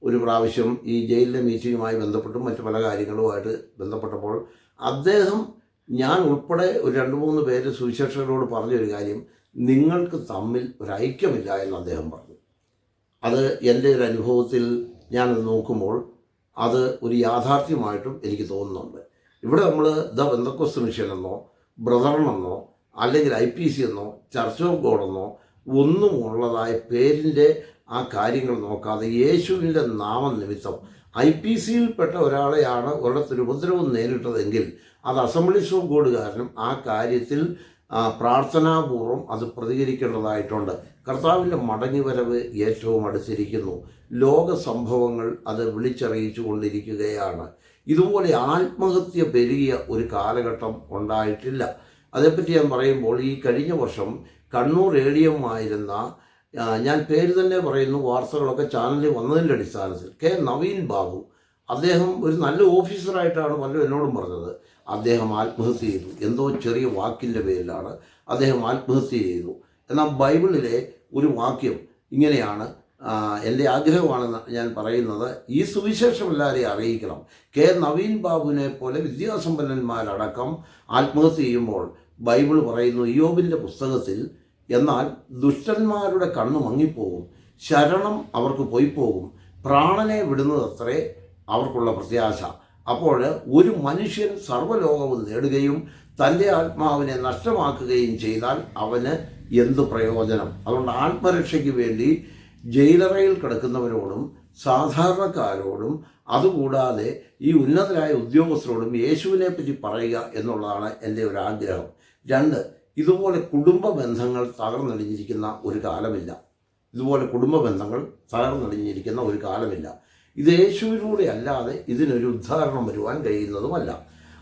[SPEAKER 2] ഒരു പ്രാവശ്യം ഈ ജയിലിലെ മീറ്റിങ്ങുമായി ബന്ധപ്പെട്ടും മറ്റു പല കാര്യങ്ങളുമായിട്ട് ബന്ധപ്പെട്ടപ്പോൾ അദ്ദേഹം, ഞാൻ ഉൾപ്പെടെ ഒരു 2-3 പേര് സുവിശേഷകരോട് പറഞ്ഞൊരു കാര്യം, നിങ്ങൾക്ക് തമ്മിൽ ഒരൈക്യമില്ല എന്ന് അദ്ദേഹം പറഞ്ഞു. അത് എൻ്റെ ഒരു അനുഭവത്തിൽ ഞാനത് നോക്കുമ്പോൾ അത് ഒരു യാഥാർത്ഥ്യമായിട്ടും എനിക്ക് തോന്നുന്നുണ്ട്. ഇവിടെ നമ്മൾ ദ പെന്തക്കോസ്ത് മിഷൻ എന്നോ ബ്രദറിനെന്നോ അല്ലെങ്കിൽ IPC എന്നോ ചർച്ച് ഓഫ് ഗോഡ് എന്നോ ഒന്നും ഉള്ളതായ പേരിൻ്റെ ആ കാര്യങ്ങൾ നോക്കാതെ യേശുവിൻ്റെ നാമനിമിത്തം IPCയിൽപ്പെട്ട ഒരാളെയാണ് ഒരിടത്തൊരു ഉപദ്രവം നേരിട്ടതെങ്കിൽ അത് അസംബ്ലീസ് ഓഫ് ഗോഡുകാരനും ആ കാര്യത്തിൽ പ്രാർത്ഥനാപൂർവം അത് പ്രതികരിക്കേണ്ടതായിട്ടുണ്ട്. കർത്താവിൻ്റെ മടങ്ങിവരവ് ഏറ്റവും അടുത്തിരിക്കുന്നു. ലോക സംഭവങ്ങൾ അത് വിളിച്ചറിയിച്ചു കൊണ്ടിരിക്കുകയാണ്. ഇതുപോലെ ആത്മഹത്യ പെരുകിയ ഒരു കാലഘട്ടം ഉണ്ടായിട്ടില്ല. അതേപ്പറ്റി ഞാൻ പറയുമ്പോൾ ഈ കഴിഞ്ഞ വർഷം കണ്ണൂർ ADM-ആയിരുന്ന, ഞാൻ പേര് തന്നെ പറയുന്നു, വാർത്തകളൊക്കെ ചാനലിൽ വന്നതിൻ്റെ അടിസ്ഥാനത്തിൽ, നവീൻ ബാബു, അദ്ദേഹം ഒരു നല്ല ഓഫീസറായിട്ടാണ് പലരും എന്നോടും പറഞ്ഞത്. അദ്ദേഹം ആത്മഹത്യ ചെയ്തു. എന്തോ ചെറിയ വാക്കിൻ്റെ പേരിലാണ് അദ്ദേഹം ആത്മഹത്യ ചെയ്തു. എന്നാൽ ബൈബിളിലെ ഒരു വാക്യം ഇങ്ങനെയാണ്, എൻ്റെ ആഗ്രഹമാണെന്ന് ഞാൻ പറയുന്നത്, ഈ സുവിശേഷം എല്ലാവരെയും അറിയിക്കണം. നവീൻ ബാബുവിനെ പോലെ വിദ്യാസമ്പന്നന്മാരടക്കം ആത്മഹത്യ ചെയ്യുമ്പോൾ ബൈബിൾ പറയുന്നു ഇയ്യോബിൻ്റെ പുസ്തകത്തിൽ, എന്നാൽ ദുഷ്ടന്മാരുടെ കണ്ണ് മങ്ങിപ്പോകും, ശരണം അവർക്ക് പോയി പോകും, പ്രാണനെ വിടുന്നതത്രേ അവർക്കുള്ള പ്രത്യാശ. അപ്പോൾ ഒരു മനുഷ്യൻ സർവ്വലോകവും നേടുകയും തൻ്റെ ആത്മാവിനെ നഷ്ടമാക്കുകയും ചെയ്താൽ അവന് എന്ത് പ്രയോജനം? അതുകൊണ്ട് ആത്മരക്ഷയ്ക്ക് വേണ്ടി ജയിലറയിൽ കിടക്കുന്നവരോടും സാധാരണക്കാരോടും അതുകൂടാതെ ഈ ഉന്നതരായ ഉദ്യോഗസ്ഥരോടും യേശുവിനെ പറ്റി പറയുക എന്നുള്ളതാണ് എൻ്റെ ഒരു ആഗ്രഹം. 2, ഇതുപോലെ കുടുംബ ബന്ധങ്ങൾ തകർന്നടിഞ്ഞിരിക്കുന്ന ഒരു കാലമില്ല. ഒരു കാലമില്ല. ഇത് യേശുവിലൂടെ അല്ലാതെ ഇതിനൊരു ഉദ്ധാരണം വരുവാൻ കഴിയുന്നതുമല്ല.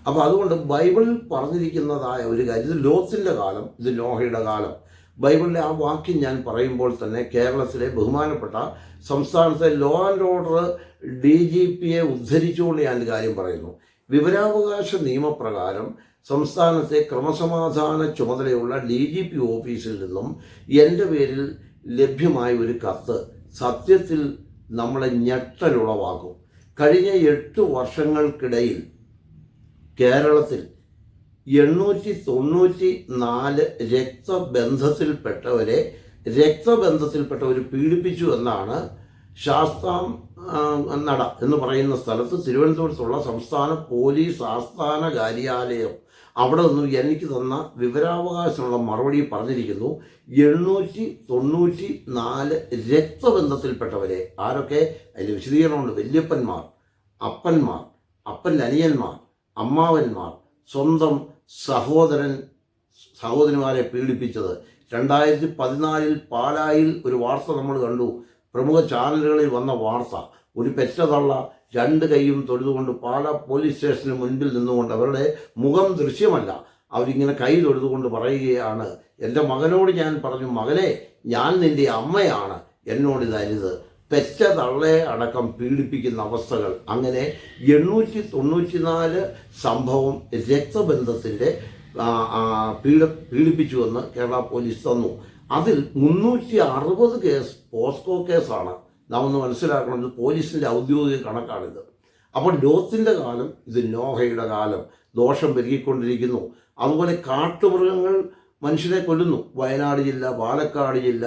[SPEAKER 2] അപ്പോൾ അതുകൊണ്ട് ബൈബിളിൽ പറഞ്ഞിരിക്കുന്നതായ ഒരു കാര്യം, ഇത് ലോത്തിൻ്റെ കാലം, ഇത് നോഹയുടെ കാലം. ബൈബിളിലെ ആ വാക്യം ഞാൻ പറയുമ്പോൾ തന്നെ കേരളത്തിലെ ബഹുമാനപ്പെട്ട സംസ്ഥാനത്തെ ലോ ആൻഡ് ഓർഡർ DGPയെ ഉദ്ധരിച്ചുകൊണ്ട് ഞാൻ കാര്യം പറയുന്നു. വിവരാവകാശ നിയമപ്രകാരം സംസ്ഥാനത്തെ ക്രമസമാധാന ചുമതലയുള്ള DGP ഓഫീസിൽ നിന്നും എൻ്റെ പേരിൽ ലഭ്യമായ ഒരു കത്ത് സത്യത്തിൽ നമ്മളെ ഞെട്ടലുളവാക്കും. കഴിഞ്ഞ 8 വർഷങ്ങൾക്കിടയിൽ കേരളത്തിൽ 894 രക്തബന്ധത്തിൽപ്പെട്ടവർ പീഡിപ്പിച്ചു എന്നാണ് ശാസ്താം നട എന്ന് പറയുന്ന സ്ഥലത്ത് തിരുവനന്തപുരത്തുള്ള സംസ്ഥാന പോലീസ് ആസ്ഥാന കാര്യാലയം അവിടെ നിന്നും എനിക്ക് തന്ന വിവരാവകാശമുള്ള മറുപടി പറഞ്ഞിരിക്കുന്നു. 894 രക്തബന്ധത്തിൽപ്പെട്ടവരെ, ആരൊക്കെ? അതിൻ്റെ വിശദീകരണമുണ്ട്. വല്യപ്പന്മാർ, അപ്പന്മാർ, അപ്പൻ്റെ അനിയന്മാർ, അമ്മാവന്മാർ, സ്വന്തം സഹോദരന്മാരെ പീഡിപ്പിച്ചത്, 2014 പാലായിൽ ഒരു വാർത്ത നമ്മൾ കണ്ടു. പ്രമുഖ ചാനലുകളിൽ വന്ന വാർത്ത. ഒരു പെറ്റതള്ള 2 കൈയും തൊഴുതുകൊണ്ട് പാലാ പോലീസ് സ്റ്റേഷന് മുൻപിൽ നിന്നുകൊണ്ട്, അവരുടെ മുഖം ദൃശ്യമല്ല, അവരിങ്ങനെ കൈ തൊഴുതുകൊണ്ട് പറയുകയാണ്, എൻ്റെ മകനോട് ഞാൻ പറഞ്ഞു, മകനെ, ഞാൻ നിൻ്റെ അമ്മയാണ്, എന്നോടിത് അരുത്. പെറ്റ തള്ളയെ അടക്കം പീഡിപ്പിക്കുന്ന അവസ്ഥകൾ. അങ്ങനെ 894 സംഭവം രക്തബന്ധത്തിൻ്റെ പീഡിപ്പിച്ചുവെന്ന് കേരള പോലീസ് തന്നു. അതിൽ 360 കേസ് പോസ്കോ കേസാണ്. നാം ഒന്ന് മനസ്സിലാക്കണം, ഇത് പോലീസിൻ്റെ ഔദ്യോഗിക കണക്കാണിത്. അപ്പോൾ ലോത്തിൻ്റെ കാലം, ഇത് നോഹയുടെ കാലം. ദോഷം പെരുകിക്കൊണ്ടിരിക്കുന്നു. അതുപോലെ കാട്ടുമൃഗങ്ങൾ മനുഷ്യരെ കൊല്ലുന്നു. വയനാട് ജില്ല, പാലക്കാട് ജില്ല,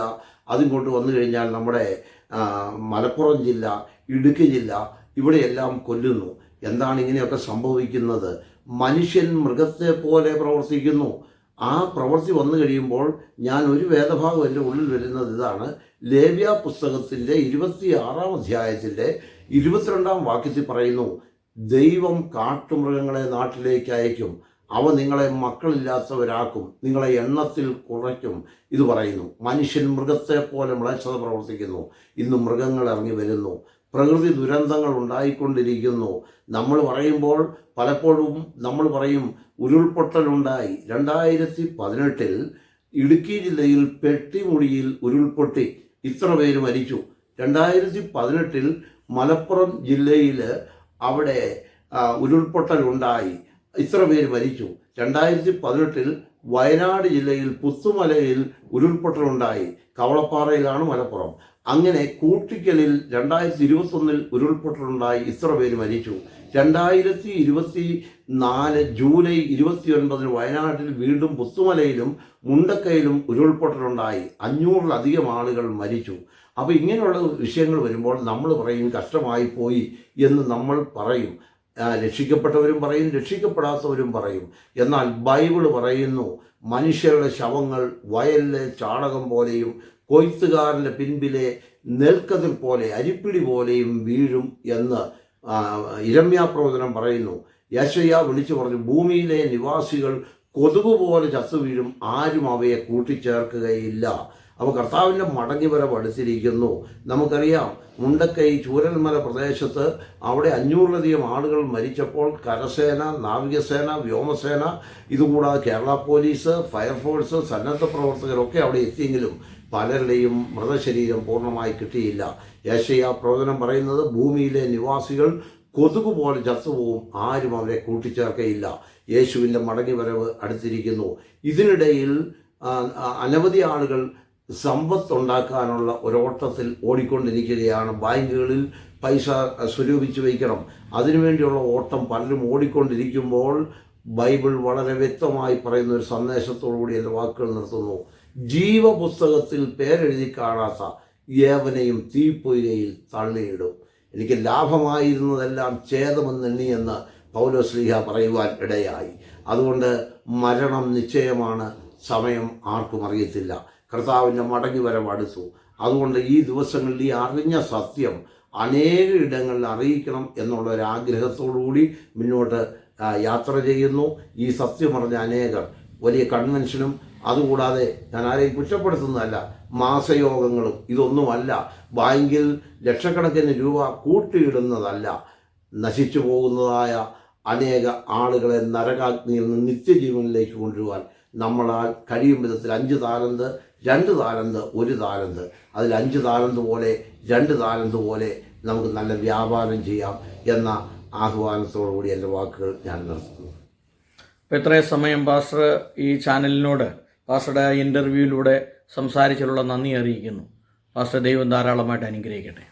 [SPEAKER 2] അതും കൊണ്ട് വന്നു കഴിഞ്ഞാൽ നമ്മുടെ മലപ്പുറം ജില്ല, ഇടുക്കി ജില്ല, ഇവിടെയെല്ലാം കൊല്ലുന്നു. എന്താണ് ഇങ്ങനെയൊക്കെ സംഭവിക്കുന്നത്? മനുഷ്യൻ മൃഗത്തെ പോലെ പ്രവർത്തിക്കുന്നു. ആ പ്രവൃത്തി വന്നു കഴിയുമ്പോൾ ഞാൻ ഒരു വേദഭാഗം എൻ്റെ ഉള്ളിൽ വരുന്നത് ഇതാണ്. ലേവ്യ പുസ്തകത്തിൻ്റെ 26-ാം അധ്യായത്തിൻ്റെ 22-ാം വാക്യത്തിൽ പറയുന്നു, ദൈവം കാട്ടുമൃഗങ്ങളെ നാട്ടിലേക്ക് അയക്കും, അവ നിങ്ങളെ മക്കളില്ലാത്തവരാക്കും, നിങ്ങളെ എണ്ണത്തിൽ കുറയ്ക്കും. ഇത് പറയുന്നു. മനുഷ്യൻ മൃഗത്തെ പോലെ മ്ലേച്ഛത പ്രവർത്തിക്കുന്നു. ഇന്ന് മൃഗങ്ങൾ ഇറങ്ങി വരുന്നു. പ്രകൃതി ദുരന്തങ്ങൾ ഉണ്ടായിക്കൊണ്ടിരിക്കുന്നു. നമ്മൾ പറയുമ്പോൾ പലപ്പോഴും നമ്മൾ പറയും ഉരുൾപൊട്ടലുണ്ടായി. 2018 ഇടുക്കി ജില്ലയിൽ പെട്ടിമുടിയിൽ ഉരുൾപൊട്ടി, ഇത്ര പേര് മരിച്ചു. 2018 മലപ്പുറം ജില്ലയിൽ അവിടെ ഉരുൾപൊട്ടലുണ്ടായി, ഇത്ര പേര് മരിച്ചു. 2018 വയനാട് ജില്ലയിൽ പുത്തുമലയിൽ ഉരുൾപൊട്ടലുണ്ടായി, കവളപ്പാറയിലാണ് മലപ്പുറം. അങ്ങനെ കൂട്ടിക്കലിൽ 2021 ഉരുൾപൊട്ടലുണ്ടായി, ഇത്ര പേര് മരിച്ചു. 2024 ജൂലൈ 29 വയനാട്ടിൽ വീണ്ടും പുത്തുമലയിലും മുണ്ടക്കയിലും ഉരുൾപൊട്ടലുണ്ടായി, 500-ലധികം ആളുകൾ മരിച്ചു. അപ്പോൾ ഇങ്ങനെയുള്ള വിഷയങ്ങൾ വരുമ്പോൾ നമ്മൾ പറയും കഷ്ടമായി പോയി എന്ന് നമ്മൾ പറയും. രക്ഷിക്കപ്പെട്ടവരും പറയും, രക്ഷിക്കപ്പെടാത്തവരും പറയും. എന്നാൽ ബൈബിൾ പറയുന്നു, മനുഷ്യരുടെ ശവങ്ങൾ വയലിലെ ചാണകം പോലെയും കൊയ്ത്തുകാരൻ്റെ പിൻപിലെ നെൽക്കതിർ പോലെ അരിപ്പിടി പോലെയും വീഴും എന്ന് യിരെമ്യാ പ്രവചനം പറയുന്നു. യെശയ്യാ വിളിച്ചു പറഞ്ഞു, ഭൂമിയിലെ നിവാസികൾ കൊതുക് പോലെ ചത്തു വീഴും, ആരും അവയെ കൂട്ടിച്ചേർക്കുകയില്ല. അപ്പോൾ കർത്താവിൻ്റെ മടങ്ങിവരവ് അടുത്തിരിക്കുന്നു. നമുക്കറിയാം, മുണ്ടക്കൈ ചൂരൽമല പ്രദേശത്ത് അവിടെ 500-ലധികം ആളുകൾ മരിച്ചപ്പോൾ കരസേന, നാവികസേന, വ്യോമസേന, ഇതുകൂടാതെ കേരള പോലീസ്, ഫയർഫോഴ്സ്, സന്നദ്ധ പ്രവർത്തകരൊക്കെ അവിടെ എത്തിയെങ്കിലും പലരുടെയും മൃതശരീരം പൂർണ്ണമായി കിട്ടിയില്ല. യെശയ്യാ പ്രവചനം പറയുന്നത്, ഭൂമിയിലെ നിവാസികൾ കൊതുക് പോലെ ചത്തുപോകും, ആരും അവരെ കൂട്ടിച്ചേർക്കയില്ല. യേശുവിൻ്റെ മടങ്ങിവരവ് അടുത്തിരിക്കുന്നു. ഇതിനിടയിൽ അനവധി ആളുകൾ സമ്പത്തുണ്ടാക്കാനുള്ള ഒരോട്ടത്തിൽ ഓടിക്കൊണ്ടിരിക്കുകയാണ്. ബാങ്കുകളിൽ പൈസ സ്വരൂപിച്ച് വയ്ക്കണം, അതിനുവേണ്ടിയുള്ള ഓട്ടം പലരും ഓടിക്കൊണ്ടിരിക്കുമ്പോൾ ബൈബിൾ വളരെ വ്യക്തമായി പറയുന്ന ഒരു സന്ദേശത്തോടുകൂടി എൻ്റെ വാക്കുകൾ നിർത്തുന്നു. ജീവപുസ്തകത്തിൽ പേരെഴുതി കാണാത്ത ഏവനെയും തീപ്പൊയ്കയിൽ തള്ളിയിടും. എനിക്ക് ലാഭമായിരുന്നതെല്ലാം ഛേദമെന്നെണ്ണിയെന്ന് പൗലോസ്ലീഹ പറയുവാൻ ഇടയായി. അതുകൊണ്ട് മരണം നിശ്ചയമാണ്, സമയം ആർക്കും അറിയത്തില്ല. കർത്താവിൻ്റെ മടങ്ങിവരവ് അടുത്തു. അതുകൊണ്ട് ഈ ദിവസങ്ങളിൽ ഈ അറിഞ്ഞ സത്യം അനേക ഇടങ്ങളിൽ അറിയിക്കണം എന്നുള്ള ഒരു ആഗ്രഹത്തോടുകൂടി മുന്നോട്ട് യാത്ര ചെയ്യുന്നു. ഈ സത്യം അറിഞ്ഞ അനേകർ വലിയ കൺവെൻഷനും, അതുകൂടാതെ ഞാൻ ആരെയും കുറ്റപ്പെടുത്തുന്നതല്ല, മാസയോഗങ്ങളും ഇതൊന്നുമല്ല, ബാങ്കിൽ ലക്ഷക്കണക്കിന് രൂപ കൂട്ടിയിടുന്നതല്ല, നശിച്ചു പോകുന്നതായ അനേക ആളുകളെ നരകാഗ്നിയിൽ നിന്ന് നിത്യജീവനിലേക്ക് കൊണ്ടുവരുവാൻ നമ്മളാൽ കഴിയും വിധത്തിൽ 5 താലന്ത്, 2 താലന്ത്, 1 താലന്ത്, അതിൽ 5 താലന്ത് പോലെ 2 താലന്ത് പോലെ നമുക്ക് നല്ല വ്യാപാരം ചെയ്യാം എന്ന ആഹ്വാനത്തോടുകൂടി എൻ്റെ വാക്കുകൾ ഞാൻ നിർത്തുന്നു.
[SPEAKER 1] അപ്പോൾ ഇത്രയും സമയം പാസ്റ്റർ ഈ ചാനലിനോട് പാസ്റ്ററുടെ ഇൻ്റർവ്യൂവിലൂടെ സംസാരിച്ചിട്ടുള്ള നന്ദി അറിയിക്കുന്നു. പാസ്റ്റർ, ദൈവം ധാരാളമായിട്ട് അനുഗ്രഹിക്കട്ടെ.